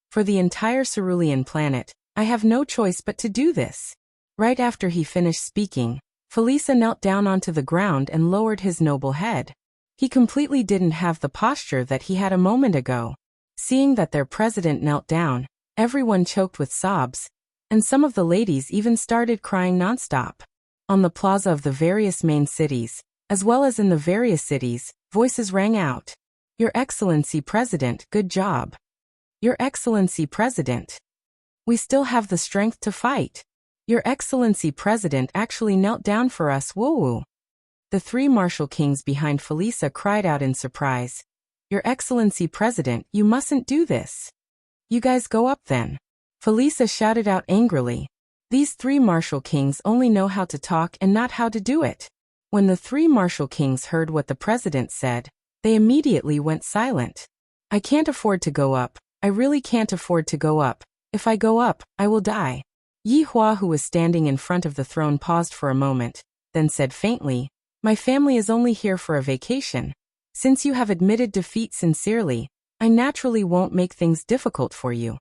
For the entire cerulean planet, I have no choice but to do this. Right after he finished speaking, Felisa knelt down onto the ground and lowered his noble head. He completely didn't have the posture that he had a moment ago. Seeing that their president knelt down, Everyone choked with sobs, and some of the ladies even started crying nonstop. On the plaza of the various main cities, as well as in the various cities, voices rang out. Your Excellency President, good job. Your Excellency President. We still have the strength to fight. Your Excellency President actually knelt down for us, woo-woo. The three martial kings behind Felisa cried out in surprise. Your Excellency President, you mustn't do this. You guys go up then. Felisa shouted out angrily. These three martial kings only know how to talk and not how to do it. When the three martial kings heard what the president said, they immediately went silent. I can't afford to go up. I really can't afford to go up. If I go up, I will die. Yi Hua, who was standing in front of the throne, paused for a moment, then said faintly, my family is only here for a vacation. Since you have admitted defeat sincerely, I naturally won't make things difficult for you.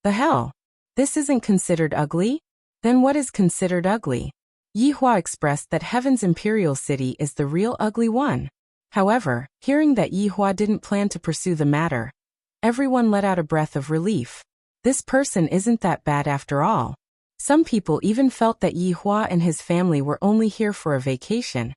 The hell? This isn't considered ugly? Then what is considered ugly? Yi Hua expressed that Heaven's imperial city is the real ugly one. However, hearing that Yi Hua didn't plan to pursue the matter, everyone let out a breath of relief. This person isn't that bad after all. Some people even felt that Yi Hua and his family were only here for a vacation,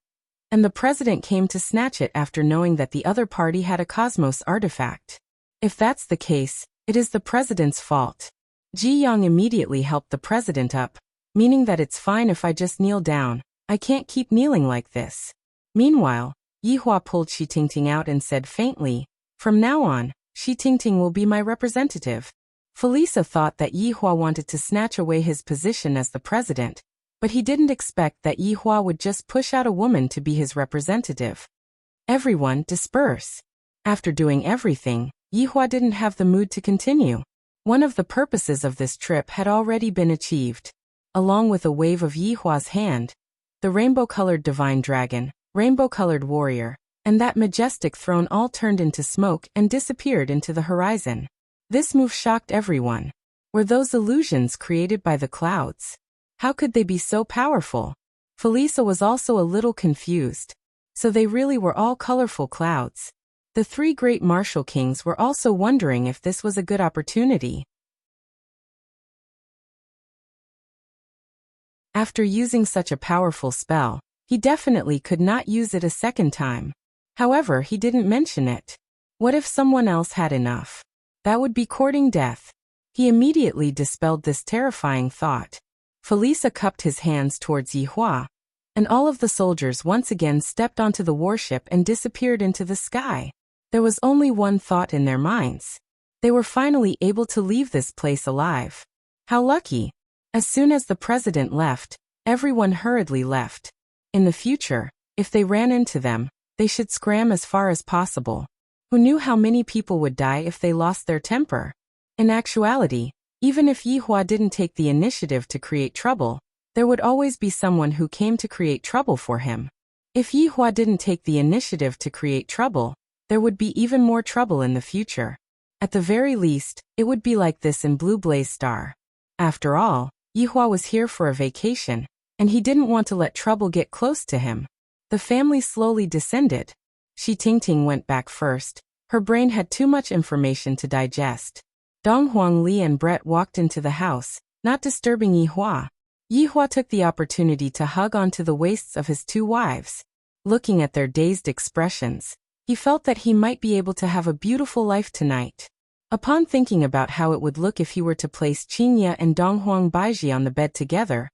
and the president came to snatch it after knowing that the other party had a cosmos artifact. If that's the case, it is the president's fault. Ji Yang immediately helped the president up, meaning that it's fine if I just kneel down. I can't keep kneeling like this. Meanwhile, Yi Hua pulled Shi Tingting out and said faintly, from now on, Shi Tingting will be my representative. Felisa thought that Yi Hua wanted to snatch away his position as the president, but he didn't expect that Yi Hua would just push out a woman to be his representative. Everyone disperse. After doing everything, Yi Hua didn't have the mood to continue. One of the purposes of this trip had already been achieved. Along with a wave of Yi Hua's hand, the rainbow-colored divine dragon, rainbow-colored warrior, and that majestic throne all turned into smoke and disappeared into the horizon. This move shocked everyone. Were those illusions created by the clouds? How could they be so powerful? Felisa was also a little confused. So they really were all colorful clouds. The three great martial kings were also wondering if this was a good opportunity. After using such a powerful spell, he definitely could not use it a second time. However, he didn't mention it. What if someone else had enough? That would be courting death. He immediately dispelled this terrifying thought. Felisa cupped his hands towards Yi Hua, and all of the soldiers once again stepped onto the warship and disappeared into the sky. There was only one thought in their minds. They were finally able to leave this place alive. How lucky! As soon as the president left, everyone hurriedly left. In the future, if they ran into them, they should scram as far as possible. Who knew how many people would die if they lost their temper? In actuality, even if Yi Hua didn't take the initiative to create trouble, there would always be someone who came to create trouble for him. If Yi Hua didn't take the initiative to create trouble, there would be even more trouble in the future. At the very least, it would be like this in Blue Blaze Star. After all, Yi Hua was here for a vacation, and he didn't want to let trouble get close to him. The family slowly descended. Shi Tingting went back first. Her brain had too much information to digest. Dong Huang Li and Brett walked into the house, not disturbing Yi Hua. Yi Hua took the opportunity to hug onto the waists of his two wives. Looking at their dazed expressions, he felt that he might be able to have a beautiful life tonight. Upon thinking about how it would look if he were to place Qingye and Donghuang Baiji on the bed together,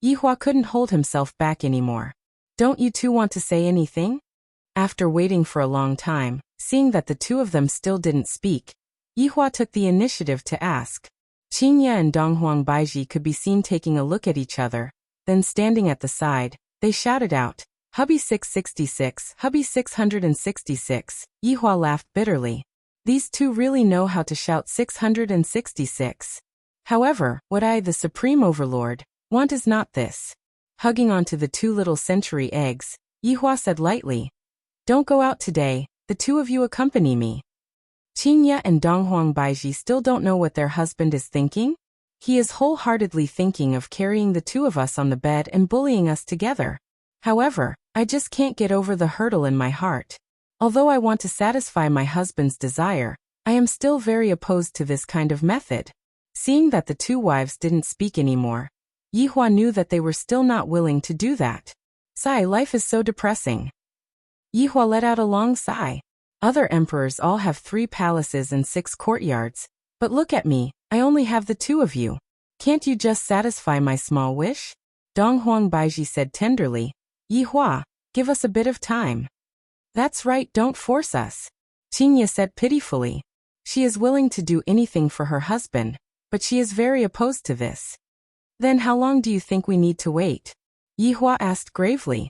Yi Hua couldn't hold himself back anymore. Don't you two want to say anything? After waiting for a long time, seeing that the two of them still didn't speak, Yi Hua took the initiative to ask. Qingye and Donghuang Baiji could be seen taking a look at each other, then standing at the side, they shouted out, Hubby 666, Hubby 666. Yi Hua laughed bitterly. These two really know how to shout 666. However, what I, the Supreme Overlord, want is not this. Hugging onto the two little century eggs, Yi Hua said lightly, Don't go out today, the two of you accompany me. Qingye and Donghuang Baiji still don't know what their husband is thinking? He is wholeheartedly thinking of carrying the two of us on the bed and bullying us together. However, I just can't get over the hurdle in my heart. Although I want to satisfy my husband's desire, I am still very opposed to this kind of method. Seeing that the two wives didn't speak anymore, Yihua knew that they were still not willing to do that. Sigh, life is so depressing. Yihua let out a long sigh. Other emperors all have 3 palaces and 6 courtyards, but look at me, I only have the 2 of you. Can't you just satisfy my small wish? Dong Huangbaiji said tenderly. Yihua, give us a bit of time. That's right, don't force us. Qingye said pitifully. She is willing to do anything for her husband, but she is very opposed to this. Then how long do you think we need to wait? Yihua asked gravely.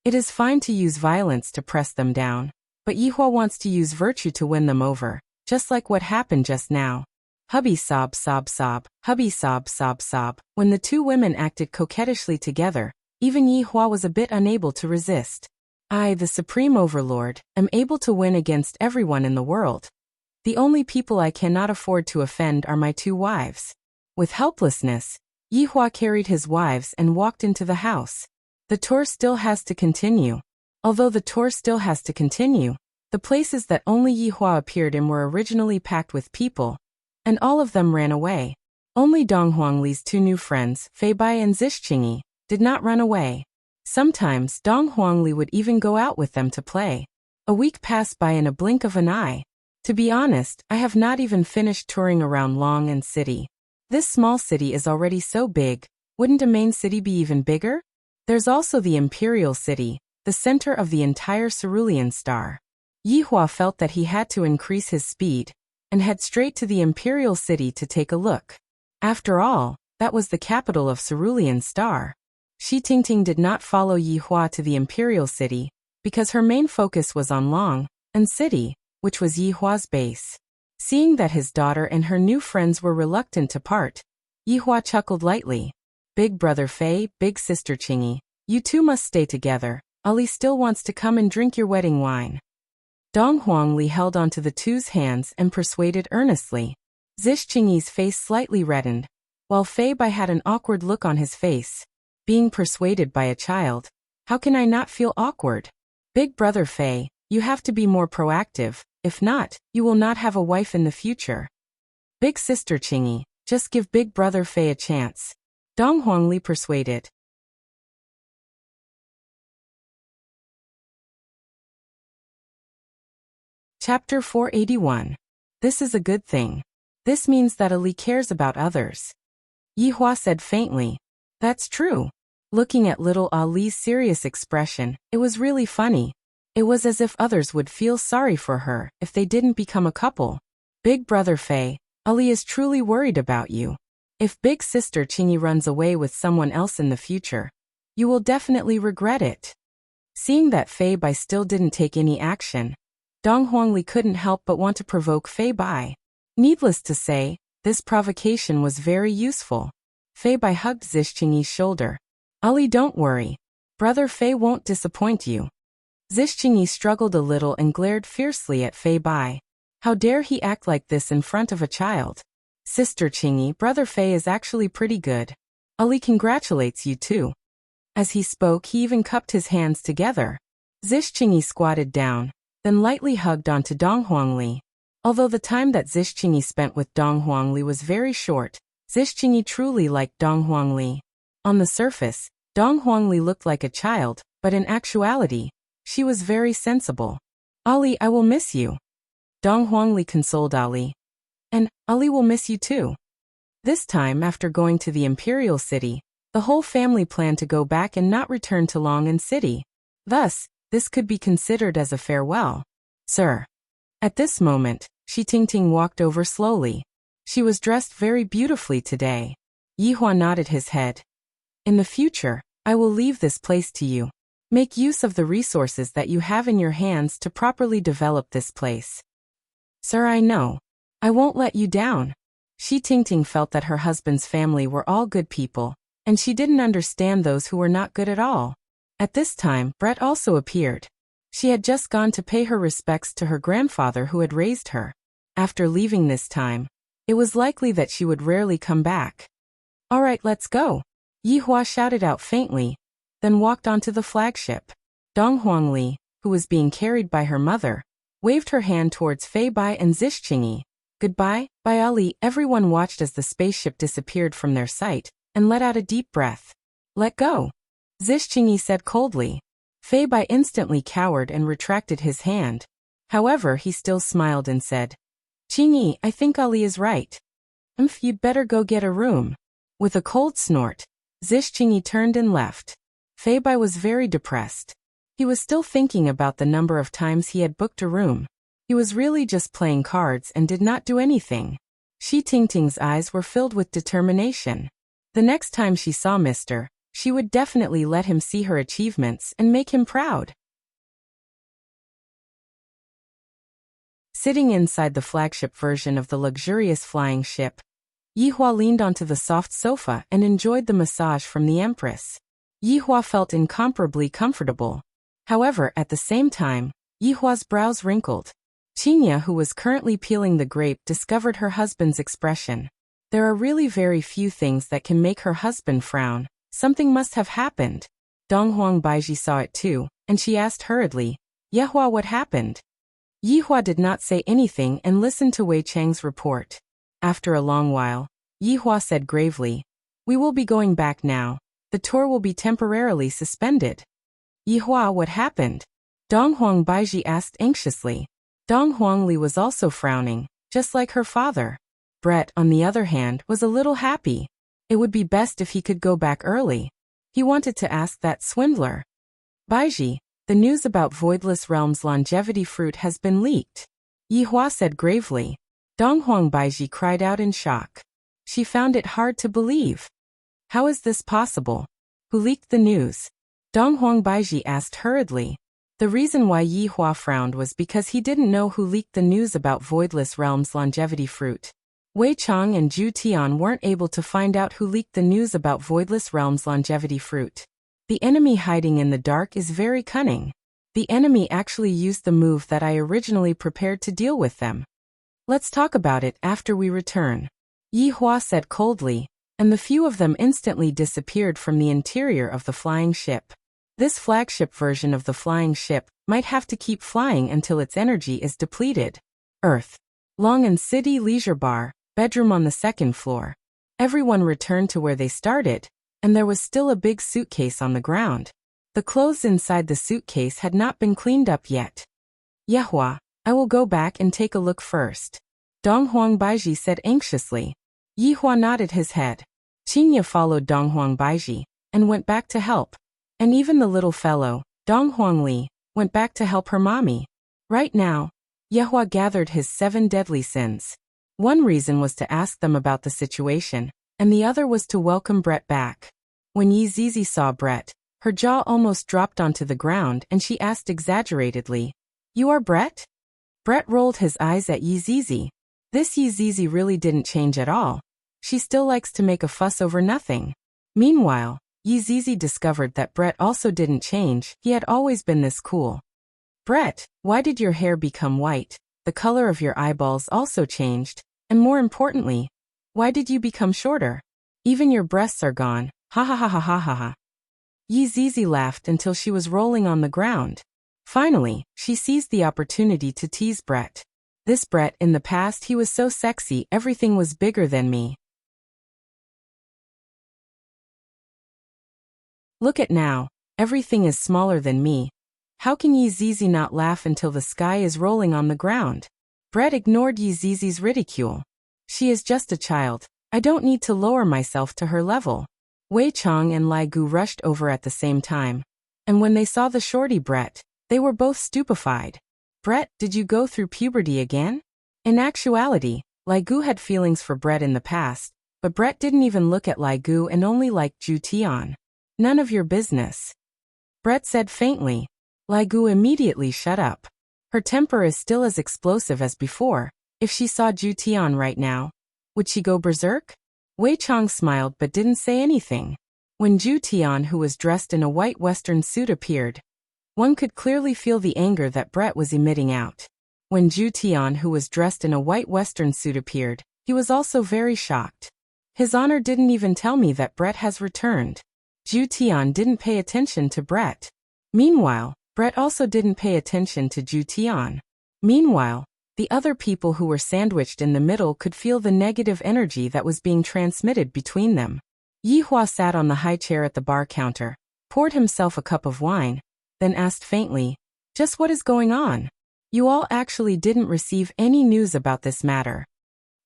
It is fine to use violence to press them down, but Yihua wants to use virtue to win them over, just like what happened just now. Hubby sob sob sob, hubby sob sob sob. When the 2 women acted coquettishly together, even Yihua was a bit unable to resist. I, the Supreme Overlord, am able to win against everyone in the world. The only people I cannot afford to offend are my 2 wives. With helplessness, Yihua carried his wives and walked into the house. The tour still has to continue. Although the tour still has to continue, the places that only Yihua appeared in were originally packed with people, and all of them ran away. Only Dong Huangli's 2 new friends, Fei Bai and Zixqingyi, did not run away. Sometimes Dong Huangli would even go out with them to play. A week passed by in a blink of an eye. To be honest, I have not even finished touring around Long City. This small city is already so big, wouldn't a main city be even bigger? There's also the Imperial City, the center of the entire cerulean star. Yihua felt that he had to increase his speed, and head straight to the Imperial City to take a look. After all, that was the capital of Cerulean Star. Shi Tingting did not follow Yihua to the Imperial City, because her main focus was on Long City, which was Yihua's base. Seeing that his daughter and her new friends were reluctant to part, Yihua chuckled lightly. Big brother Fei, big sister Qingyi, you 2 must stay together. Ali still wants to come and drink your wedding wine. Dong Huangli held onto the 2's hands and persuaded earnestly. Zixqingyi's face slightly reddened, while Fei Bai had an awkward look on his face. Being persuaded by a child, how can I not feel awkward? Big brother Fei, you have to be more proactive, if not, you will not have a wife in the future. Big sister Qingyi, just give big brother Fei a chance. Dong Huangli persuaded. Chapter 481. This is a good thing. This means that Ali cares about others. Yihua said faintly. That's true. Looking at little Ali's serious expression, it was really funny. It was as if others would feel sorry for her if they didn't become a couple. Big brother Fei, Ali is truly worried about you. If big sister Qingyi runs away with someone else in the future, you will definitely regret it. Seeing that Fei Bai still didn't take any action, Dong Huangli couldn't help but want to provoke Fei Bai. Needless to say, this provocation was very useful. Fei Bai hugged Zixqingyi's shoulder. Ali, don't worry. Brother Fei won't disappoint you. Zixqingyi struggled a little and glared fiercely at Fei Bai. How dare he act like this in front of a child? Sister Qingyi, brother Fei is actually pretty good. Ali congratulates you too. As he spoke, he even cupped his hands together. Zixqingyi squatted down, then lightly hugged onto Dong Huangli. Although the time that Zixqingyi spent with Dong Huangli was very short, Zixqingyi truly liked Dong Huangli. On the surface, Dong Huangli looked like a child, but in actuality, she was very sensible. Ali, I will miss you. Dong Huangli consoled Ali. And Ali will miss you too. This time, after going to the Imperial City, the whole family planned to go back and not return to Long City. Thus, this could be considered as a farewell. Sir. At this moment, Shi Tingting walked over slowly. She was dressed very beautifully today. Yihua nodded his head. In the future, I will leave this place to you. Make use of the resources that you have in your hands to properly develop this place. Sir, I know. I won't let you down. Shi Tingting felt that her husband's family were all good people, and she didn't understand those who were not good at all. At this time, Brett also appeared. She had just gone to pay her respects to her grandfather who had raised her. After leaving this time, it was likely that she would rarely come back. All right, let's go. Yihua shouted out faintly, then walked onto the flagship. Dong Huangli, who was being carried by her mother, waved her hand towards Fei Bai and Zhixinyi. Goodbye, Bai Ali. Everyone watched as the spaceship disappeared from their sight, and let out a deep breath. Let go, Zhixinyi said coldly. Fei Bai instantly cowered and retracted his hand. However, he still smiled and said, Qingyi, I think Ali is right. You'd better go get a room. With a cold snort, Zhixinyi turned and left. Fei Bai was very depressed. He was still thinking about the number of times he had booked a room. He was really just playing cards and did not do anything. Shi Tingting's eyes were filled with determination. The next time she saw Mr., she would definitely let him see her achievements and make him proud. Sitting inside the flagship version of the luxurious flying ship, Yihua leaned onto the soft sofa and enjoyed the massage from the Empress. Yihua felt incomparably comfortable. However, at the same time, Yihua's brows wrinkled. Qinya, who was currently peeling the grape, discovered her husband's expression. There are really very few things that can make her husband frown. Something must have happened. Donghuang Baiji saw it too, and she asked hurriedly, Yihua, what happened? Yihua did not say anything and listened to Wei Chang's report. After a long while, Yihua said gravely, we will be going back now. The tour will be temporarily suspended. Yihua, what happened? Donghuang Baiji asked anxiously. Donghuang Li was also frowning, just like her father. Brett, on the other hand, was a little happy. It would be best if he could go back early. He wanted to ask that swindler. Baiji, the news about Voidless Realm's longevity fruit has been leaked. Yihua said gravely. Donghuang Baiji cried out in shock. She found it hard to believe. How is this possible? Who leaked the news? Donghuang Baiji asked hurriedly. The reason why Yihua frowned was because he didn't know who leaked the news about Voidless Realm's longevity fruit. Wei Chang and Zhu Tian weren't able to find out who leaked the news about Voidless Realm's longevity fruit. The enemy hiding in the dark is very cunning. The enemy actually used the move that I originally prepared to deal with them. Let's talk about it after we return. Yihua said coldly, and the few of them instantly disappeared from the interior of the flying ship. This flagship version of the flying ship might have to keep flying until its energy is depleted. Earth. Long and City Leisure Bar, bedroom on the second floor. Everyone returned to where they started, and there was still a big suitcase on the ground. The clothes inside the suitcase had not been cleaned up yet. Yihua, I will go back and take a look first. Donghuang Baiji said anxiously. Yihua nodded his head. Qinya followed Donghuang Baiji, and went back to help. And even the little fellow, Donghuang Li, went back to help her mommy. Right now, Yihua gathered his 7 deadly sins. One reason was to ask them about the situation, and the other was to welcome Brett back. When Yi Zizi saw Brett, her jaw almost dropped onto the ground and she asked exaggeratedly, You are Brett? Brett rolled his eyes at Yi Zizi. This Yi Zizi really didn't change at all. She still likes to make a fuss over nothing. Meanwhile, Yi Zizi discovered that Brett also didn't change. He had always been this cool. Brett, why did your hair become white? The color of your eyeballs also changed. And more importantly, why did you become shorter? Even your breasts are gone. Ha ha ha ha ha ha ha. Yi Zizi laughed until she was rolling on the ground. Finally, she seized the opportunity to tease Brett. This Brett, in the past he was so sexy, everything was bigger than me. Look at now, everything is smaller than me. How can Yi Zizi not laugh until the sky is rolling on the ground? Brett ignored Yi Zizi's ridicule. She is just a child. I don't need to lower myself to her level. Wei Chang and Lai Gu rushed over at the same time. And when they saw the shorty Brett, they were both stupefied. Brett, did you go through puberty again? In actuality, Lai Gu had feelings for Brett in the past, but Brett didn't even look at Lai Gu and only liked Zhu Tian. None of your business. Brett said faintly. Lai Gu immediately shut up. Her temper is still as explosive as before. If she saw Zhu Tian right now, would she go berserk? Wei Chang smiled but didn't say anything. When Zhu Tian, who was dressed in a white western suit, appeared, one could clearly feel the anger that Brett was emitting out. When Zhu Tian, who was dressed in a white western suit, appeared, he was also very shocked. His Honor didn't even tell me that Brett has returned. Zhu Tian didn't pay attention to Brett. Meanwhile, Brett also didn't pay attention to Zhu Tian. Meanwhile, the other people who were sandwiched in the middle could feel the negative energy that was being transmitted between them. Yihua sat on the high chair at the bar counter, poured himself a cup of wine, then asked faintly, "Just what is going on? You all actually didn't receive any news about this matter."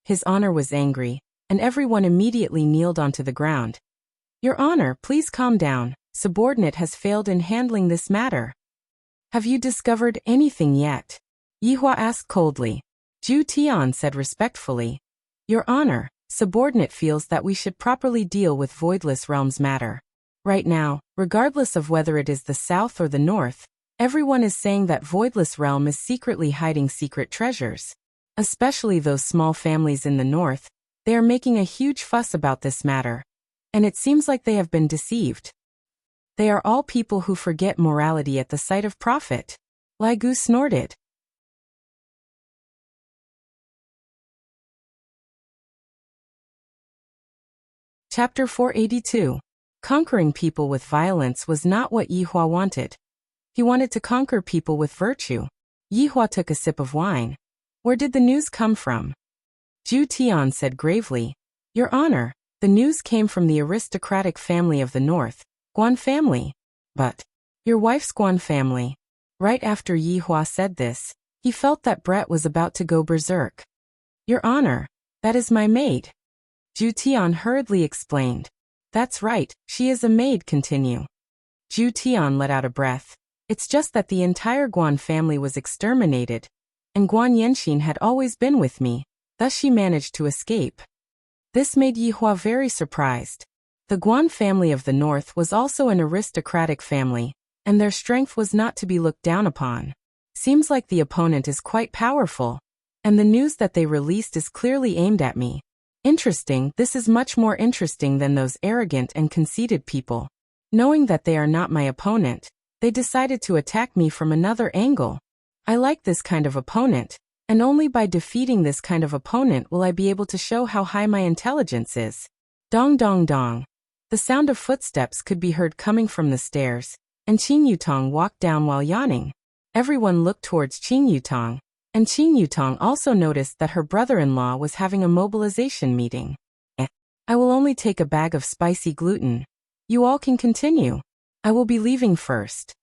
His Honor was angry, and everyone immediately kneeled onto the ground. "Your Honor, please calm down. Subordinate has failed in handling this matter." "Have you discovered anything yet?" Yihua asked coldly. Zhu Tian said respectfully, "Your Honor, subordinate feels that we should properly deal with Voidless Realms matter. Right now, regardless of whether it is the south or the north, everyone is saying that Voidless Realm is secretly hiding secret treasures. Especially those small families in the north, they are making a huge fuss about this matter. And it seems like they have been deceived. They are all people who forget morality at the sight of profit." Lai Gu snorted. Chapter 482. Conquering people with violence was not what Yihua wanted. He wanted to conquer people with virtue. Yihua took a sip of wine. "Where did the news come from?" Zhu Tian said gravely, "Your Honor, the news came from the aristocratic family of the north, Guan family." "But your wife's Guan family." Right after Yihua said this, he felt that Brett was about to go berserk. "Your Honor, that is my maid." Zhu Tian hurriedly explained. "That's right, she is a maid." Continue. Zhu Tian let out a breath. "It's just that the entire Guan family was exterminated, and Guan Yanxin had always been with me, thus she managed to escape." This made Yihua very surprised. The Guan family of the north was also an aristocratic family, and their strength was not to be looked down upon. Seems like the opponent is quite powerful, and the news that they released is clearly aimed at me. Interesting. This is much more interesting than those arrogant and conceited people. Knowing that they are not my opponent, they decided to attack me from another angle. I like this kind of opponent, and only by defeating this kind of opponent will I be able to show how high my intelligence is. Dong dong dong. The sound of footsteps could be heard coming from the stairs, and Qing Yutong walked down while yawning. Everyone looked towards Qing Yutong, and Qing Yutong also noticed that her brother-in-law was having a mobilization meeting. I will only take a bag of spicy gluten. You all can continue. I will be leaving first."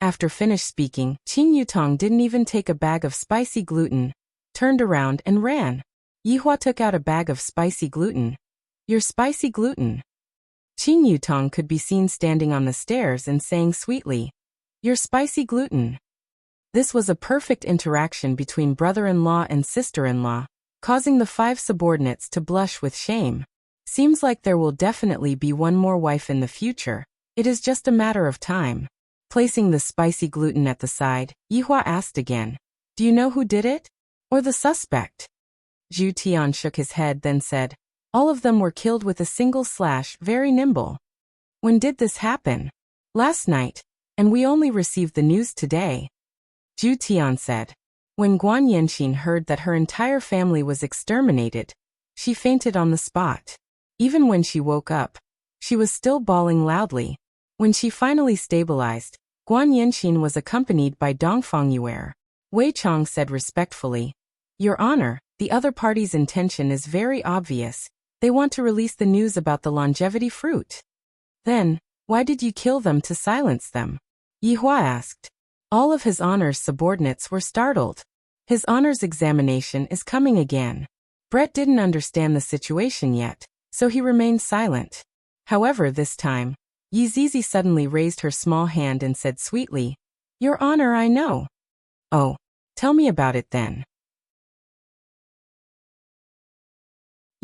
After finished speaking, Qing Yutong didn't even take a bag of spicy gluten, turned around and ran. Yihua took out a bag of spicy gluten. "Your spicy gluten." Qing Yutong could be seen standing on the stairs and saying sweetly, "Your spicy gluten." This was a perfect interaction between brother-in-law and sister-in-law, causing the 5 subordinates to blush with shame. Seems like there will definitely be one more wife in the future. It is just a matter of time. Placing the spicy gluten at the side, Yihua asked again, "Do you know who did it? Or the suspect?" Zhu Tian shook his head then said, "All of them were killed with a single slash, very nimble." "When did this happen?" "Last night, and we only received the news today." Zhu Tian said. When Guan Yanxin heard that her entire family was exterminated, she fainted on the spot. Even when she woke up, she was still bawling loudly. When she finally stabilized, Guan Yanxin was accompanied by Dongfang Yuer. Wei Chong said respectfully, "Your Honor, the other party's intention is very obvious. They want to release the news about the longevity fruit." "Then, why did you kill them to silence them?" Yihua asked. All of His Honor's subordinates were startled. His Honor's examination is coming again. Brett didn't understand the situation yet, so he remained silent. However, this time, Yi Zizi suddenly raised her small hand and said sweetly, "Your Honor, I know." "Oh, tell me about it then."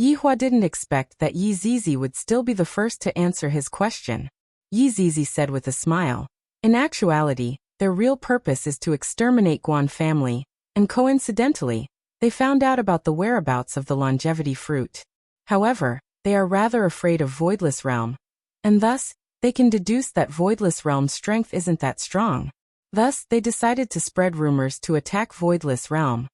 Yihua didn't expect that Yi Zizi would still be the first to answer his question. Yi Zizi said with a smile, "In actuality, their real purpose is to exterminate Guan family, and coincidentally, they found out about the whereabouts of the longevity fruit. However, they are rather afraid of Voidless Realm, and thus, they can deduce that Voidless Realm's strength isn't that strong. Thus, they decided to spread rumors to attack Voidless Realm."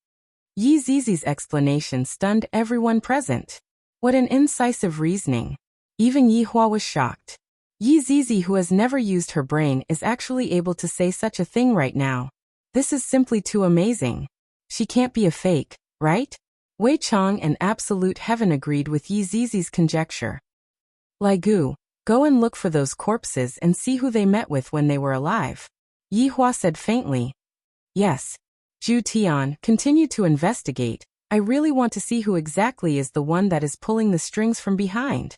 Yi Zizi's explanation stunned everyone present. What an incisive reasoning. Even Yihua was shocked. Yi Zizi, who has never used her brain, is actually able to say such a thing right now. This is simply too amazing. She can't be a fake, right? Wei Chang and Absolute Heaven agreed with Yi Zizi's conjecture. Lai Gu, go and look for those corpses and see who they met with when they were alive. Yi Hua said faintly. Yes. Zhu Tian continued to investigate. I really want to see who exactly is the one that is pulling the strings from behind.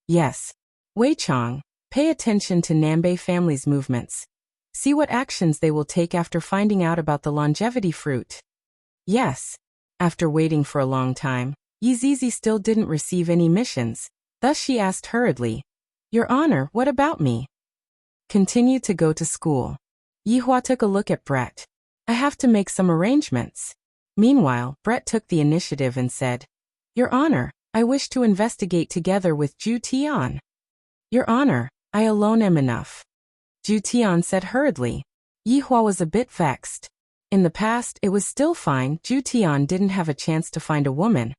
Yes. Wei Chang, pay attention to Nanbei family's movements. See what actions they will take after finding out about the longevity fruit. Yes. After waiting for a long time, Yi Zizi still didn't receive any missions. Thus she asked hurriedly, Your Honor, what about me? Continue to go to school. Yi Hua took a look at Brett. I have to make some arrangements. Meanwhile, Brett took the initiative and said, Your Honor, I wish to investigate together with Zhu Tian. Your Honor, I alone am enough. Zhu Tian said hurriedly. Yi Hua was a bit vexed. In the past, it was still fine. Zhu Tian didn't have a chance to find a woman,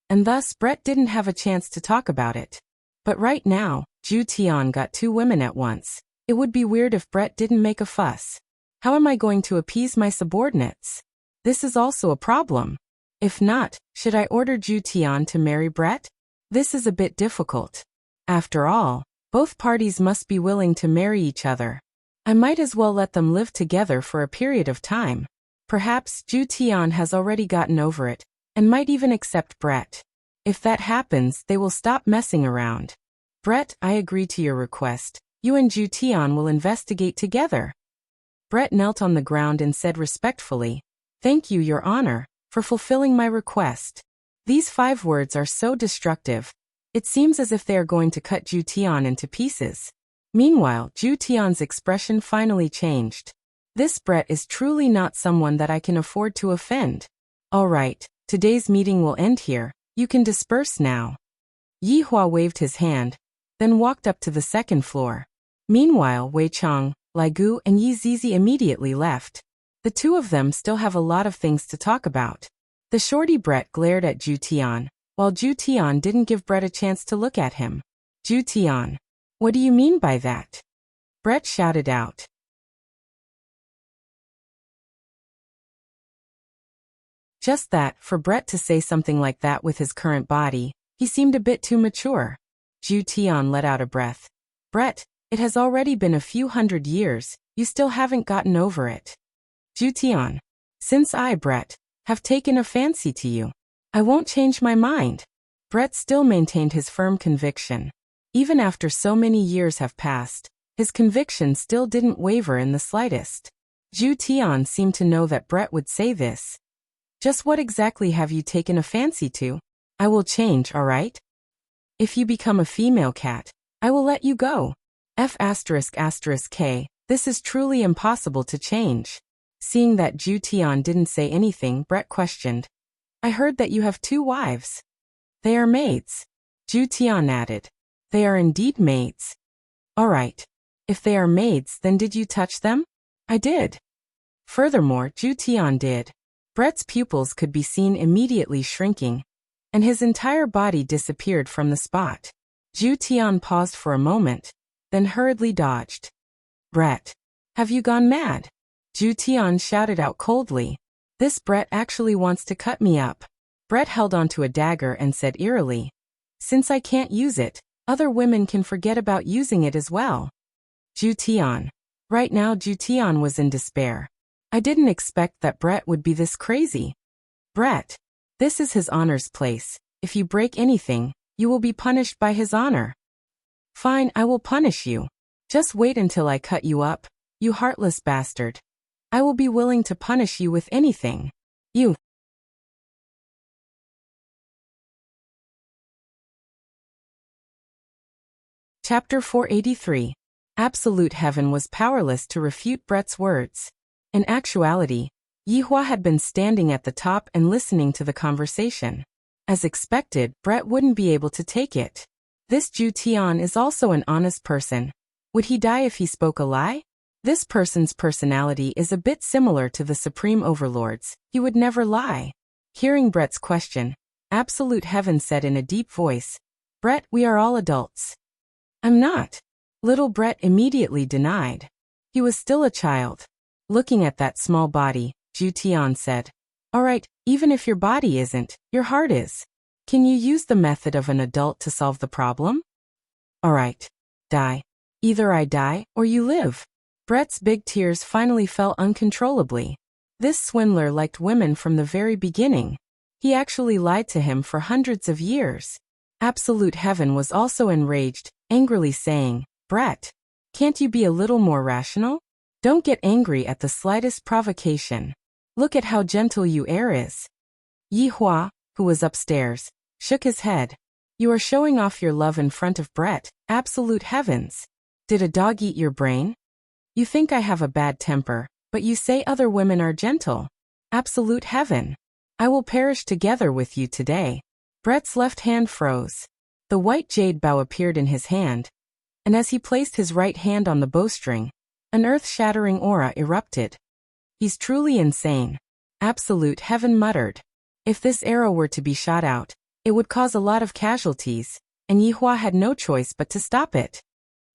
and thus Brett didn't have a chance to talk about it. But right now, Zhu Tian got 2 women at once. It would be weird if Brett didn't make a fuss. How am I going to appease my subordinates? This is also a problem. If not, should I order Zhu Tian to marry Brett? This is a bit difficult. After all, both parties must be willing to marry each other. I might as well let them live together for a period of time. Perhaps Zhu Tian has already gotten over it, and might even accept Brett. If that happens, they will stop messing around. Brett, I agree to your request. You and Zhu Tian will investigate together. Brett knelt on the ground and said respectfully, Thank you, Your Honor, for fulfilling my request. These 5 words are so destructive. It seems as if they are going to cut Zhu Tian into pieces. Meanwhile, Zhu Tian's expression finally changed. This Brett is truly not someone that I can afford to offend. All right, today's meeting will end here. You can disperse now. Yi Hua waved his hand, then walked up to the 2nd floor. Meanwhile, Wei Chang, Lai Gu and Yi Zizi immediately left. The 2 of them still have a lot of things to talk about. The shorty Brett glared at Zhu Tian, while Zhu Tian didn't give Brett a chance to look at him. Zhu Tian, what do you mean by that? Brett shouted out. Just that, for Brett to say something like that with his current body, he seemed a bit too mature. Zhu Tian let out a breath. Brett, it has already been a few hundred years, you still haven't gotten over it. Zhu Tian, since I, Brett, have taken a fancy to you, I won't change my mind. Brett still maintained his firm conviction. Even after so many years have passed, his conviction still didn't waver in the slightest. Zhu Tian seemed to know that Brett would say this. Just what exactly have you taken a fancy to? I will change, all right? If you become a female cat, I will let you go. F***K, this is truly impossible to change. Seeing that Zhu Tian didn't say anything, Brett questioned. I heard that you have 2 wives. They are maids. Zhu Tian added. They are indeed maids. All right. If they are maids, then did you touch them? I did. Furthermore, Zhu Tian did. Brett's pupils could be seen immediately shrinking, and his entire body disappeared from the spot. Zhu Tian paused for a moment, then hurriedly dodged. Brett, have you gone mad? Zhu Tian shouted out coldly. This Brett actually wants to cut me up. Brett held onto a dagger and said eerily. Since I can't use it, other women can forget about using it as well. Zhu Tian. Right now Zhu Tian was in despair. I didn't expect that Brett would be this crazy. Brett, this is his honor's place. If you break anything, you will be punished by his honor. Fine, I will punish you. Just wait until I cut you up, you heartless bastard. I will be willing to punish you with anything. You. Chapter 483. Absolute Heaven was powerless to refute Brett's words. In actuality, Yi Hua had been standing at the top and listening to the conversation. As expected, Brett wouldn't be able to take it. This Zhu Tian is also an honest person. Would he die if he spoke a lie? This person's personality is a bit similar to the Supreme Overlord's. He would never lie. Hearing Brett's question, Absolute Heaven said in a deep voice, Brett, we are all adults. I'm not. Little Brett immediately denied. He was still a child. Looking at that small body, Zhu Tian said, Alright, even if your body isn't, your heart is. Can you use the method of an adult to solve the problem? Alright. Die. Either I die, or you live. Brett's big tears finally fell uncontrollably. This swindler liked women from the very beginning. He actually lied to him for hundreds of years. Absolute Heaven was also enraged, angrily saying, Brett, can't you be a little more rational? Don't get angry at the slightest provocation. Look at how gentle you air is. Yi Hua, who was upstairs, shook his head. You are showing off your love in front of Brett, absolute heavens. Did a dog eat your brain? You think I have a bad temper, but you say other women are gentle. Absolute heaven. I will perish together with you today. Brett's left hand froze. The white jade bow appeared in his hand, and as he placed his right hand on the bowstring, an earth-shattering aura erupted. He's truly insane. Absolute Heaven muttered. If this arrow were to be shot out, it would cause a lot of casualties, and Yi Hua had no choice but to stop it.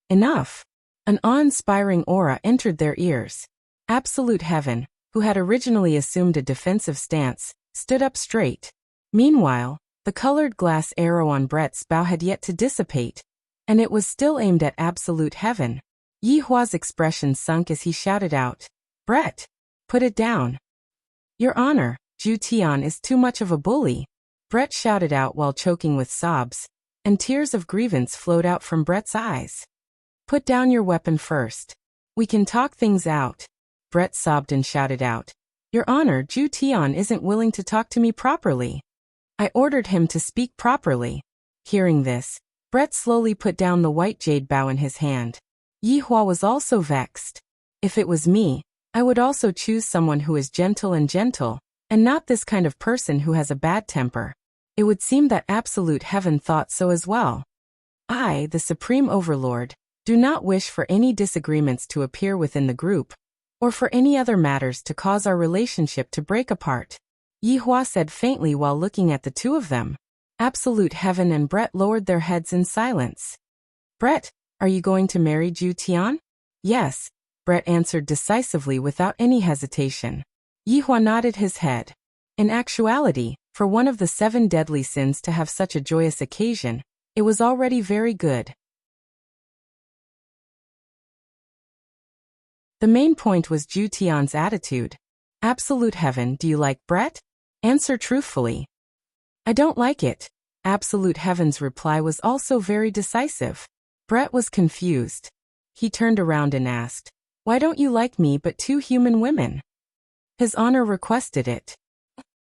Enough. An awe-inspiring aura entered their ears. Absolute Heaven, who had originally assumed a defensive stance, stood up straight. Meanwhile, the colored glass arrow on Brett's bow had yet to dissipate, and it was still aimed at Absolute Heaven. Yi Hua's expression sunk as he shouted out, Brett, put it down. Your Honor, Zhu Tian is too much of a bully. Brett shouted out while choking with sobs, and tears of grievance flowed out from Brett's eyes. Put down your weapon first. We can talk things out. Brett sobbed and shouted out, Your Honor, Zhu Tian isn't willing to talk to me properly. I ordered him to speak properly. Hearing this, Brett slowly put down the white jade bow in his hand. Yi Hua was also vexed. If it was me, I would also choose someone who is gentle, and not this kind of person who has a bad temper. It would seem that Absolute Heaven thought so as well. I, the Supreme Overlord, do not wish for any disagreements to appear within the group, or for any other matters to cause our relationship to break apart. Yi Hua said faintly while looking at the two of them. Absolute Heaven and Brett lowered their heads in silence. Brett, are you going to marry Zhu Tian? Yes, Brett answered decisively without any hesitation. Yi Hua nodded his head. In actuality, for one of the 7 deadly sins to have such a joyous occasion, it was already very good. The main point was Zhu Tian's attitude. Absolute Heaven, do you like Brett? Answer truthfully. I don't like it. Absolute Heaven's reply was also very decisive. Brett was confused. He turned around and asked, Why don't you like me but 2 human women? His Honor requested it.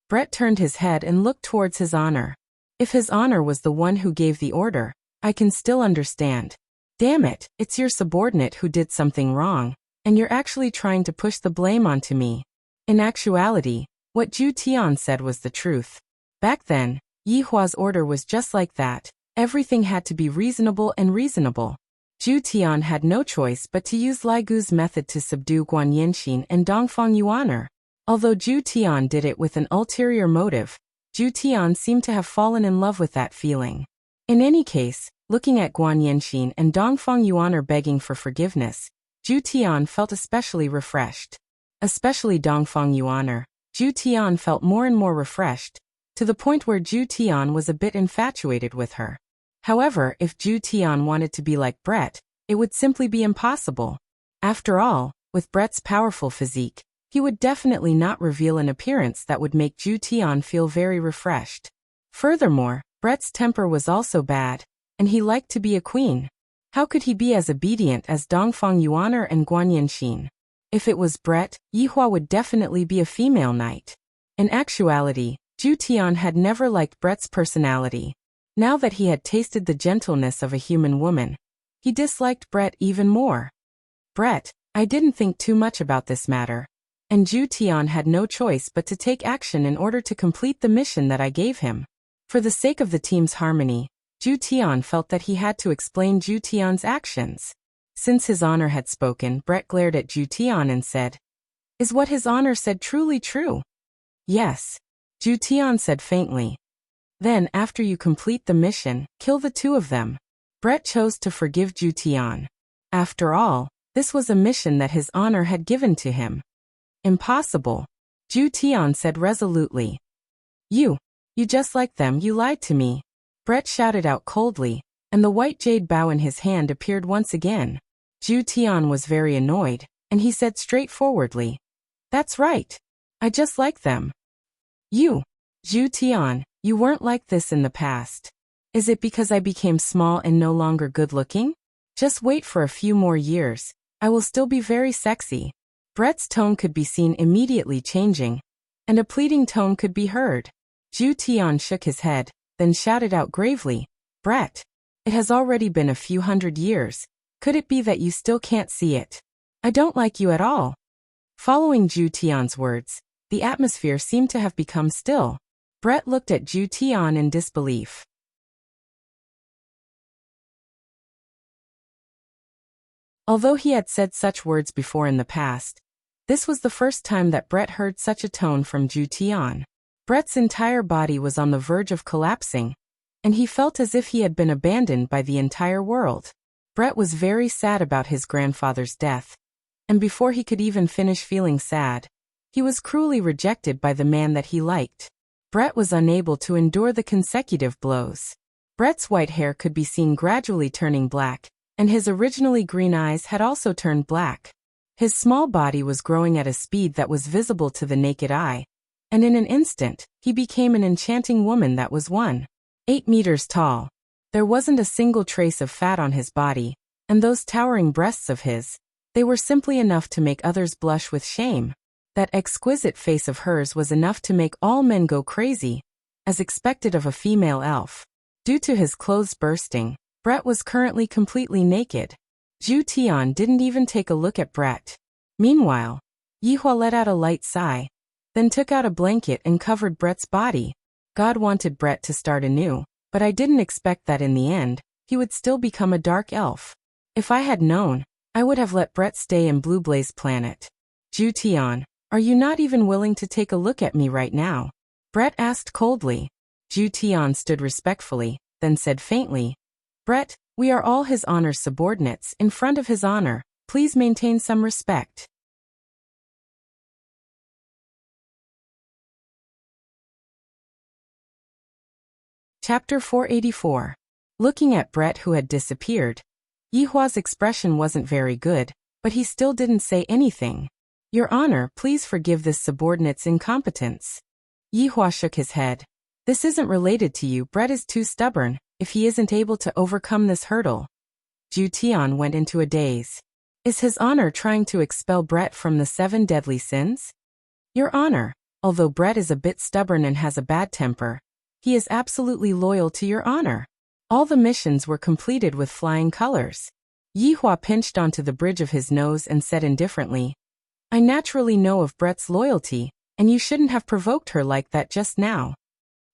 Brett turned his head and looked towards His Honor. If His Honor was the one who gave the order, I can still understand. Damn it, it's your subordinate who did something wrong, and you're actually trying to push the blame onto me. In actuality, what Zhu Tian said was the truth. Back then, Yi Hua's order was just like that. Everything had to be reasonable and reasonable. Zhu Tian had no choice but to use Lai Gu's method to subdue Guan Yanxin and Dongfang Yuaner. Although Zhu Tian did it with an ulterior motive, Zhu Tian seemed to have fallen in love with that feeling. In any case, looking at Guan Yanxin and Dongfang Yuaner begging for forgiveness, Zhu Tian felt especially refreshed. Especially Dongfang Yuaner, Zhu Tian felt more and more refreshed, to the point where Zhu Tian was a bit infatuated with her. However, if Zhu Tian wanted to be like Brett, it would simply be impossible. After all, with Brett's powerful physique, he would definitely not reveal an appearance that would make Zhu Tian feel very refreshed. Furthermore, Brett's temper was also bad, and he liked to be a queen. How could he be as obedient as Dongfang Yuaner and Guan Yanxin? If it was Brett, Yi Hua would definitely be a female knight. In actuality, Zhu Tian had never liked Brett's personality. Now that he had tasted the gentleness of a human woman, he disliked Brett even more. Brett, I didn't think too much about this matter, and Zhu Tian had no choice but to take action in order to complete the mission that I gave him. For the sake of the team's harmony, Zhu Tian felt that he had to explain Zhu Tian's actions. Since His Honor had spoken, Brett glared at Zhu Tian and said, Is what His Honor said truly true? Yes, Zhu Tian said faintly. Then, after you complete the mission, kill the 2 of them. Brett chose to forgive Zhu Tian. After all, this was a mission that His Honor had given to him. Impossible. Zhu Tian said resolutely. You just like them, you lied to me. Brett shouted out coldly, and the white jade bow in his hand appeared once again. Zhu Tian was very annoyed, and he said straightforwardly, "That's right. I just like them." Zhu Tian, you weren't like this in the past. Is it because I became small and no longer good-looking? Just wait for a few more years. I will still be very sexy. Brett's tone could be seen immediately changing, and a pleading tone could be heard. Zhu Tian shook his head, then shouted out gravely, "Brett, it has already been a few hundred years. Could it be that you still can't see it? I don't like you at all." Following Zhu Tian's words, the atmosphere seemed to have become still. Brett looked at Zhu Tian in disbelief. Although he had said such words before in the past, this was the first time that Brett heard such a tone from Zhu Tian. Brett's entire body was on the verge of collapsing, and he felt as if he had been abandoned by the entire world. Brett was very sad about his grandfather's death, and before he could even finish feeling sad, he was cruelly rejected by the man that he liked. Brett was unable to endure the consecutive blows. Brett's white hair could be seen gradually turning black, and his originally green eyes had also turned black. His small body was growing at a speed that was visible to the naked eye, and in an instant, he became an enchanting woman that was 1.8 meters tall. There wasn't a single trace of fat on his body, and those towering breasts of his, they were simply enough to make others blush with shame. That exquisite face of hers was enough to make all men go crazy, as expected of a female elf. Due to his clothes bursting, Brett was currently completely naked. Zhu Tian didn't even take a look at Brett. Meanwhile, Yihua let out a light sigh, then took out a blanket and covered Brett's body. God wanted Brett to start anew, but I didn't expect that in the end, he would still become a dark elf. If I had known, I would have let Brett stay in Blue Blaze Planet. Zhu Tian, are you not even willing to take a look at me right now? Brett asked coldly. Zhu Tian stood respectfully, then said faintly, Brett, we are all his honor's subordinates in front of his honor. Please maintain some respect. Chapter 484. Looking at Brett, who had disappeared, Yihua's expression wasn't very good, but he still didn't say anything. Your Honor, please forgive this subordinate's incompetence. Yihua shook his head. This isn't related to you. Brett is too stubborn, if he isn't able to overcome this hurdle. Zhu Tian went into a daze. Is His Honor trying to expel Brett from the 7 deadly sins? Your Honor, although Brett is a bit stubborn and has a bad temper, he is absolutely loyal to Your Honor. All the missions were completed with flying colors. Yihua pinched onto the bridge of his nose and said indifferently, I naturally know of Brett's loyalty, and you shouldn't have provoked her like that just now.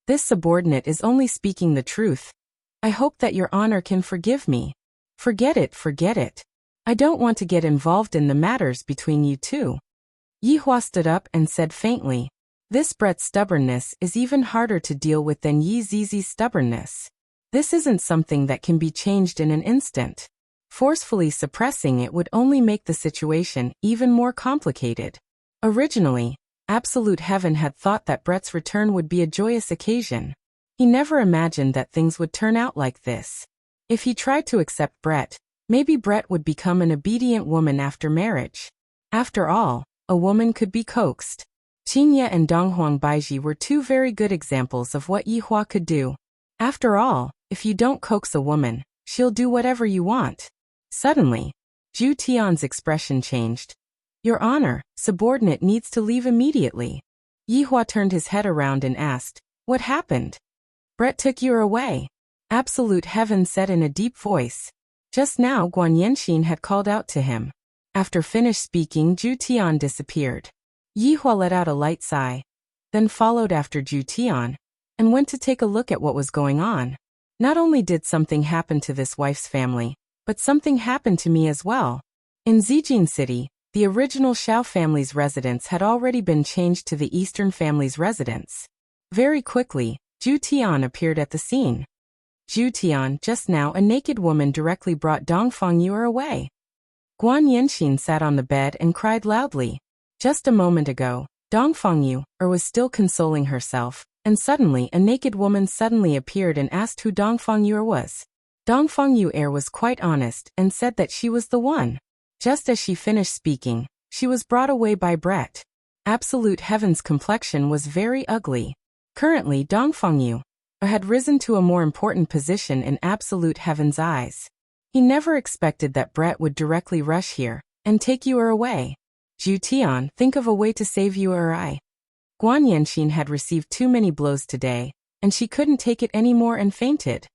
This subordinate is only speaking the truth. I hope that Your Honor can forgive me. Forget it. I don't want to get involved in the matters between you two. Yihua stood up and said faintly, This Brett's stubbornness is even harder to deal with than Yi Zizi's stubbornness. This isn't something that can be changed in an instant. Forcefully suppressing it would only make the situation even more complicated. Originally, Absolute Heaven had thought that Brett's return would be a joyous occasion. He never imagined that things would turn out like this. If he tried to accept Brett, maybe Brett would become an obedient woman after marriage. After all, a woman could be coaxed. Qingye and Donghuang Baiji were 2 very good examples of what Yihua could do. After all, if you don't coax a woman, she'll do whatever you want. Suddenly, Zhu Tian's expression changed. Your Honor, subordinate needs to leave immediately. Yihua turned his head around and asked, What happened? Brett took you away. Absolute Heaven said in a deep voice. Just now Guan Yanxin had called out to him. After finished speaking, Zhu Tian disappeared. Yihua let out a light sigh, then followed after Zhu Tian, and went to take a look at what was going on. Not only did something happen to this wife's family, but something happened to me as well. In Zijin City, the original Xiao family's residence had already been changed to the Eastern family's residence. Very quickly, Zhu Tian appeared at the scene. Zhu Tian, just now a naked woman directly brought Dongfang Yuer away. Guan Yanxin sat on the bed and cried loudly. Just a moment ago, Dongfangyu was still consoling herself, and suddenly a naked woman suddenly appeared and asked who Dongfangyu was. Dongfangyu was quite honest and said that she was the one. Just as she finished speaking, she was brought away by Brett. Absolute Heaven's complexion was very ugly. Currently Dongfangyu had risen to a more important position in Absolute Heaven's eyes. He never expected that Brett would directly rush here and take you away. Zhu Tian, think of a way to save you or I. Guan Yanxin had received too many blows today, and she couldn't take it anymore and fainted.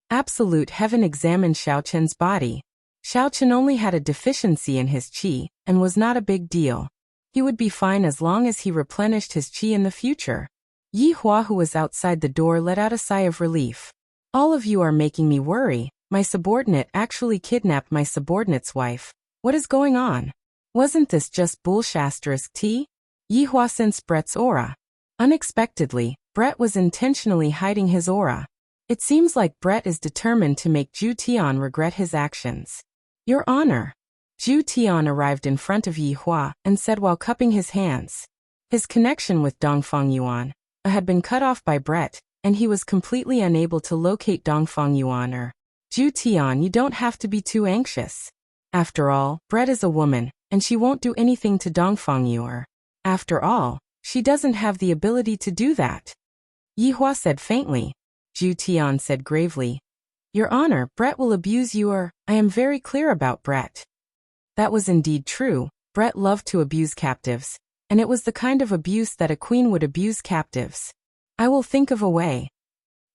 Absolute Heaven examined Xiao Chen's body. Xiao Chen only had a deficiency in his qi, and was not a big deal. He would be fine as long as he replenished his qi in the future. Yi Hua, who was outside the door, let out a sigh of relief. All of you are making me worry. My subordinate actually kidnapped my subordinate's wife. What is going on? Wasn't this just bullshit? Yi Hua sensed Brett's aura. Unexpectedly, Brett was intentionally hiding his aura. It seems like Brett is determined to make Zhu Tian regret his actions. Your Honor. Zhu Tian arrived in front of Yi Hua and said while cupping his hands. His connection with Dongfangyu had been cut off by Brett, and he was completely unable to locate Dongfangyu. Zhu Tian, you don't have to be too anxious. After all, Brett is a woman, and she won't do anything to Dongfangyu. After all, she doesn't have the ability to do that. Yi Hua said faintly. Zhu Tian said gravely. Your Honor, Brett will abuse you I am very clear about Brett. That was indeed true. Brett loved to abuse captives, and it was the kind of abuse that a queen would abuse captives. I will think of a way.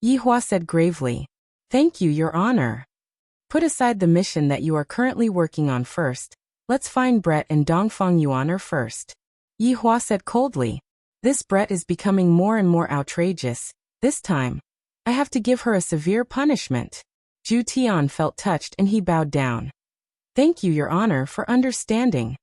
Yi Hua said gravely. Thank you, Your Honor. Put aside the mission that you are currently working on first. Let's find Brett and Dongfangyu first. Yi Hua said coldly. This Brett is becoming more and more outrageous. This time, I have to give her a severe punishment. Zhu Tian felt touched and he bowed down. Thank you, Your Honor, for understanding.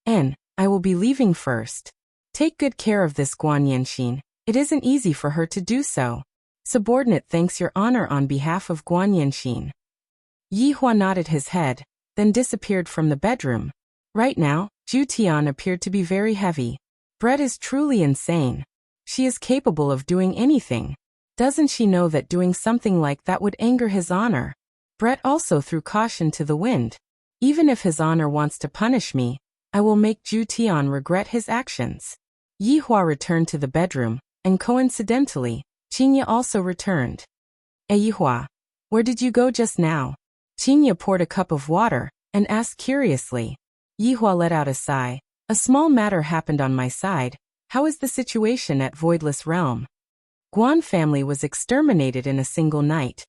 I will be leaving first. Take good care of this Guan Yanxin. It isn't easy for her to do so. Subordinate thanks Your Honor on behalf of Guan Yanxin. Yi Hua nodded his head, then disappeared from the bedroom. Right now, Zhu Tian appeared to be very heavy. Brett is truly insane. She is capable of doing anything. Doesn't she know that doing something like that would anger His Honor? Brett also threw caution to the wind. Even if His Honor wants to punish me, I will make Zhu Tian regret his actions. Yi Hua returned to the bedroom, and coincidentally, Qingye also returned. Yi Hua, where did you go just now? Qingye poured a cup of water, and asked curiously. Yi Hua let out a sigh. A small matter happened on my side. How is the situation at Voidless Realm? Guan family was exterminated in a single night.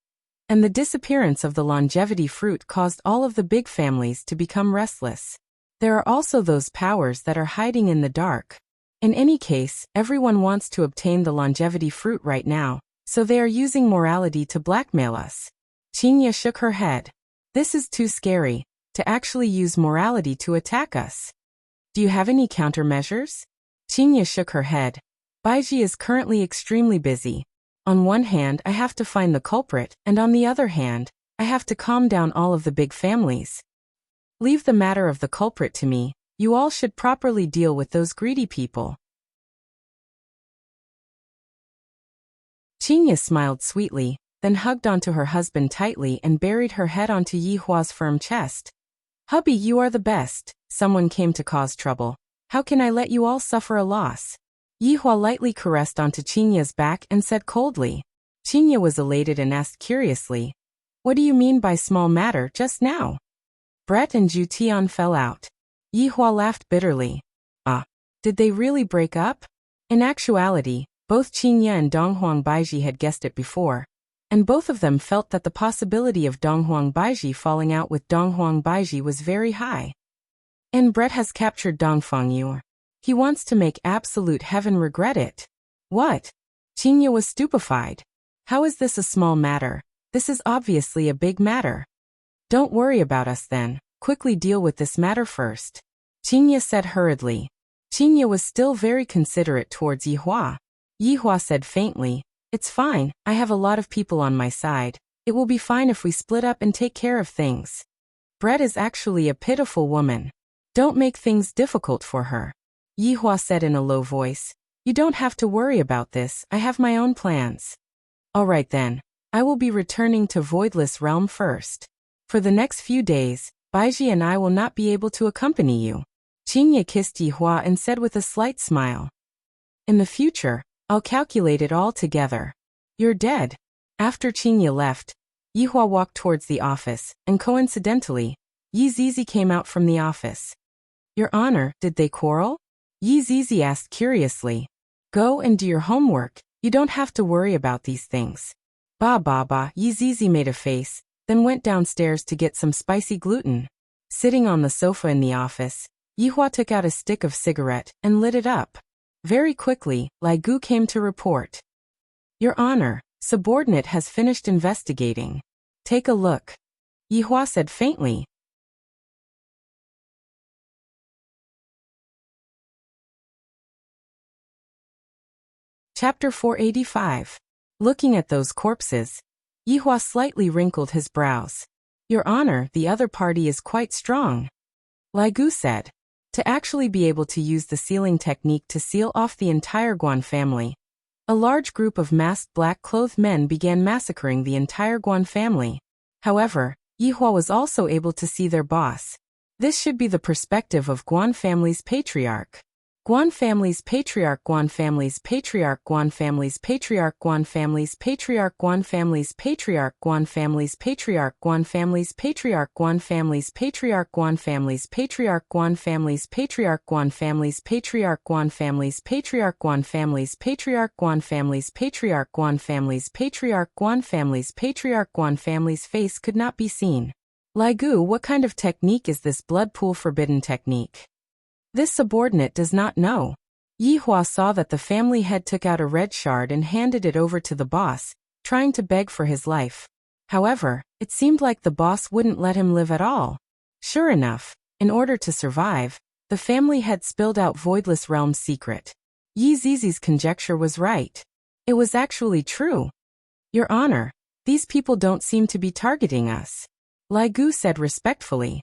And the disappearance of the longevity fruit caused all of the big families to become restless. There are also those powers that are hiding in the dark. In any case, everyone wants to obtain the longevity fruit right now, so they are using morality to blackmail us. Qingye shook her head. This is too scary, to actually use morality to attack us. Do you have any countermeasures? Qingye shook her head. Baiji is currently extremely busy. On one hand, I have to find the culprit, and on the other hand, I have to calm down all of the big families. Leave the matter of the culprit to me. You all should properly deal with those greedy people. Qingye smiled sweetly, then hugged onto her husband tightly and buried her head onto Yi Hua's firm chest. Hubby, you are the best. Someone came to cause trouble. How can I let you all suffer a loss? Yi Hua lightly caressed onto Qingye's back and said coldly. Qingye was elated and asked curiously, what do you mean by small matter just now? Brett and Zhu Tian fell out. Yi Hua laughed bitterly. Did they really break up? In actuality, both Qingye and Donghuang Baiji had guessed it before, and both of them felt that the possibility of Donghuang Baiji falling out with Donghuang Baiji was very high. And Brett has captured Dongfangyu. He wants to make Absolute Heaven regret it. What? Qingye was stupefied. How is this a small matter? This is obviously a big matter. Don't worry about us then. Quickly deal with this matter first. Qingye said hurriedly. Qingye was still very considerate towards Yi Hua. Yi Hua said faintly, it's fine, I have a lot of people on my side. It will be fine if we split up and take care of things. Brett is actually a pitiful woman. Don't make things difficult for her. Yihua said in a low voice. You don't have to worry about this, I have my own plans. Alright then, I will be returning to Voidless Realm first. For the next few days, Baiji and I will not be able to accompany you. Qingye kissed Yihua and said with a slight smile. In the future, I'll calculate it all together. You're dead. After Qingye left, Yihua walked towards the office, and coincidentally, Yi Zizi came out from the office. Your Honor, did they quarrel? Yi Zizi asked curiously. Go and do your homework, you don't have to worry about these things. Ba, Yi Zizi made a face, then went downstairs to get some spicy gluten. Sitting on the sofa in the office, Yihua took out a stick of cigarette and lit it up. Very quickly, Lai Gu came to report. Your Honor, subordinate has finished investigating. Take a look. Yihua said faintly. Chapter 485. Looking at those corpses, Yihua slightly wrinkled his brows. Your Honor, the other party is quite strong. Lai Gu said. To actually be able to use the sealing technique to seal off the entire Guan family, a large group of masked black-clothed men began massacring the entire Guan family. However, Yihua was also able to see their boss. This should be the perspective of Guan family's patriarch. Guan family's patriarch, Guan family's patriarch, Guan family's patriarch, Guan family's patriarch, Guan family's patriarch, Guan family's patriarch, Guan family's patriarch, Guan family's patriarch, Guan family's patriarch, Guan family's patriarch, Guan family's patriarch, Guan family's patriarch, Guan family's patriarch, Guan family's patriarch, Guan family's patriarch, Guan family's patriarch, Guan family's face could not be seen. Lai Gu, what kind of technique is this blood pool forbidden technique? This subordinate does not know. Yihua saw that the family head took out a red shard and handed it over to the boss, trying to beg for his life. However, it seemed like the boss wouldn't let him live at all. Sure enough, in order to survive, the family head spilled out Voidless Realm's secret. Yi Zizi's conjecture was right. It was actually true. Your Honor, these people don't seem to be targeting us. Lai Gu said respectfully.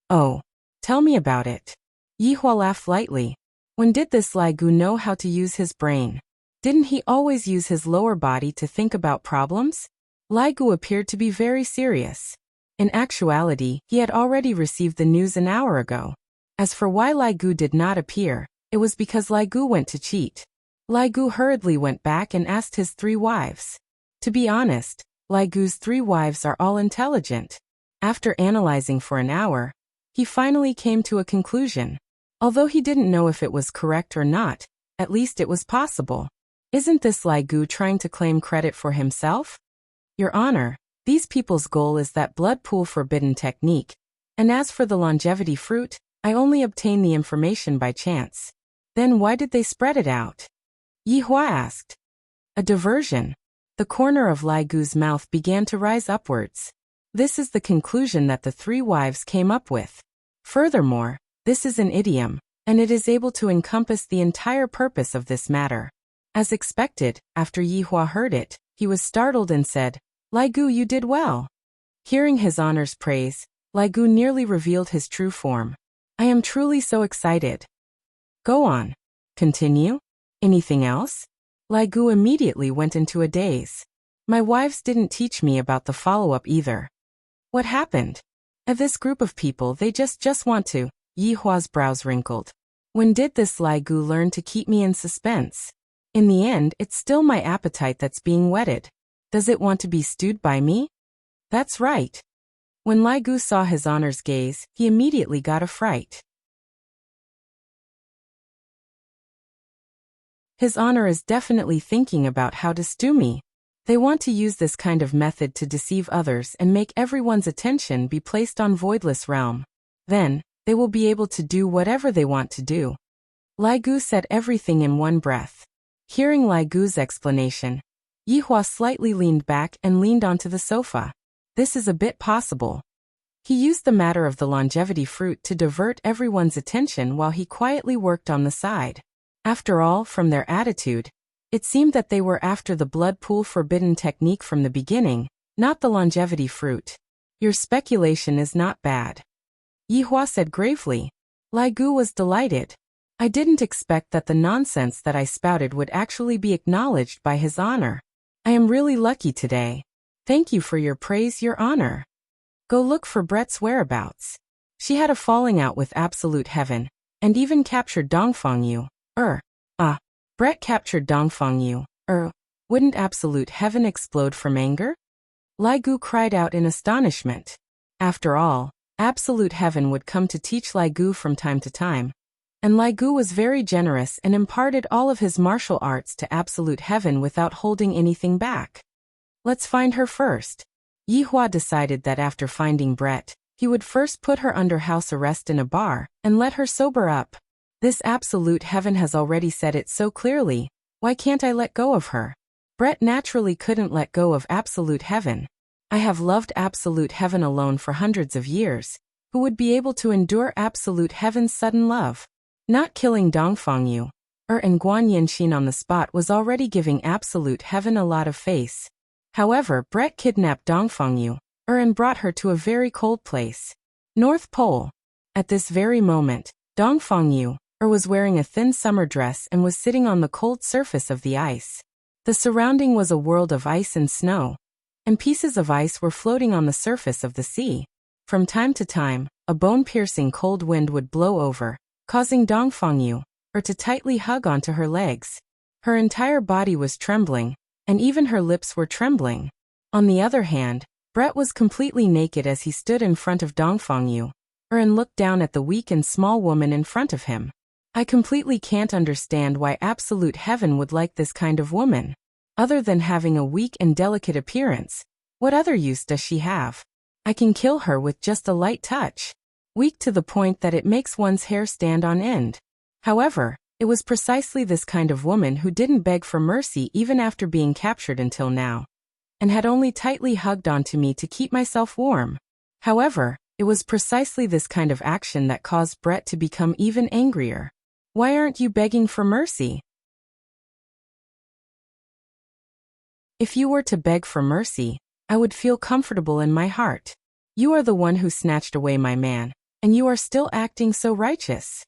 Oh, tell me about it. Yihua laughed lightly. When did this Lai Gu know how to use his brain? Didn't he always use his lower body to think about problems? Lai Gu appeared to be very serious. In actuality, he had already received the news an hour ago. As for why Lai Gu did not appear, it was because Lai Gu went to cheat. Lai Gu hurriedly went back and asked his 3 wives. To be honest, Lai Gu's 3 wives are all intelligent. After analyzing for an hour, he finally came to a conclusion. Although he didn't know if it was correct or not, at least it was possible. Isn't this Lai Gu trying to claim credit for himself? Your Honor, these people's goal is that blood pool forbidden technique, and as for the longevity fruit, I only obtained the information by chance. Then why did they spread it out? Yihua asked. A diversion. The corner of Lai Gu's mouth began to rise upwards. This is the conclusion that the 3 wives came up with. Furthermore, this is an idiom, and it is able to encompass the entire purpose of this matter. As expected, after Yihua heard it, he was startled and said, Lai Gu, you did well. Hearing his Honor's praise, Lai Gu nearly revealed his true form. I am truly so excited. Go on. Continue. Anything else? Lai Gu immediately went into a daze. My wives didn't teach me about the follow-up either. What happened? This group of people, they just want to. Yihua's brows wrinkled. When did this Lai Gu learn to keep me in suspense? In the end, it's still my appetite that's being whetted. Does it want to be stewed by me? That's right. When Lai Gu saw his Honor's gaze, he immediately got a fright. His Honor is definitely thinking about how to stew me. They want to use this kind of method to deceive others and make everyone's attention be placed on Voidless Realm. Then, they will be able to do whatever they want to do. Lai Gu said everything in one breath. Hearing Lai Gu's explanation, Yihua slightly leaned back and leaned onto the sofa. This is a bit possible. He used the matter of the longevity fruit to divert everyone's attention while he quietly worked on the side. After all, from their attitude, it seemed that they were after the blood pool forbidden technique from the beginning, not the longevity fruit. Your speculation is not bad. Yihua said gravely. Lai Gu was delighted. I didn't expect that the nonsense that I spouted would actually be acknowledged by his honor. I am really lucky today. Thank you for your praise, your honor. Go look for Brett's whereabouts. She had a falling out with Absolute Heaven, and even captured Dongfang Yu. Brett captured Dongfang Yu. Wouldn't Absolute Heaven explode from anger? Lai Gu cried out in astonishment. After all, Absolute Heaven would come to teach Lai Gu from time to time. And Lai Gu was very generous and imparted all of his martial arts to Absolute Heaven without holding anything back. Let's find her first. Yi Hua decided that after finding Brett, he would first put her under house arrest in a bar and let her sober up. This Absolute Heaven has already said it so clearly, why can't I let go of her? Brett naturally couldn't let go of Absolute Heaven. I have loved Absolute Heaven alone for hundreds of years. Who would be able to endure Absolute Heaven's sudden love? Not killing Dongfang Yu, and Guan Yanxin on the spot was already giving Absolute Heaven a lot of face. However, Brett kidnapped Dongfang Yu, and brought her to a very cold place. North Pole. At this very moment, Dongfang Yu, was wearing a thin summer dress and was sitting on the cold surface of the ice. The surrounding was a world of ice and snow, and pieces of ice were floating on the surface of the sea. From time to time, a bone-piercing cold wind would blow over, causing Dongfang Yu, to tightly hug onto her legs. Her entire body was trembling, and even her lips were trembling. On the other hand, Brett was completely naked as he stood in front of Dongfang Yu, and looked down at the weak and small woman in front of him. I completely can't understand why Absolute Heaven would like this kind of woman. Other than having a weak and delicate appearance, what other use does she have? I can kill her with just a light touch. Weak to the point that it makes one's hair stand on end. However, it was precisely this kind of woman who didn't beg for mercy even after being captured until now, and had only tightly hugged onto me to keep myself warm. However, it was precisely this kind of action that caused Brett to become even angrier. Why aren't you begging for mercy? If you were to beg for mercy, I would feel comfortable in my heart. You are the one who snatched away my man, and you are still acting so righteous.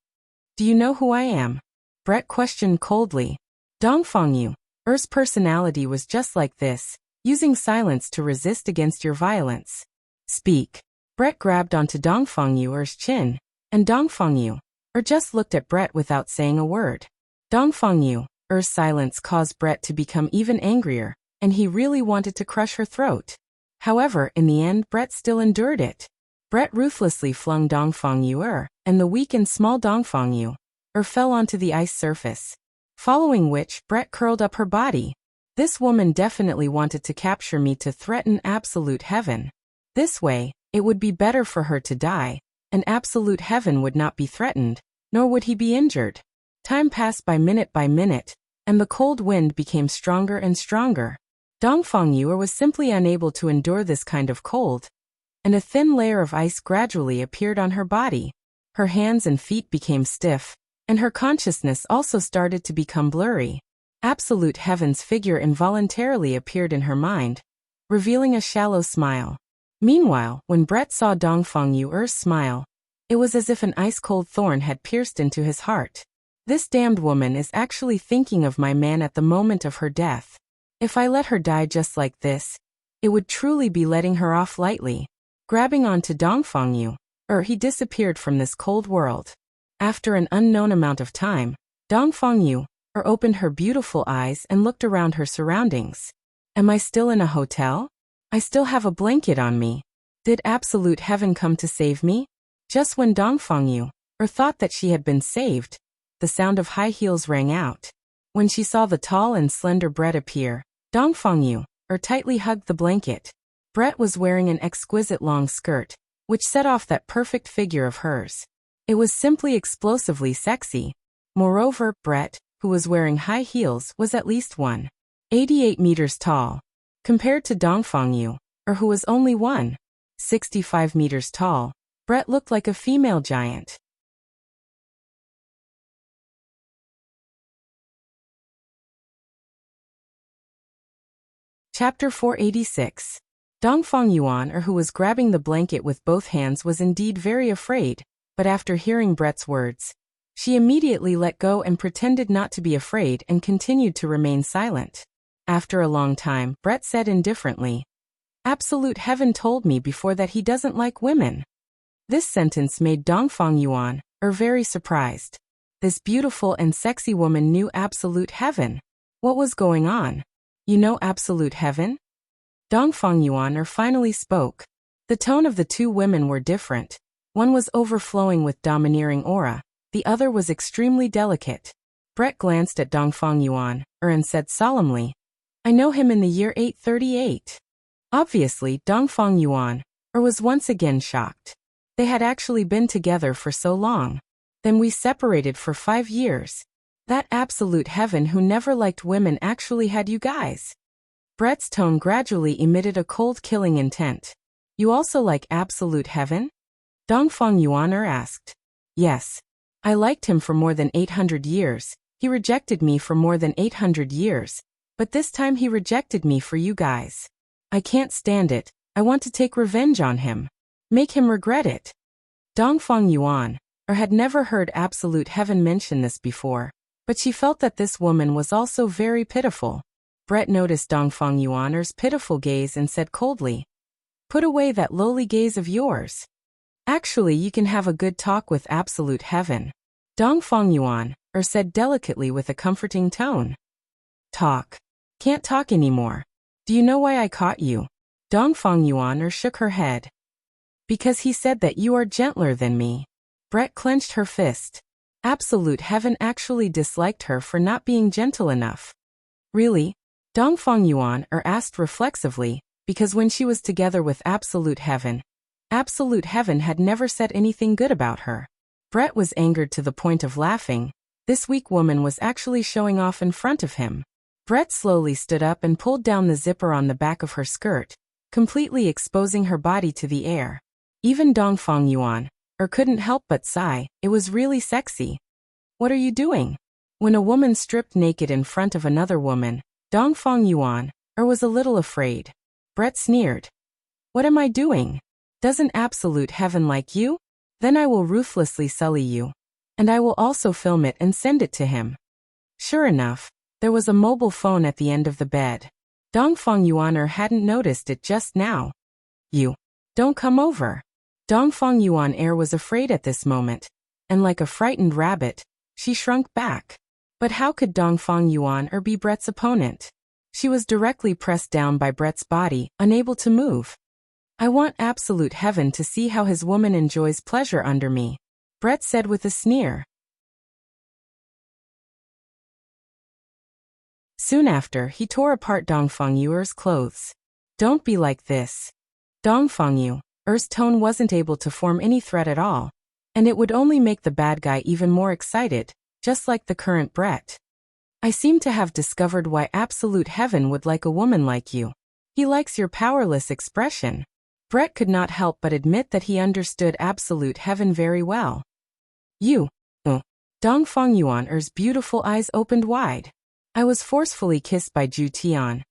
Do you know who I am? Brett questioned coldly. Dongfang Yu's personality was just like this, using silence to resist against your violence. Speak. Brett grabbed onto Dongfang Yu's chin, and Dongfang Yu just looked at Brett without saying a word. Dongfang Yu's silence caused Brett to become even angrier, and he really wanted to crush her throat. However, in the end, Brett still endured it. Brett ruthlessly flung Dongfang Yu, and the weak and small Dongfang Yu fell onto the ice surface. Following which, Brett curled up her body. This woman definitely wanted to capture me to threaten Absolute Heaven. This way, it would be better for her to die, and Absolute Heaven would not be threatened, nor would he be injured. Time passed by minute, and the cold wind became stronger and stronger. Dongfang Yu was simply unable to endure this kind of cold, and a thin layer of ice gradually appeared on her body. Her hands and feet became stiff, and her consciousness also started to become blurry. Absolute Heaven's figure involuntarily appeared in her mind, revealing a shallow smile. Meanwhile, when Brett saw Dongfang Yu's smile, it was as if an ice-cold thorn had pierced into his heart. This damned woman is actually thinking of my man at the moment of her death. If I let her die just like this, it would truly be letting her off lightly. Grabbing onto Dongfang Yu, he disappeared from this cold world. After an unknown amount of time, Dongfang Yu opened her beautiful eyes and looked around her surroundings. Am I still in a hotel? I still have a blanket on me. Did Absolute Heaven come to save me? Just when Dongfang Yu thought that she had been saved, the sound of high heels rang out. When she saw the tall and slender Brett appear, Dongfang Yu tightly hugged the blanket. Brett was wearing an exquisite long skirt, which set off that perfect figure of hers. It was simply explosively sexy. Moreover, Brett, who was wearing high heels, was at least 1.88 meters tall. Compared to Dongfang Yu, who was only 1.65 meters tall, Brett looked like a female giant. Chapter 486. Dongfang Yuan, who was grabbing the blanket with both hands, was indeed very afraid, but after hearing Brett's words, she immediately let go and pretended not to be afraid and continued to remain silent. After a long time, Brett said indifferently, "Absolute Heaven told me before that he doesn't like women." This sentence made Dongfang Yuan very surprised. This beautiful and sexy woman knew Absolute Heaven. What was going on? "You know Absolute Heaven?" Dongfang Yuan finally spoke. The tone of the two women were different. One was overflowing with domineering aura, the other was extremely delicate. Brett glanced at Dongfang Yuan and said solemnly, "I know him in the year 838. Obviously, Dongfang Yuan was once again shocked. They had actually been together for so long. Then we separated for 5 years. That Absolute Heaven who never liked women actually had you guys." Brett's tone gradually emitted a cold killing intent. "You also like Absolute Heaven?" Dongfang Yuan asked. "Yes. I liked him for more than 800 years. He rejected me for more than 800 years. But this time he rejected me for you guys. I can't stand it. I want to take revenge on him. Make him regret it." Dongfang Yuan had never heard Absolute Heaven mention this before, but she felt that this woman was also very pitiful. Brett noticed Dongfang Yuan's pitiful gaze and said coldly, "Put away that lowly gaze of yours. Actually, you can have a good talk with Absolute Heaven." Dongfang Yuan said delicately with a comforting tone. "Talk. Can't talk anymore. Do you know why I caught you?" Dongfang Yuan shook her head. "Because he said that you are gentler than me." Brett clenched her fist. Absolute Heaven actually disliked her for not being gentle enough. "Really?" Dongfang Yuan asked reflexively, because when she was together with Absolute Heaven had never said anything good about her. Brett was angered to the point of laughing. This weak woman was actually showing off in front of him. Brett slowly stood up and pulled down the zipper on the back of her skirt, completely exposing her body to the air. Even Dongfang Yuan couldn't help but sigh. It was really sexy. "What are you doing?" When a woman stripped naked in front of another woman, Dongfang Yuan was a little afraid. Brett sneered. "What am I doing? Doesn't Absolute Heaven like you? Then I will ruthlessly sully you. And I will also film it and send it to him." Sure enough, there was a mobile phone at the end of the bed. Dongfang Yuan hadn't noticed it just now. "You. Don't come over." Dongfang Yuan was afraid at this moment, and like a frightened rabbit, she shrunk back. But how could Dongfang Yuan be Brett's opponent? She was directly pressed down by Brett's body, unable to move. "I want Absolute Heaven to see how his woman enjoys pleasure under me," Brett said with a sneer. Soon after, he tore apart Dongfang Yu's clothes. "Don't be like this." Dongfang Yu's tone wasn't able to form any threat at all, and it would only make the bad guy even more excited, just like the current Brett. "I seem to have discovered why Absolute Heaven would like a woman like you. He likes your powerless expression." Brett could not help but admit that he understood Absolute Heaven very well. "You." Dongfang Yuan's beautiful eyes opened wide. "I was forcefully kissed by Ju Tian.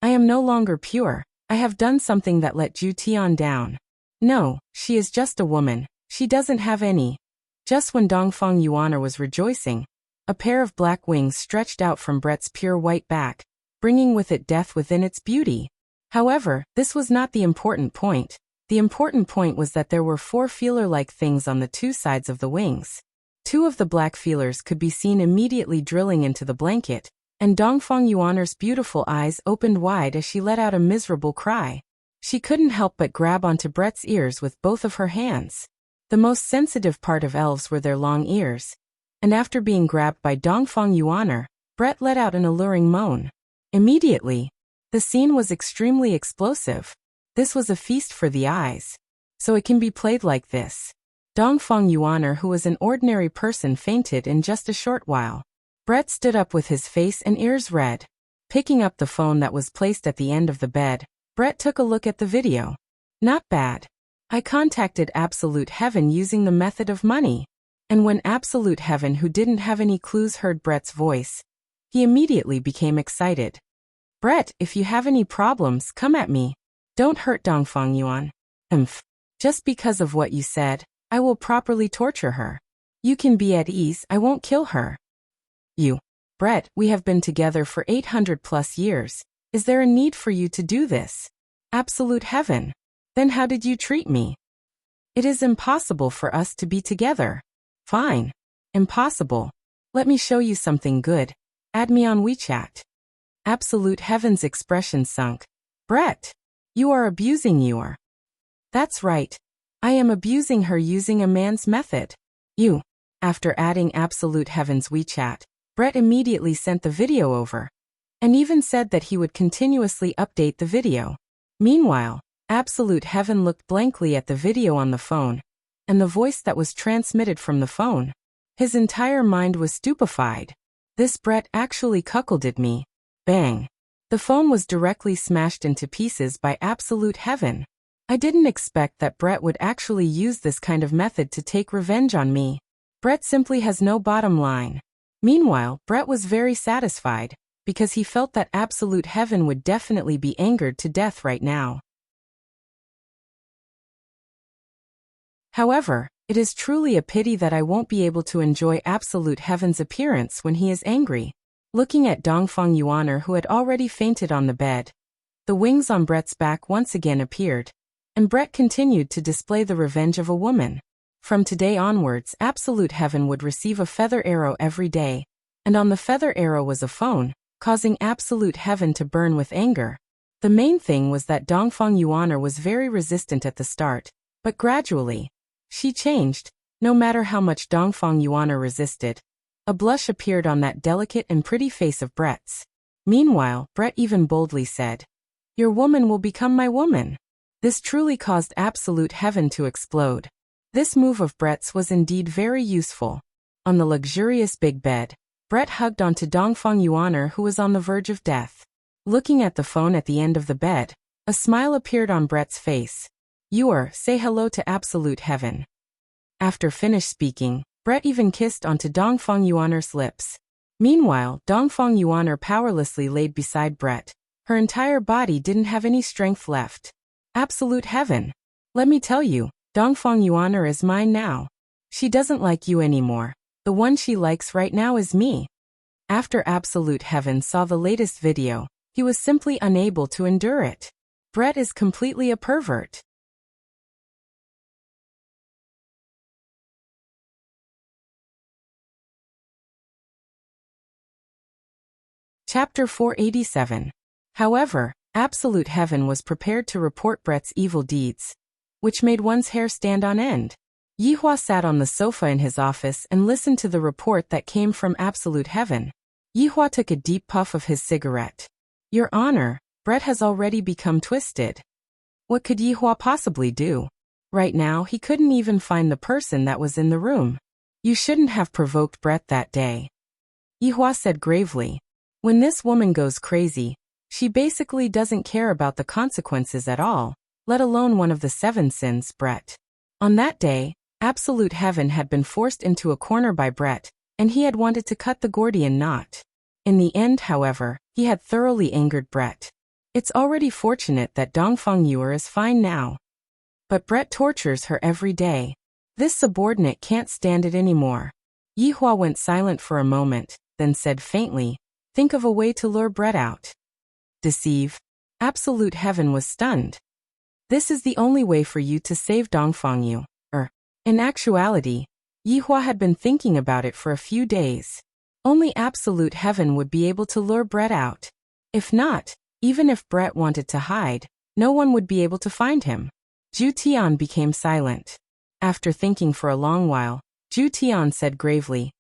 I am no longer pure. I have done something that let Ju Tian down. No, she is just a woman. She doesn't have any." Just when Dongfang Yuan was rejoicing, a pair of black wings stretched out from Brett's pure white back, bringing with it death within its beauty. However, this was not the important point. The important point was that there were 4 feeler-like things on the 2 sides of the wings. 2 of the black feelers could be seen immediately drilling into the blanket, and Dongfang Yuan's beautiful eyes opened wide as she let out a miserable cry. She couldn't help but grab onto Brett's ears with both of her hands. The most sensitive part of elves were their long ears, and after being grabbed by Dongfang Yuan, Brett let out an alluring moan. Immediately, the scene was extremely explosive. This was a feast for the eyes. So it can be played like this. Dongfang Yuan, who was an ordinary person, fainted in just a short while. Brett stood up with his face and ears red. Picking up the phone that was placed at the end of the bed, Brett took a look at the video. Not bad. I contacted Absolute Heaven using the method of money. And when Absolute Heaven, who didn't have any clues, heard Brett's voice, he immediately became excited. Brett, if you have any problems, come at me. Don't hurt Dongfang Yuan. Just because of what you said, I will properly torture her. You can be at ease, I won't kill her. You. Brett, we have been together for 800 plus years. Is there a need for you to do this? Absolute heaven. Then how did you treat me? It is impossible for us to be together. Fine. Impossible. Let me show you something good. Add me on WeChat. Absolute heaven's expression sunk. Brett, you are abusing your. That's right. I am abusing her using a man's method. You. After adding absolute heaven's WeChat, Brett immediately sent the video over, and even said that he would continuously update the video. Meanwhile, absolute heaven looked blankly at the video on the phone, and the voice that was transmitted from the phone. His entire mind was stupefied. This Brett actually cuckolded me. Bang. The phone was directly smashed into pieces by absolute heaven. I didn't expect that Brett would actually use this kind of method to take revenge on me. Brett simply has no bottom line. Meanwhile, Brett was very satisfied, because he felt that absolute heaven would definitely be angered to death right now. However, it is truly a pity that I won't be able to enjoy absolute heaven's appearance when he is angry. Looking at Dongfang Yuaner, who had already fainted on the bed, the wings on Brett's back once again appeared, and Brett continued to display the revenge of a woman. From today onwards, absolute heaven would receive a feather arrow every day, and on the feather arrow was a phone, causing absolute heaven to burn with anger. The main thing was that Dongfang Yuaner was very resistant at the start, but gradually, she changed. No matter how much Dongfang Yuaner resisted, a blush appeared on that delicate and pretty face of Brett's. Meanwhile, Brett even boldly said, "Your woman will become my woman." This truly caused absolute heaven to explode. This move of Brett's was indeed very useful. On the luxurious big bed, Brett hugged onto Dongfang Yuaner, who was on the verge of death. Looking at the phone at the end of the bed, a smile appeared on Brett's face. Say hello to absolute heaven. After finished speaking, Brett even kissed onto Dongfang Yuaner's lips. Meanwhile, Dongfang Yuaner powerlessly laid beside Brett. Her entire body didn't have any strength left. Absolute heaven. Let me tell you, Dongfang Yuaner is mine now. She doesn't like you anymore. The one she likes right now is me. After absolute heaven saw the latest video, he was simply unable to endure it. Brett is completely a pervert. Chapter 487. However, absolute heaven was prepared to report Brett's evil deeds, which made one's hair stand on end. Yihua sat on the sofa in his office and listened to the report that came from absolute heaven. Yihua took a deep puff of his cigarette. Your Honor, Brett has already become twisted. What could Yihua possibly do? Right now, he couldn't even find the person that was in the room. You shouldn't have provoked Brett that day. Yihua said gravely. When this woman goes crazy, she basically doesn't care about the consequences at all, let alone one of the 7 sins, Brett. On that day, absolute heaven had been forced into a corner by Brett, and he had wanted to cut the Gordian knot. In the end, however, he had thoroughly angered Brett. It's already fortunate that Dongfang Yuer is fine now. But Brett tortures her every day. This subordinate can't stand it anymore. Yihua went silent for a moment, then said faintly, think of a way to lure Brett out. Deceive. Absolute heaven was stunned. This is the only way for you to save Dongfang Yu. In actuality, Yihua had been thinking about it for a few days. Only absolute heaven would be able to lure Brett out. If not, even if Brett wanted to hide, no one would be able to find him. Zhu Tian became silent. After thinking for a long while, Zhu Tian said gravely,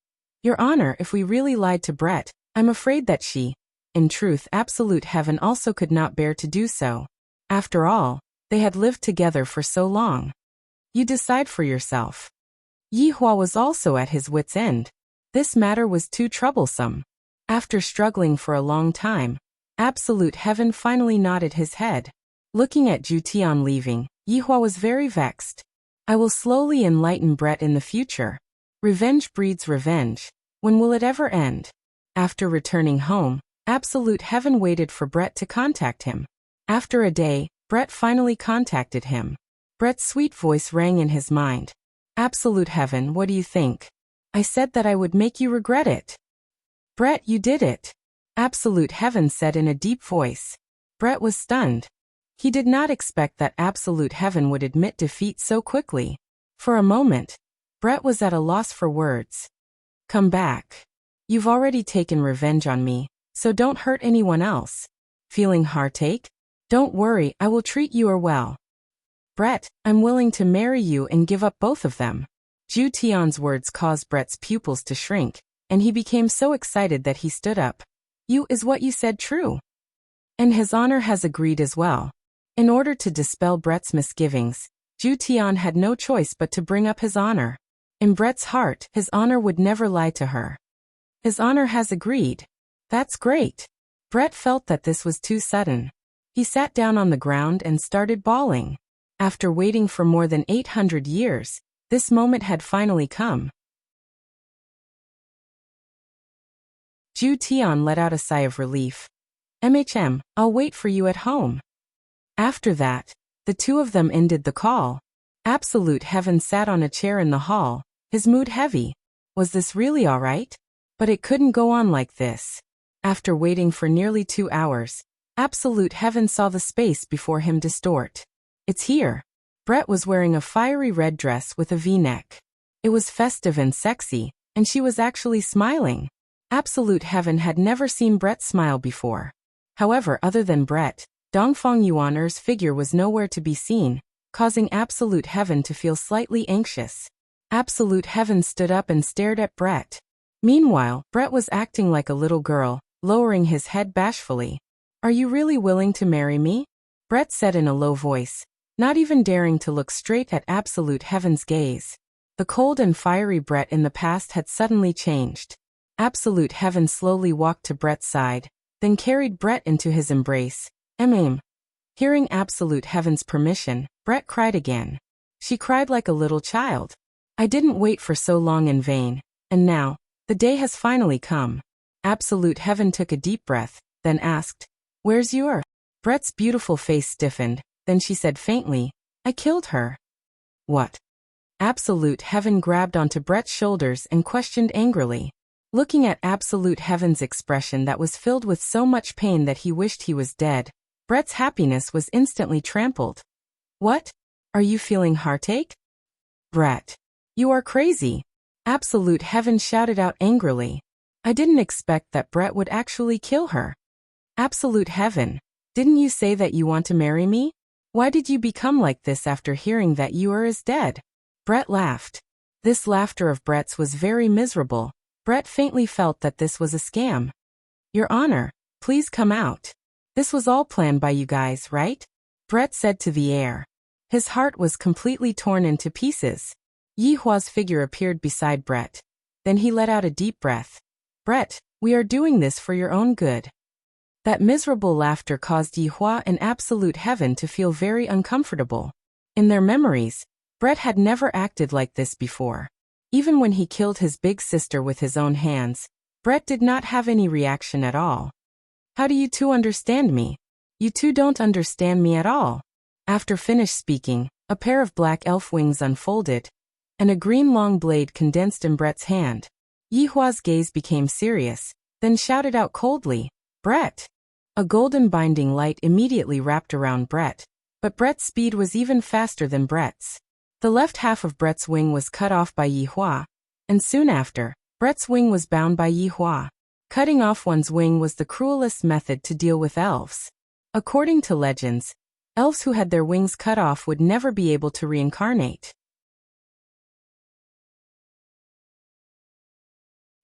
Your Honor, if we really lied to Brett, I'm afraid that she, in truth, absolute heaven also could not bear to do so. After all, they had lived together for so long. You decide for yourself. Yihua was also at his wit's end. This matter was too troublesome. After struggling for a long time, absolute heaven finally nodded his head. Looking at Zhu Tian leaving, Yihua was very vexed. I will slowly enlighten Brett in the future. Revenge breeds revenge. When will it ever end? After returning home, absolute heaven waited for Brett to contact him. After a day, Brett finally contacted him. Brett's sweet voice rang in his mind. Absolute heaven, what do you think? I said that I would make you regret it. Brett, you did it. Absolute heaven said in a deep voice. Brett was stunned. He did not expect that absolute heaven would admit defeat so quickly. For a moment, Brett was at a loss for words. Come back. You've already taken revenge on me, so don't hurt anyone else. Feeling heartache? Don't worry, I will treat you well. Brett, I'm willing to marry you and give up both of them. Ju Tian's words caused Brett's pupils to shrink, and he became so excited that he stood up. You is what you said true. And his honor has agreed as well. In order to dispel Brett's misgivings, Ju Tian had no choice but to bring up his honor. In Brett's heart, his honor would never lie to her. His honor has agreed. That's great. Brett felt that this was too sudden. He sat down on the ground and started bawling. After waiting for more than 800 years, this moment had finally come. Ju Tian let out a sigh of relief. I'll wait for you at home. After that, the two of them ended the call. Absolute heaven sat on a chair in the hall, his mood heavy. Was this really all right? But it couldn't go on like this. After waiting for nearly 2 hours, absolute heaven saw the space before him distort. It's here. Brett was wearing a fiery red dress with a V-neck. It was festive and sexy, and she was actually smiling. Absolute heaven had never seen Brett smile before. However, other than Brett, Dongfang Yuaner's figure was nowhere to be seen, causing absolute heaven to feel slightly anxious. Absolute heaven stood up and stared at Brett. Meanwhile, Brett was acting like a little girl, lowering his head bashfully. Are you really willing to marry me? Brett said in a low voice, not even daring to look straight at absolute heaven's gaze. The cold and fiery Brett in the past had suddenly changed. Absolute heaven slowly walked to Brett's side, then carried Brett into his embrace. Hearing absolute heaven's permission, Brett cried again. She cried like a little child. I didn't wait for so long in vain, and now, the day has finally come. Absolute heaven took a deep breath, then asked, Where's your? Brett's beautiful face stiffened, then she said faintly, I killed her. What? Absolute heaven grabbed onto Brett's shoulders and questioned angrily. Looking at absolute heaven's expression that was filled with so much pain that he wished he was dead, Brett's happiness was instantly trampled. What? Are you feeling heartache? Brett. You are crazy. Absolute heaven shouted out angrily. I didn't expect that Brett would actually kill her. Absolute heaven. Didn't you say that you want to marry me? Why did you become like this after hearing that you are dead? Brett laughed. This laughter of Brett's was very miserable. Brett faintly felt that this was a scam. Your Honor, please come out. This was all planned by you guys, right? Brett said to the air. His heart was completely torn into pieces. Yi Hua's figure appeared beside Brett. Then he let out a deep breath. Brett, we are doing this for your own good. That miserable laughter caused Yi Hua and absolute heaven to feel very uncomfortable. In their memories, Brett had never acted like this before. Even when he killed his big sister with his own hands, Brett did not have any reaction at all. How do you two understand me? You two don't understand me at all. After finished speaking, a pair of black elf wings unfolded, and a green long blade condensed in Brett's hand. Yi Hua's gaze became serious, then shouted out coldly, Brett! A golden binding light immediately wrapped around Brett, but Brett's speed was even faster than Brett's. The left half of Brett's wing was cut off by Yi Hua, and soon after, Brett's wing was bound by Yi Hua. Cutting off one's wing was the cruelest method to deal with elves. According to legends, elves who had their wings cut off would never be able to reincarnate.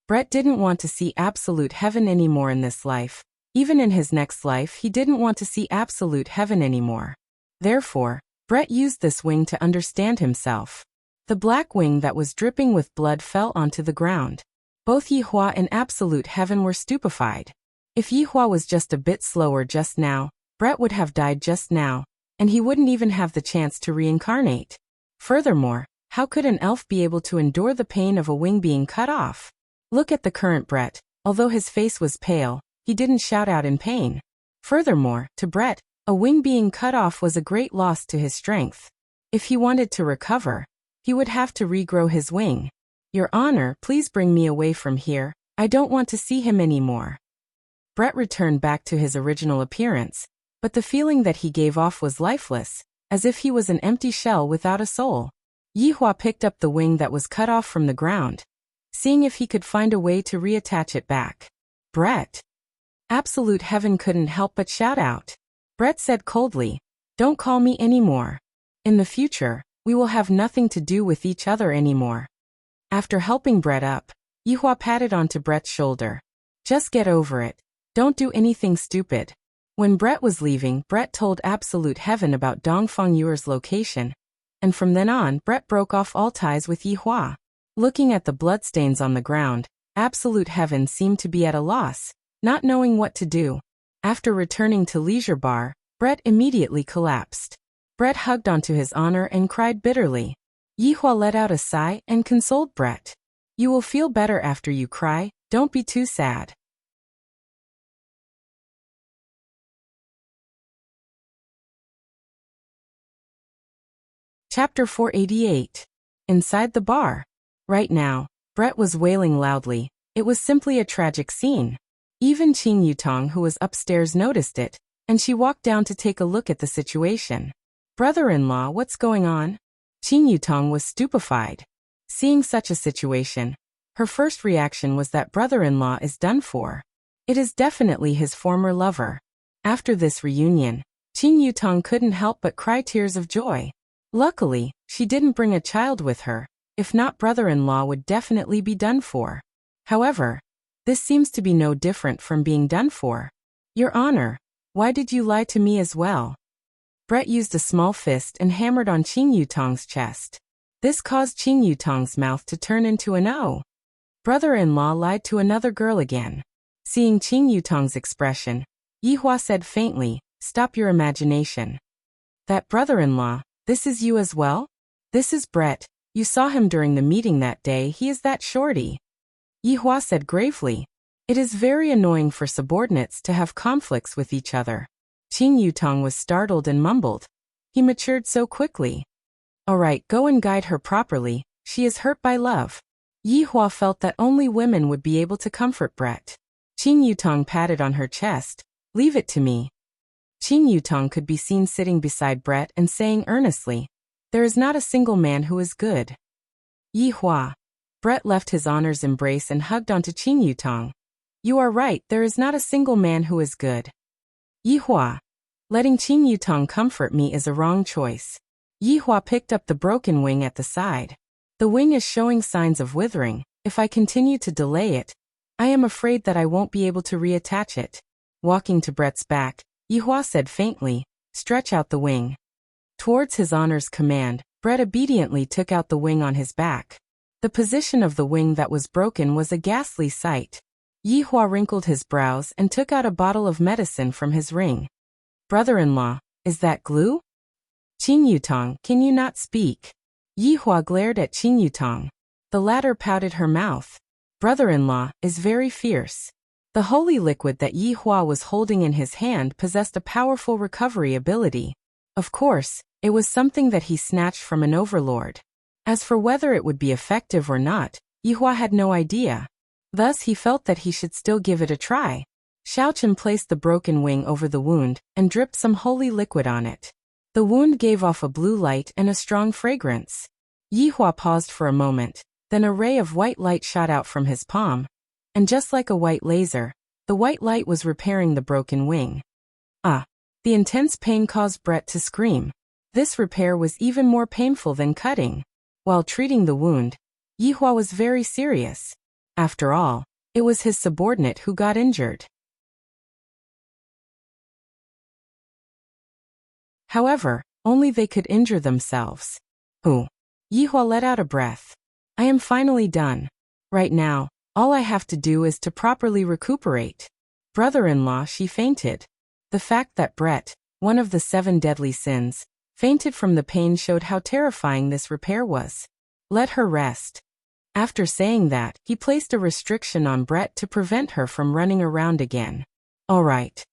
Brett didn't want to see absolute heaven anymore in this life. Even in his next life, he didn't want to see absolute heaven anymore. Therefore, Brett used this wing to understand himself. The black wing that was dripping with blood fell onto the ground. Both Yi Hua and absolute heaven were stupefied. If Yi Hua was just a bit slower just now, Brett would have died just now, and he wouldn't even have the chance to reincarnate. Furthermore, how could an elf be able to endure the pain of a wing being cut off? Look at the current Brett. Although his face was pale, he didn't shout out in pain. Furthermore, to Brett, a wing being cut off was a great loss to his strength. If he wanted to recover, he would have to regrow his wing. Your Honor, please bring me away from here. I don't want to see him anymore. Brett returned back to his original appearance, but the feeling that he gave off was lifeless, as if he was an empty shell without a soul. Yihua picked up the wing that was cut off from the ground, seeing if he could find a way to reattach it back. Brett! Absolute Heaven couldn't help but shout out. Brett said coldly, "Don't call me anymore. In the future, we will have nothing to do with each other anymore." After helping Brett up, Yihua patted onto Brett's shoulder. "Just get over it. Don't do anything stupid." When Brett was leaving, Brett told Absolute Heaven about Dongfang Yuer's location, and from then on, Brett broke off all ties with Yihua. Looking at the bloodstains on the ground, Absolute Heaven seemed to be at a loss, not knowing what to do. After returning to Leisure Bar, Brett immediately collapsed. Brett hugged onto his honor and cried bitterly. Yihua let out a sigh and consoled Brett. "You will feel better after you cry, don't be too sad." Chapter 488. Inside the bar. Right now, Brett was wailing loudly. It was simply a tragic scene. Even Qing Yutong, who was upstairs, noticed it, and she walked down to take a look at the situation. "Brother-in-law, what's going on?" Qing Yutong was stupefied. Seeing such a situation, her first reaction was that brother-in-law is done for. It is definitely his former lover. After this reunion, Qing Yutong couldn't help but cry tears of joy. Luckily, she didn't bring a child with her. If not, brother-in-law would definitely be done for. However, this seems to be no different from being done for. "Your Honor, why did you lie to me as well?" Brett used a small fist and hammered on Qing Yutong's chest. This caused Qing Yutong's mouth to turn into an O. Brother-in-law lied to another girl again. Seeing Qing Yutong's expression, Yihua said faintly, "Stop your imagination." "That brother-in-law, this is you as well?" "This is Brett. You saw him during the meeting that day, he is that shorty." Yihua said gravely, "It is very annoying for subordinates to have conflicts with each other." Qing Yutong was startled and mumbled. He matured so quickly. "Alright, go and guide her properly, she is hurt by love." Yihua felt that only women would be able to comfort Brett. Qing Yutong patted on her chest. "Leave it to me." Qing Yutong could be seen sitting beside Brett and saying earnestly, "There is not a single man who is good." Yihua. Brett left his honor's embrace and hugged onto Qing Yutong. "You are right, there is not a single man who is good." Yihua. Letting Qing Yutong comfort me is a wrong choice. Yihua picked up the broken wing at the side. "The wing is showing signs of withering. If I continue to delay it, I am afraid that I won't be able to reattach it." Walking to Brett's back, Yihua said faintly, "Stretch out the wing." Towards his honor's command, Brett obediently took out the wing on his back. The position of the wing that was broken was a ghastly sight. Yihua wrinkled his brows and took out a bottle of medicine from his ring. "Brother-in-law, is that glue?" "Qing Yutong, can you not speak?" Yihua glared at Qing Yutong. The latter pouted her mouth. "Brother-in-law is very fierce." The holy liquid that Yihua was holding in his hand possessed a powerful recovery ability. Of course, it was something that he snatched from an overlord. As for whether it would be effective or not, Yihua had no idea. Thus he felt that he should still give it a try. Xiaochen placed the broken wing over the wound and dripped some holy liquid on it. The wound gave off a blue light and a strong fragrance. Yihua paused for a moment, then a ray of white light shot out from his palm. And just like a white laser, the white light was repairing the broken wing. Ah! The intense pain caused Brett to scream. This repair was even more painful than cutting. While treating the wound, Yihua was very serious. After all, it was his subordinate who got injured. However, only they could injure themselves. "Ooh." Yihua let out a breath. "I am finally done. Right now, all I have to do is to properly recuperate." Brother-in-law, she fainted. The fact that Brett, one of the 7 deadly sins, fainted from the pain showed how terrifying this repair was. "Let her rest." After saying that, he placed a restriction on Brett to prevent her from running around again. "All right."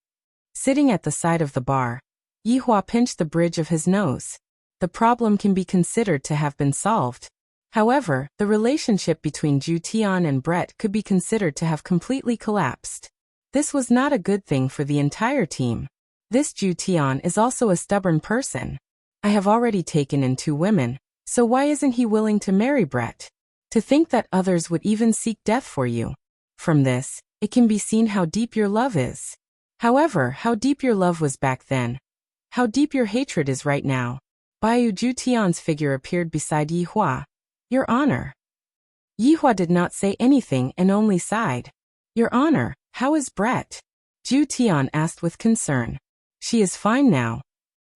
Sitting at the side of the bar, Yihua pinched the bridge of his nose. the problem can be considered to have been solved. However, the relationship between Zhu Tian and Brett could be considered to have completely collapsed. This was not a good thing for the entire team. This Zhu Tian is also a stubborn person. I have already taken in 2 women, so why isn't he willing to marry Brett? To think that others would even seek death for you. From this, it can be seen how deep your love is. However, how deep your love was back then. How deep your hatred is right now. Baiyu Zhu Tian's figure appeared beside Yi Hua. Your Honor. Yi Hua did not say anything and only sighed. Your Honor, how is Brett? Zhu Tian asked with concern. She is fine now.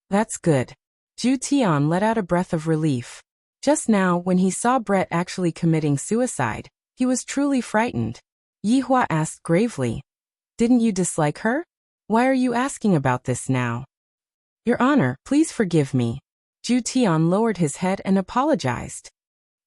That's good. Zhu Tian let out a breath of relief. Just now, when he saw Brett actually committing suicide, he was truly frightened. Yi Hua asked gravely. Didn't you dislike her? Why are you asking about this now? Your Honor, please forgive me. Zhu Tian lowered his head and apologized.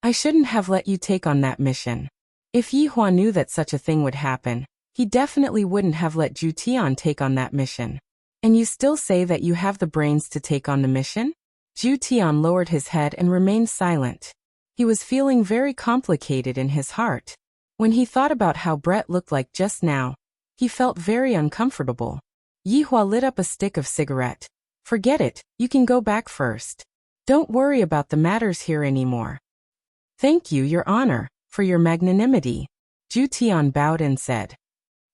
I shouldn't have let you take on that mission. If Yi Hua knew that such a thing would happen, he definitely wouldn't have let Zhu Tian take on that mission. And you still say that you have the brains to take on the mission? Zhu Tian lowered his head and remained silent. He was feeling very complicated in his heart. When he thought about how Brett looked like just now, he felt very uncomfortable. Yi Hua lit up a stick of cigarette. Forget it, you can go back first. Don't worry about the matters here anymore. Thank you, Your Honor, for your magnanimity. Zhu Tian bowed and said.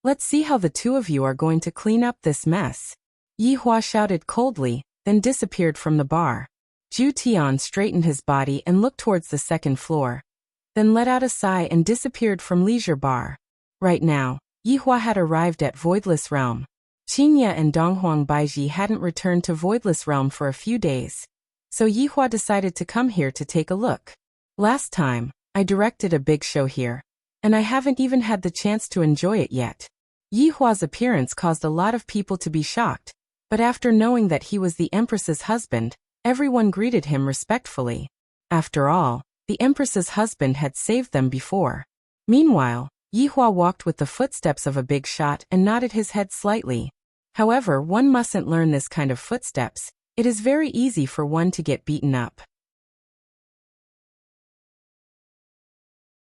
Let's see how the 2 of you are going to clean up this mess. Yi Hua shouted coldly, then disappeared from the bar. Zhu Tian straightened his body and looked towards the 2nd floor, then let out a sigh and disappeared from Leisure Bar. Right now, Yi Hua had arrived at Voidless Realm. Qingye and Donghuang Baiji hadn't returned to Voidless Realm for a few days, so Yi Hua decided to come here to take a look. Last time, I directed a big show here, and I haven't even had the chance to enjoy it yet. Yi Hua's appearance caused a lot of people to be shocked, but after knowing that he was the Empress's husband, everyone greeted him respectfully. After all, the Empress's husband had saved them before. Meanwhile, Yi Hua walked with the footsteps of a big shot and nodded his head slightly. However, one mustn't learn this kind of footsteps. It is very easy for one to get beaten up.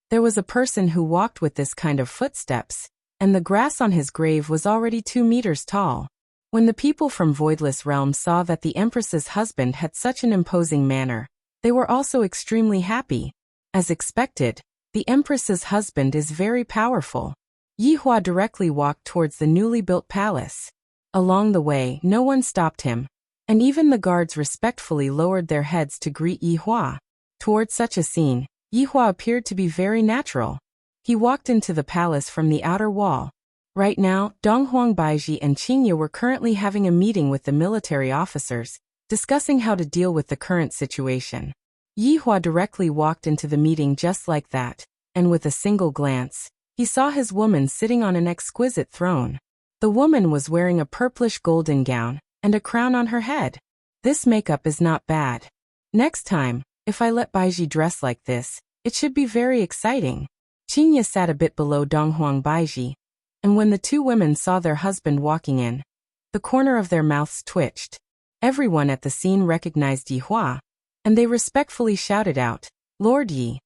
There was a person who walked with this kind of footsteps, and the grass on his grave was already 2 meters tall. When the people from Voidless Realm saw that the Empress's husband had such an imposing manner, they were also extremely happy. As expected, the Empress's husband is very powerful. Yi Hua directly walked towards the newly built palace. Along the way, no one stopped him, and even the guards respectfully lowered their heads to greet Yi Hua. Towards such a scene, Yi Hua appeared to be very natural. He walked into the palace from the outer wall. Right now, Donghuang Baiji and Qingye were currently having a meeting with the military officers, discussing how to deal with the current situation. Yi Hua directly walked into the meeting just like that, and with a single glance, he saw his woman sitting on an exquisite throne. The woman was wearing a purplish golden gown, and a crown on her head. This makeup is not bad. Next time, if I let Baiji dress like this, it should be very exciting. Qingye sat a bit below Donghuang Baiji, and when the 2 women saw their husband walking in, the corner of their mouths twitched. Everyone at the scene recognized Yi Hua, and they respectfully shouted out, Lord Yi.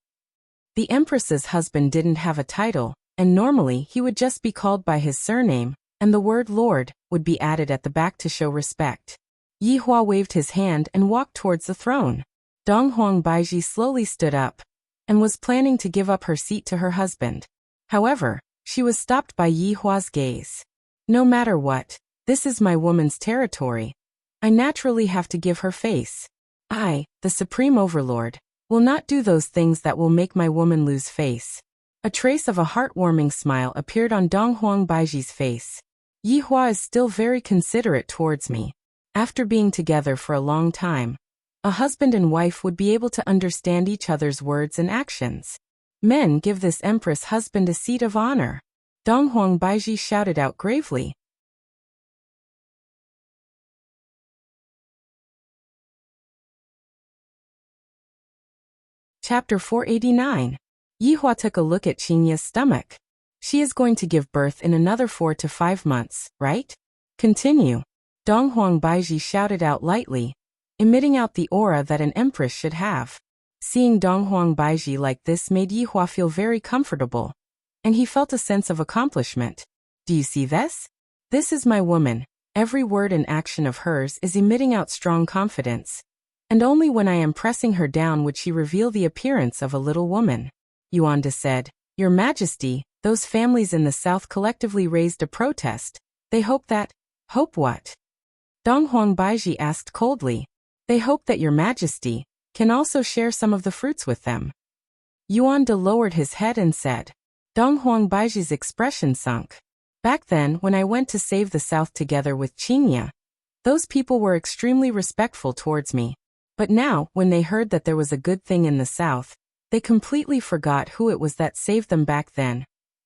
The Empress's husband didn't have a title, and normally he would just be called by his surname, and the word Lord would be added at the back to show respect. Yi Hua waved his hand and walked towards the throne. Donghuang Baiji slowly stood up, and was planning to give up her seat to her husband. However, she was stopped by Yi Hua's gaze. No matter what, this is my woman's territory. I naturally have to give her face. I, the Supreme Overlord, will not do those things that will make my woman lose face. A trace of a heartwarming smile appeared on Donghuang Baiji's face. Yi Hua is still very considerate towards me. After being together for a long time, a husband and wife would be able to understand each other's words and actions. Men give this Empress husband a seat of honor. Donghuang Baiji shouted out gravely. Chapter 489. Yi Hua took a look at Qingye's stomach. She is going to give birth in another 4 to 5 months, right? Continue. Donghuang Baiji shouted out lightly. emitting out the aura that an empress should have. Seeing Donghuang Baiji like this made Yihua feel very comfortable, and he felt a sense of accomplishment. Do you see this? This is my woman. Every word and action of hers is emitting out strong confidence. And only when I am pressing her down would she reveal the appearance of a little woman. Yuanda said, Your Majesty, those families in the south collectively raised a protest. They hope that... Hope what? Donghuang Baiji asked coldly. They hope that Your Majesty can also share some of the fruits with them. Yuanda lowered his head and said. Donghuang Baiji's expression sunk. Back then, when I went to save the south together with Qingya, those people were extremely respectful towards me. But now, when they heard that there was a good thing in the south, they completely forgot who it was that saved them back then.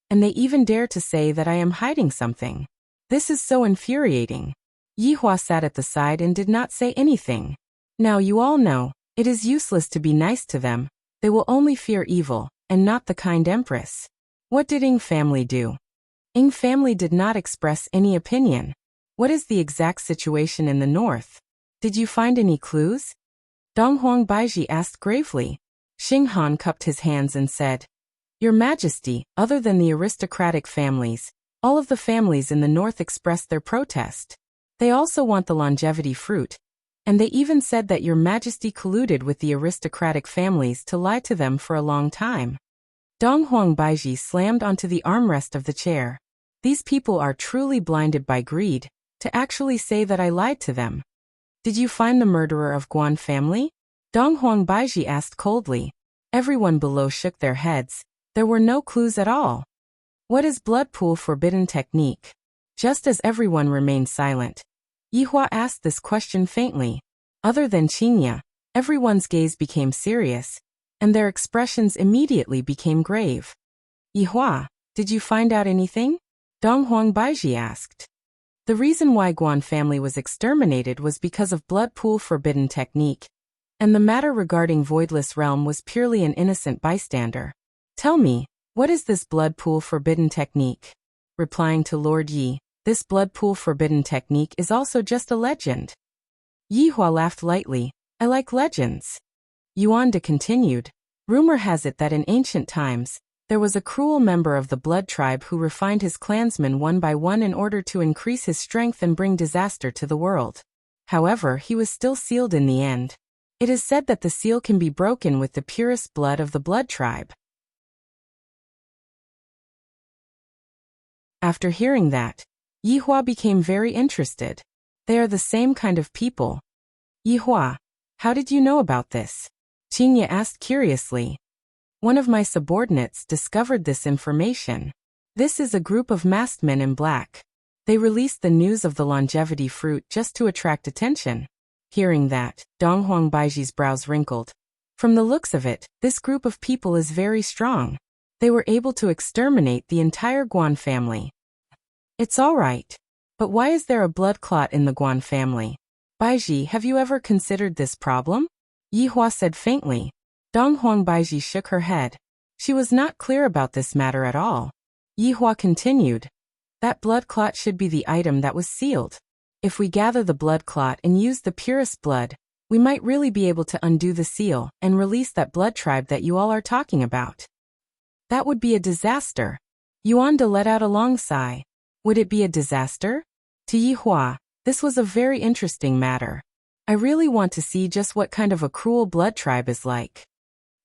And they even dare to say that I am hiding something. This is so infuriating. Yihua sat at the side and did not say anything. Now you all know, it is useless to be nice to them. They will only fear evil, and not the kind empress. What did Ying family do? Ying family did not express any opinion. What is the exact situation in the north? Did you find any clues? Donghuang Baiji asked gravely. Xinghan cupped his hands and said, Your Majesty, other than the aristocratic families, all of the families in the north expressed their protest. They also want the longevity fruit. And they even said that Your Majesty colluded with the aristocratic families to lie to them for a long time. Donghuang Baiji slammed onto the armrest of the chair. These people are truly blinded by greed, to actually say that I lied to them. Did you find the murderer of Guan family? Donghuang Baiji asked coldly. Everyone below shook their heads. There were no clues at all. What is blood pool forbidden technique? Just as everyone remained silent, Yihua asked this question faintly. Other than Qingya, everyone's gaze became serious, and their expressions immediately became grave. Yihua, did you find out anything? Donghuang Baiji asked. The reason why Guan family was exterminated was because of blood pool forbidden technique, and the matter regarding voidless realm was purely an innocent bystander. Tell me, what is this blood pool forbidden technique? Replying to Lord Yi, this blood pool forbidden technique is also just a legend. Yihua laughed lightly. I like legends. Yuanda continued. Rumor has it that in ancient times, there was a cruel member of the blood tribe who refined his clansmen one by one in order to increase his strength and bring disaster to the world. However, he was still sealed in the end. It is said that the seal can be broken with the purest blood of the blood tribe. After hearing that, Yihua became very interested. They are the same kind of people. Yihua, how did you know about this? Qingya asked curiously. One of my subordinates discovered this information. This is a group of masked men in black. They released the news of the longevity fruit just to attract attention. Hearing that, Donghuang Baiji's brows wrinkled. From the looks of it, this group of people is very strong. They were able to exterminate the entire Guan family. It's all right. But why is there a blood clot in the Guan family? Baiji, have you ever considered this problem? Yihua said faintly. Donghuang Baiji shook her head. She was not clear about this matter at all. Yihua continued. That blood clot should be the item that was sealed. If we gather the blood clot and use the purest blood, we might really be able to undo the seal and release that blood tribe that you all are talking about. That would be a disaster. Yuanda let out a long sigh. Would it be a disaster? To Yihua, this was a very interesting matter. I really want to see just what kind of a cruel blood tribe is like.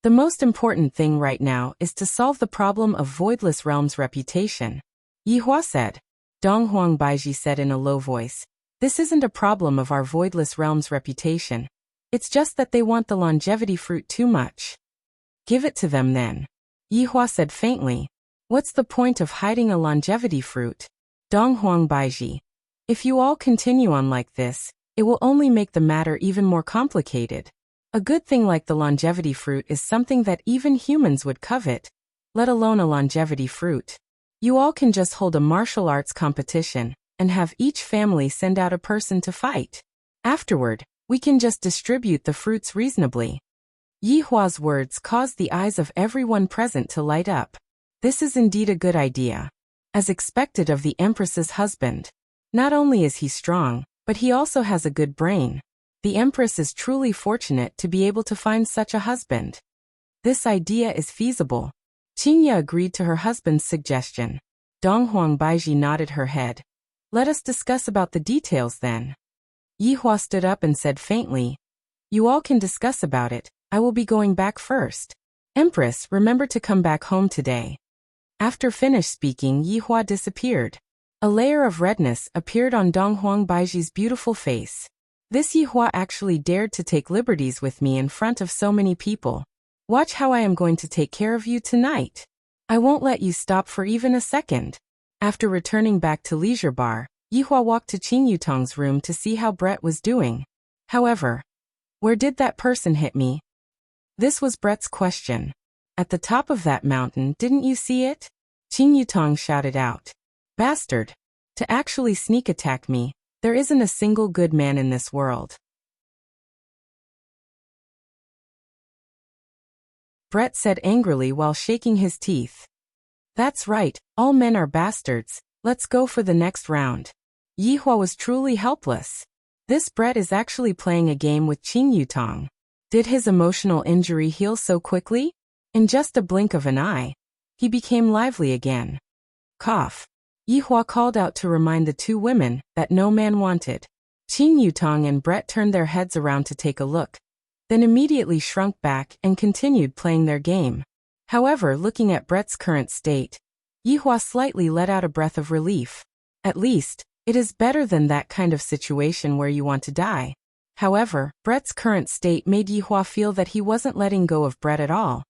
The most important thing right now is to solve the problem of Voidless Realm's reputation. Yihua said. Donghuang Baiji said in a low voice. This isn't a problem of our Voidless Realm's reputation. It's just that they want the longevity fruit too much. Give it to them then. Yihua said faintly. What's the point of hiding a longevity fruit? Donghuang Baiji. If you all continue on like this, it will only make the matter even more complicated. A good thing like the longevity fruit is something that even humans would covet, let alone a longevity fruit. You all can just hold a martial arts competition and have each family send out a person to fight. Afterward, we can just distribute the fruits reasonably. Yihua's words caused the eyes of everyone present to light up. This is indeed a good idea. As expected of the Empress's husband. Not only is he strong, but he also has a good brain. The Empress is truly fortunate to be able to find such a husband. This idea is feasible. Qingya agreed to her husband's suggestion. Donghuang Baiji nodded her head. Let us discuss about the details then. Yihua stood up and said faintly, You all can discuss about it, I will be going back first. Empress, remember to come back home today. After finished speaking, Yihua disappeared. A layer of redness appeared on Donghuang Baiji's beautiful face. This Yihua actually dared to take liberties with me in front of so many people. Watch how I am going to take care of you tonight. I won't let you stop for even a second. After returning back to Leisure Bar, Yihua walked to Qing Yutong's room to see how Brett was doing. However, where did that person hit me? This was Brett's question. At the top of that mountain, didn't you see it? Qing Yutong shouted out. Bastard! To actually sneak attack me, there isn't a single good man in this world. Brett said angrily while shaking his teeth. That's right, all men are bastards, let's go for the next round. Yihua was truly helpless. This Brett is actually playing a game with Qing Yutong. Did his emotional injury heal so quickly? In just a blink of an eye, he became lively again. Cough. Yihua called out to remind the two women that no man wanted. Qing Yutong and Brett turned their heads around to take a look, then immediately shrunk back and continued playing their game. However, looking at Brett's current state, Yihua slightly let out a breath of relief. At least, it is better than that kind of situation where you want to die. However, Brett's current state made Yihua feel that he wasn't letting go of Brett at all,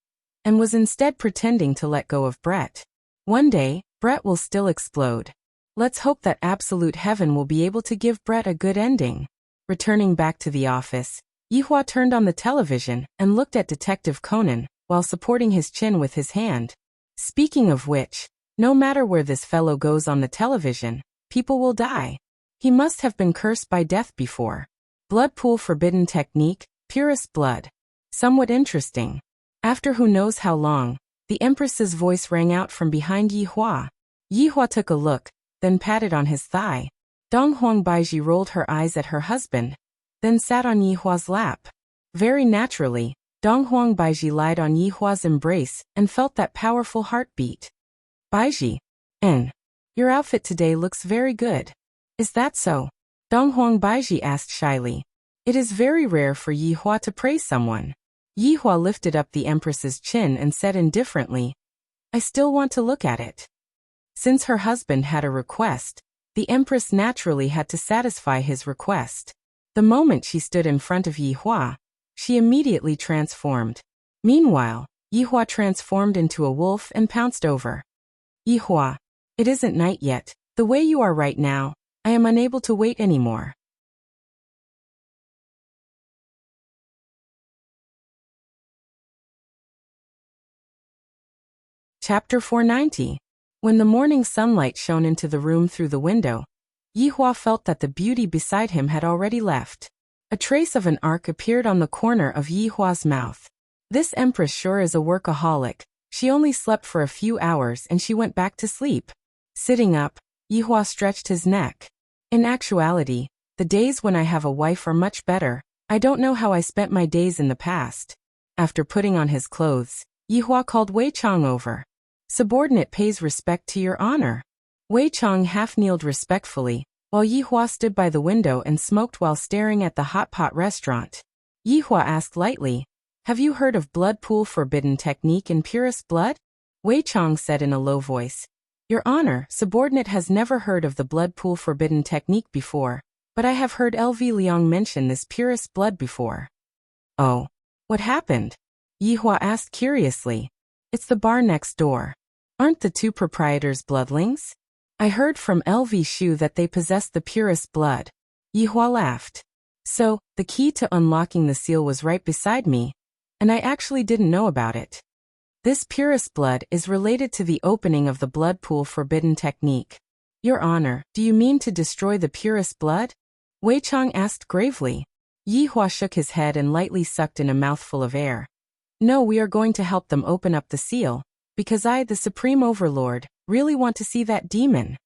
and was instead pretending to let go of Brett. One day, Brett will still explode. Let's hope that absolute heaven will be able to give Brett a good ending. Returning back to the office, Yihua turned on the television and looked at Detective Conan, while supporting his chin with his hand. Speaking of which, no matter where this fellow goes on the television, people will die. He must have been cursed by death before. Blood pool forbidden technique, purest blood. Somewhat interesting. After who knows how long, the Empress's voice rang out from behind Yihua. Yihua took a look, then patted on his thigh. Donghuang Baiji rolled her eyes at her husband, then sat on Yihua's lap. Very naturally, Donghuang Baiji lied on Yihua's embrace and felt that powerful heartbeat. Baiji, your outfit today looks very good. Is that so? Donghuang Baiji asked shyly. It is very rare for Yihua to praise someone. Yihua lifted up the Empress's chin and said indifferently, I still want to look at it. Since her husband had a request, the Empress naturally had to satisfy his request. The moment she stood in front of Yihua, she immediately transformed. Meanwhile, Yihua transformed into a wolf and pounced over. Yihua, it isn't night yet. The way you are right now, I am unable to wait anymore. Chapter 490. When the morning sunlight shone into the room through the window, Yihua felt that the beauty beside him had already left. A trace of an arc appeared on the corner of Yihua's mouth. This Empress sure is a workaholic. She only slept for a few hours and she went back to sleep. Sitting up, Yihua stretched his neck. In actuality, the days when I have a wife are much better. I don't know how I spent my days in the past. After putting on his clothes, Yihua called Wei Chang over. Subordinate pays respect to your honor. Wei Chang half-kneeled respectfully, while Yihua stood by the window and smoked while staring at the hot pot restaurant. Yihua asked lightly, Have you heard of blood pool forbidden technique in purest blood? Wei Chang said in a low voice, Your honor, subordinate has never heard of the blood pool forbidden technique before, but I have heard LV Liang mention this purest blood before. Oh, what happened? Yihua asked curiously. It's the bar next door. Aren't the two proprietors bloodlings? I heard from LV Shu that they possess the purest blood. Yihua laughed. So, the key to unlocking the seal was right beside me, and I actually didn't know about it. This purest blood is related to the opening of the blood pool forbidden technique. Your honor, do you mean to destroy the purest blood? Wei Chang asked gravely. Yihua shook his head and lightly sucked in a mouthful of air. No, we are going to help them open up the seal, because I, the Supreme Overlord, really want to see that demon.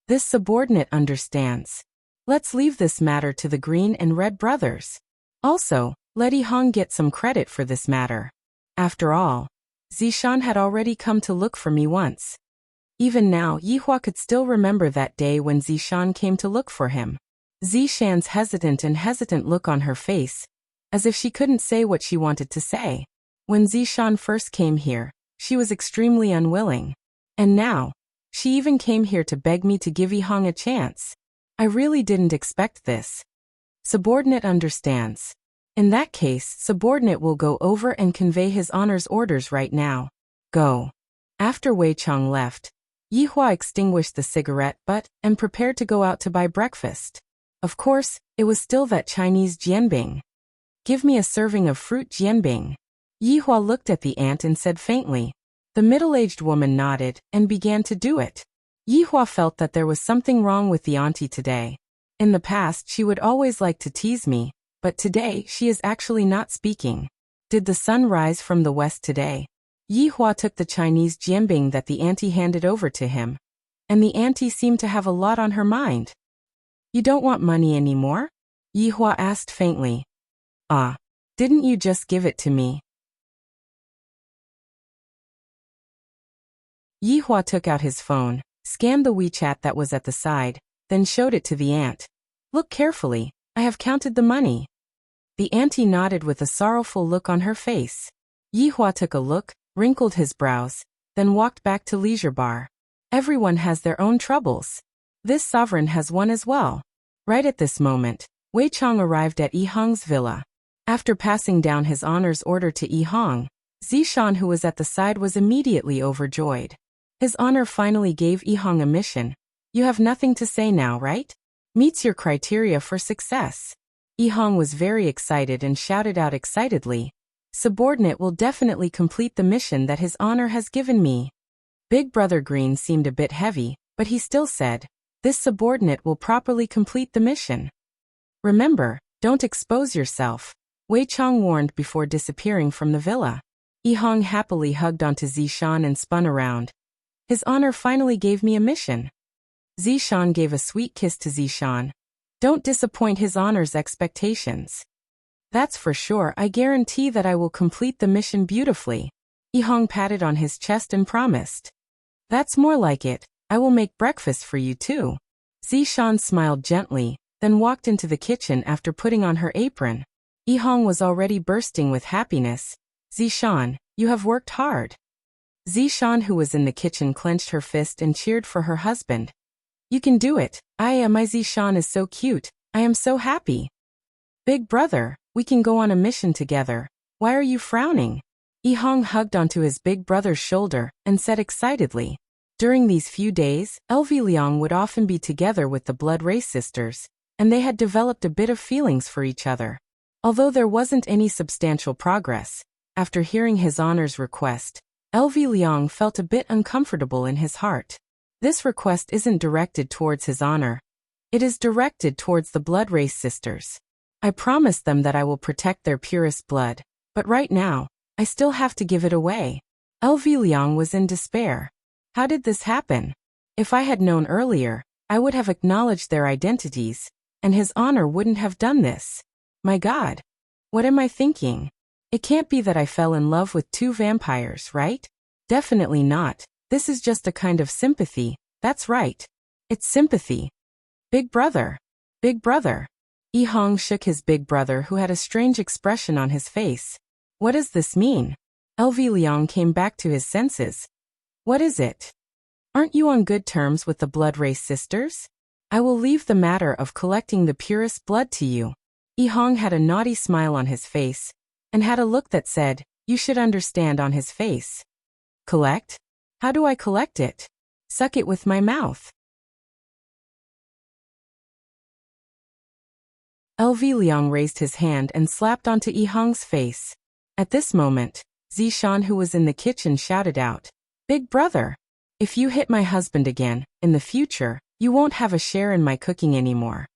This subordinate understands. Let's leave this matter to the Green and Red brothers. Also, let Yihang get some credit for this matter. After all, Zishan had already come to look for me once. Even now, Yihua could still remember that day when Zishan came to look for him. Zishan's hesitant look on her face, as if she couldn't say what she wanted to say. When Zishan first came here, she was extremely unwilling. And now, she even came here to beg me to give Yihang a chance. I really didn't expect this. Subordinate understands. In that case, subordinate will go over and convey his honor's orders right now. Go. After Wei Chang left, Yihua extinguished the cigarette butt and prepared to go out to buy breakfast. Of course, it was still that Chinese jianbing. Give me a serving of fruit jianbing. Yihua looked at the aunt and said faintly. The middle-aged woman nodded and began to do it. Yihua felt that there was something wrong with the auntie today. In the past, she would always like to tease me, but today she is actually not speaking. Did the sun rise from the west today? Yihua took the Chinese jianbing that the auntie handed over to him. And the auntie seemed to have a lot on her mind. You don't want money anymore? Yihua asked faintly. Ah, didn't you just give it to me? Yihua took out his phone, scanned the WeChat that was at the side, then showed it to the aunt. Look carefully, I have counted the money. The auntie nodded with a sorrowful look on her face. Yihua took a look, wrinkled his brows, then walked back to leisure bar. Everyone has their own troubles. This sovereign has one as well. Right at this moment, Wei Chang arrived at Yihang's villa. After passing down his honor's order to Yihang, Zishan, who was at the side, was immediately overjoyed. His honor finally gave Yihang a mission. You have nothing to say now, right? Meets your criteria for success. Yihang was very excited and shouted out excitedly. Subordinate will definitely complete the mission that his honor has given me. Big Brother Green seemed a bit heavy, but he still said, this subordinate will properly complete the mission. Remember, don't expose yourself, Wei Chang warned before disappearing from the villa. Yihang happily hugged onto Zishan and spun around. His honor finally gave me a mission. Zishan gave a sweet kiss to Zishan. Don't disappoint his honor's expectations. That's for sure. I guarantee that I will complete the mission beautifully. Yihang patted on his chest and promised. That's more like it. I will make breakfast for you too. Zishan smiled gently, then walked into the kitchen after putting on her apron. Yihang was already bursting with happiness. Zishan, you have worked hard. Zishan, who was in the kitchen, clenched her fist and cheered for her husband. You can do it. My Zishan is so cute. I am so happy. Big brother, we can go on a mission together. Why are you frowning? Yihang hugged onto his big brother's shoulder and said excitedly. During these few days, LV Liang would often be together with the blood race sisters, and they had developed a bit of feelings for each other. Although there wasn't any substantial progress, after hearing his honor's request, LV Liang felt a bit uncomfortable in his heart. This request isn't directed towards his honor. It is directed towards the blood race sisters. I promised them that I will protect their purest blood, but right now, I still have to give it away. LV Liang was in despair. How did this happen? If I had known earlier, I would have acknowledged their identities, and his honor wouldn't have done this. My God! What am I thinking? It can't be that I fell in love with two vampires, right? Definitely not. This is just a kind of sympathy. That's right. It's sympathy. Big brother. Big brother. Yihang shook his big brother, who had a strange expression on his face. What does this mean? LV Liang came back to his senses. What is it? Aren't you on good terms with the blood race sisters? I will leave the matter of collecting the purest blood to you. Yihang had a naughty smile on his face, and had a look that said, you should understand, on his face. Collect? How do I collect it? Suck it with my mouth. LV Liang raised his hand and slapped onto Yihang's face. At this moment, Zishan, who was in the kitchen, shouted out, Big brother, if you hit my husband again, in the future, you won't have a share in my cooking anymore.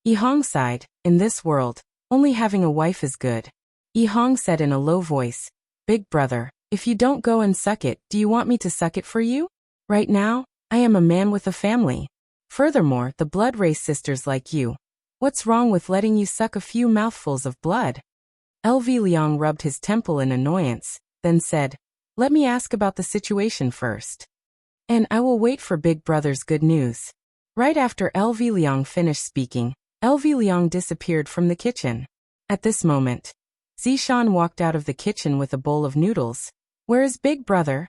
Yihang sighed. In this world, only having a wife is good. Yihang said in a low voice, Big brother, if you don't go and suck it, do you want me to suck it for you? Right now, I am a man with a family. Furthermore, the blood race sisters like you. What's wrong with letting you suck a few mouthfuls of blood? LV Liang rubbed his temple in annoyance, then said, let me ask about the situation first. And I will wait for Big Brother's good news. Right after LV Liang finished speaking, LV Liang disappeared from the kitchen. At this moment, Zishan walked out of the kitchen with a bowl of noodles. Where is Big Brother?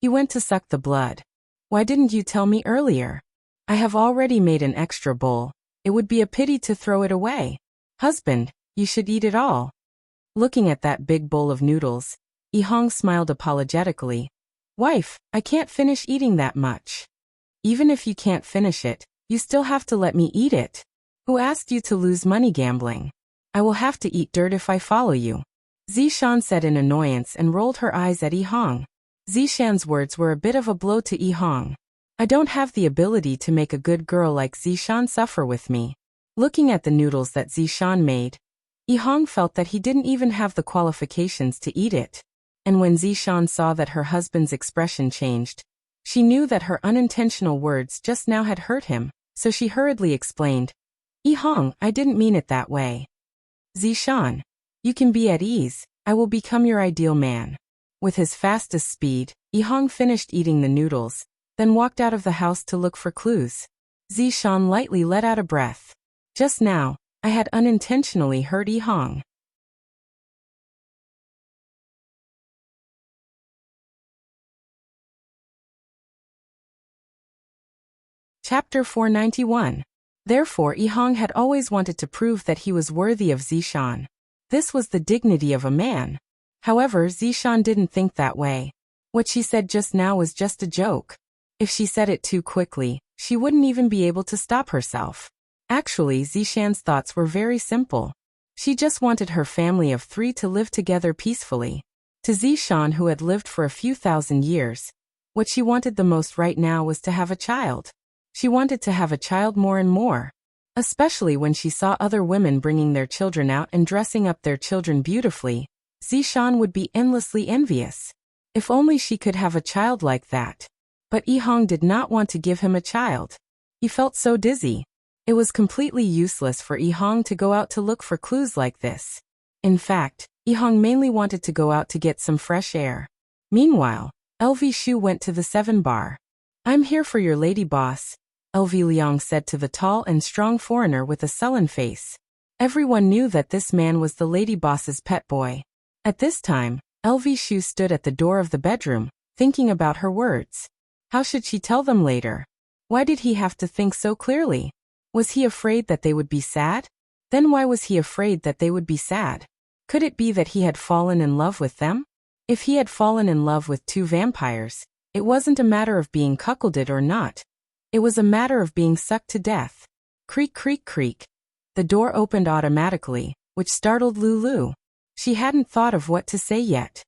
He went to suck the blood. Why didn't you tell me earlier? I have already made an extra bowl. It would be a pity to throw it away. Husband, you should eat it all. Looking at that big bowl of noodles, Yihong smiled apologetically. Wife, I can't finish eating that much. Even if you can't finish it, you still have to let me eat it. Who asked you to lose money gambling? I will have to eat dirt if I follow you. Zishan said in annoyance and rolled her eyes at Yihong. Zishan's words were a bit of a blow to Yihong. I don't have the ability to make a good girl like Zishan suffer with me. Looking at the noodles that Zishan made, Yihong felt that he didn't even have the qualifications to eat it. And when Zishan saw that her husband's expression changed, she knew that her unintentional words just now had hurt him, so she hurriedly explained, Yihong, I didn't mean it that way. Zishan, you can be at ease, I will become your ideal man. With his fastest speed, Yihong finished eating the noodles, then walked out of the house to look for clues. Zishan lightly let out a breath. Just now, I had unintentionally hurt Yihong. Chapter 491. Therefore Yihong had always wanted to prove that he was worthy of Zishan. This was the dignity of a man. However, Zishan didn't think that way. What she said just now was just a joke. If she said it too quickly, she wouldn't even be able to stop herself. Actually, Zishan's thoughts were very simple. She just wanted her family of 3 to live together peacefully. To Zishan, who had lived for a few thousand years, what she wanted the most right now was to have a child. She wanted to have a child more and more. Especially when she saw other women bringing their children out and dressing up their children beautifully, Zishan would be endlessly envious. If only she could have a child like that. But Yihong did not want to give him a child. He felt so dizzy. It was completely useless for Yihong to go out to look for clues like this. In fact, Yihong mainly wanted to go out to get some fresh air. Meanwhile, LV Shu went to the 7 bar. I'm here for your lady boss, LV Liang said to the tall and strong foreigner with a sullen face. Everyone knew that this man was the lady boss's pet boy. At this time, LV Shu stood at the door of the bedroom, thinking about her words. How should she tell them later? Why did he have to think so clearly? Was he afraid that they would be sad? Then why was he afraid that they would be sad? Could it be that he had fallen in love with them? If he had fallen in love with 2 vampires, it wasn't a matter of being cuckolded or not. It was a matter of being sucked to death. Creak, creak, creak. The door opened automatically, which startled Lulu. She hadn't thought of what to say yet.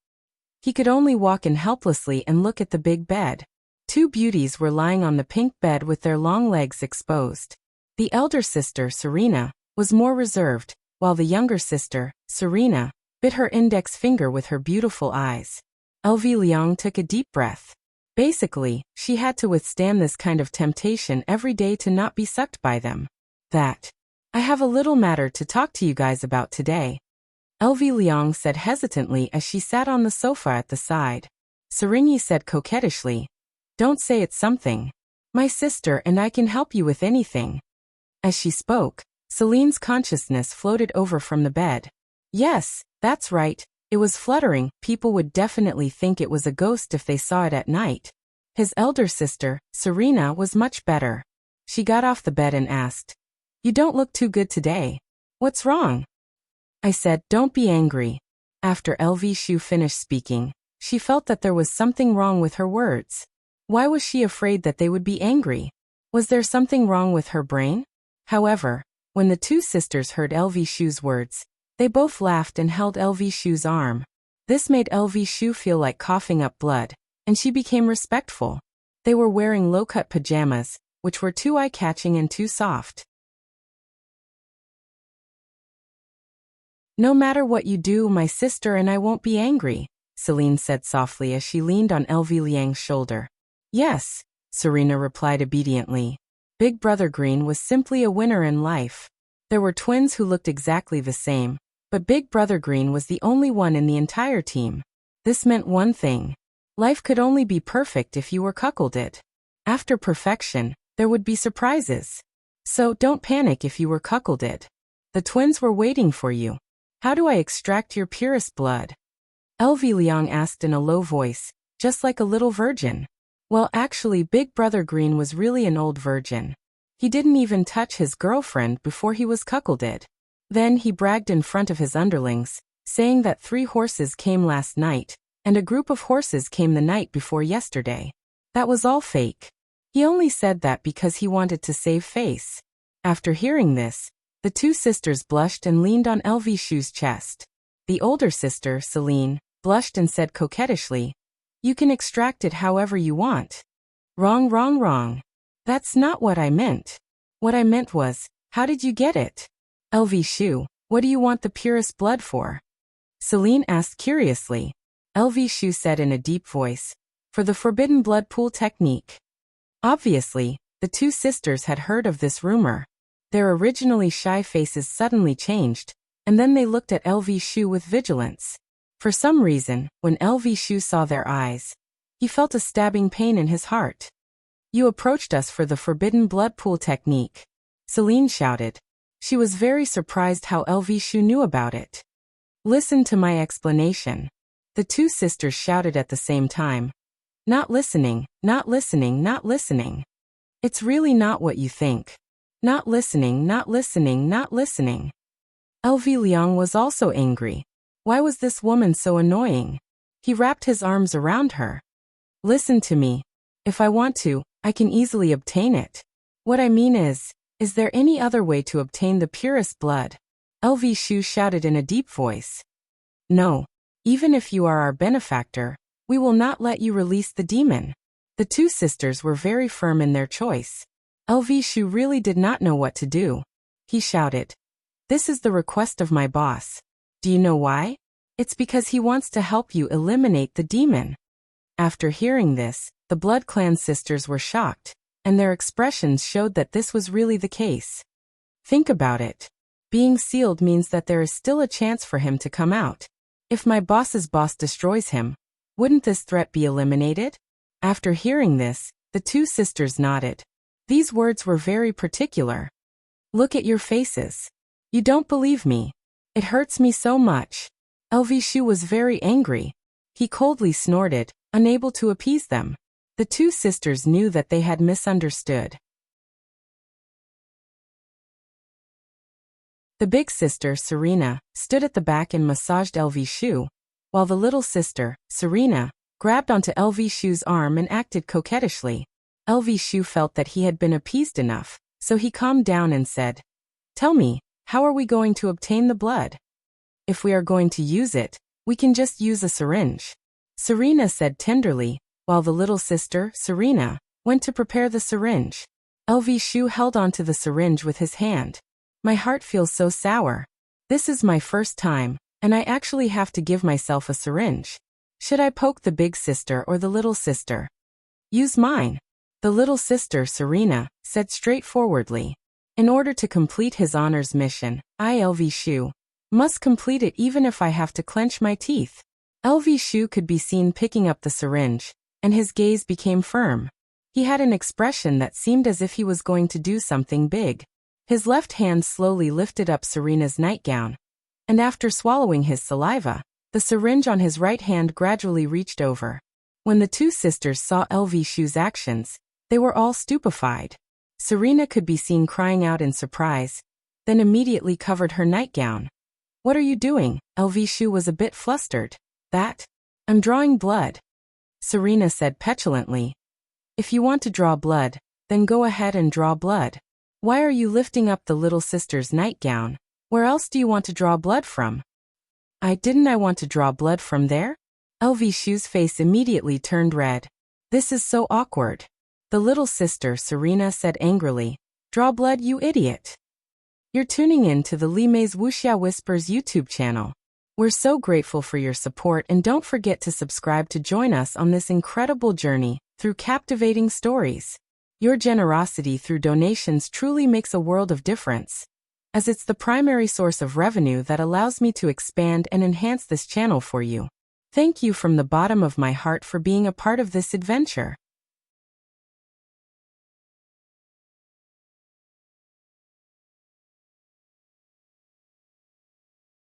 He could only walk in helplessly and look at the big bed. 2 beauties were lying on the pink bed with their long legs exposed. The elder sister, Serena, was more reserved, while the younger sister, Serena, bit her index finger with her beautiful eyes. LV Liang took a deep breath. Basically, she had to withstand this kind of temptation every day to not be sucked by them. I have a little matter to talk to you guys about today. LV Liang said hesitantly as she sat on the sofa at the side. Serena said coquettishly, don't say it's something. My sister and I can help you with anything. As she spoke, Celine's consciousness floated over from the bed. Yes, that's right. It was fluttering. People would definitely think it was a ghost if they saw it at night. His elder sister, Serena, was much better. She got off the bed and asked, you don't look too good today. What's wrong? I said, don't be angry. After LV Shu finished speaking, she felt that there was something wrong with her words. Why was she afraid that they would be angry? Was there something wrong with her brain? However, when the 2 sisters heard LV Shu's words, they both laughed and held LV Shu's arm. This made LV Shu feel like coughing up blood, and she became respectful. They were wearing low-cut pajamas, which were too eye-catching and too soft. No matter what you do, my sister and I won't be angry, Celine said softly as she leaned on LV Liang's shoulder. Yes, Serena replied obediently. Big Brother Green was simply a winner in life. There were twins who looked exactly the same, but Big Brother Green was the only one in the entire team. This meant one thing. Life could only be perfect if you were cuckolded. After perfection, there would be surprises. So don't panic if you were cuckolded. The twins were waiting for you. How do I extract your purest blood? LV Liang asked in a low voice, just like a little virgin. Well, actually, Big Brother Green was really an old virgin. He didn't even touch his girlfriend before he was cuckolded. Then he bragged in front of his underlings, saying that 3 horses came last night, and a group of horses came the night before yesterday. That was all fake. He only said that because he wanted to save face. After hearing this, the 2 sisters blushed and leaned on LV Shu's chest. The older sister, Celine, blushed and said coquettishly, "You can extract it however you want." Wrong, wrong, wrong. That's not what I meant. What I meant was, how did you get it? LV Shu, what do you want the purest blood for? Celine asked curiously. LV Shu said in a deep voice, for the forbidden blood pool technique. Obviously, the 2 sisters had heard of this rumor. Their originally shy faces suddenly changed, and then they looked at LV Shu with vigilance. For some reason, when LV Shu saw their eyes, he felt a stabbing pain in his heart. You approached us for the forbidden blood pool technique, Celine shouted. She was very surprised how LV Shu knew about it. Listen to my explanation. The 2 sisters shouted at the same time. Not listening, not listening, not listening. It's really not what you think. Not listening, not listening, not listening. LV Liang was also angry. Why was this woman so annoying? He wrapped his arms around her. Listen to me. If I want to, I can easily obtain it. What I mean is there any other way to obtain the purest blood? LV Shu shouted in a deep voice. No. Even if you are our benefactor, we will not let you release the demon. The 2 sisters were very firm in their choice. LV Shu really did not know what to do. He shouted, "This is the request of my boss. Do you know why? It's because he wants to help you eliminate the demon." After hearing this, the Blood Clan sisters were shocked, and their expressions showed that this was really the case. Think about it. Being sealed means that there is still a chance for him to come out. If my boss's boss destroys him, wouldn't this threat be eliminated? After hearing this, the 2 sisters nodded. These words were very particular. Look at your faces. You don't believe me. It hurts me so much. LV Shu was very angry. He coldly snorted, unable to appease them. The 2 sisters knew that they had misunderstood. The big sister, Serena, stood at the back and massaged LV Shu, while the little sister, Serena, grabbed onto LV Shu's arm and acted coquettishly. LV Shu felt that he had been appeased enough, so he calmed down and said, "Tell me, how are we going to obtain the blood? If we are going to use it, we can just use a syringe," Serena said tenderly, while the little sister, Serena, went to prepare the syringe. LV Shu held onto the syringe with his hand. My heart feels so sour. This is my first time, and I actually have to give myself a syringe. Should I poke the big sister or the little sister? Use mine. The little sister, Serena, said straightforwardly. In order to complete his honors mission, I, LV Shu, must complete it even if I have to clench my teeth. LV Shu could be seen picking up the syringe, and his gaze became firm. He had an expression that seemed as if he was going to do something big. His left hand slowly lifted up Serena's nightgown, and after swallowing his saliva, the syringe on his right hand gradually reached over. When the 2 sisters saw LV Shu's actions, they were all stupefied. Serena could be seen crying out in surprise, then immediately covered her nightgown. What are you doing? LV Shu was a bit flustered. I'm drawing blood, Serena said petulantly. If you want to draw blood, then go ahead and draw blood. Why are you lifting up the little sister's nightgown? Where else do you want to draw blood from? Didn't I want to draw blood from there? LV Shu's face immediately turned red. This is so awkward. The little sister, Serena, said angrily. Draw blood, you idiot. You're tuning in to the Li Mei's Wuxia Whispers YouTube channel. We're so grateful for your support, and don't forget to subscribe to join us on this incredible journey through captivating stories. Your generosity through donations truly makes a world of difference, as it's the primary source of revenue that allows me to expand and enhance this channel for you. Thank you from the bottom of my heart for being a part of this adventure.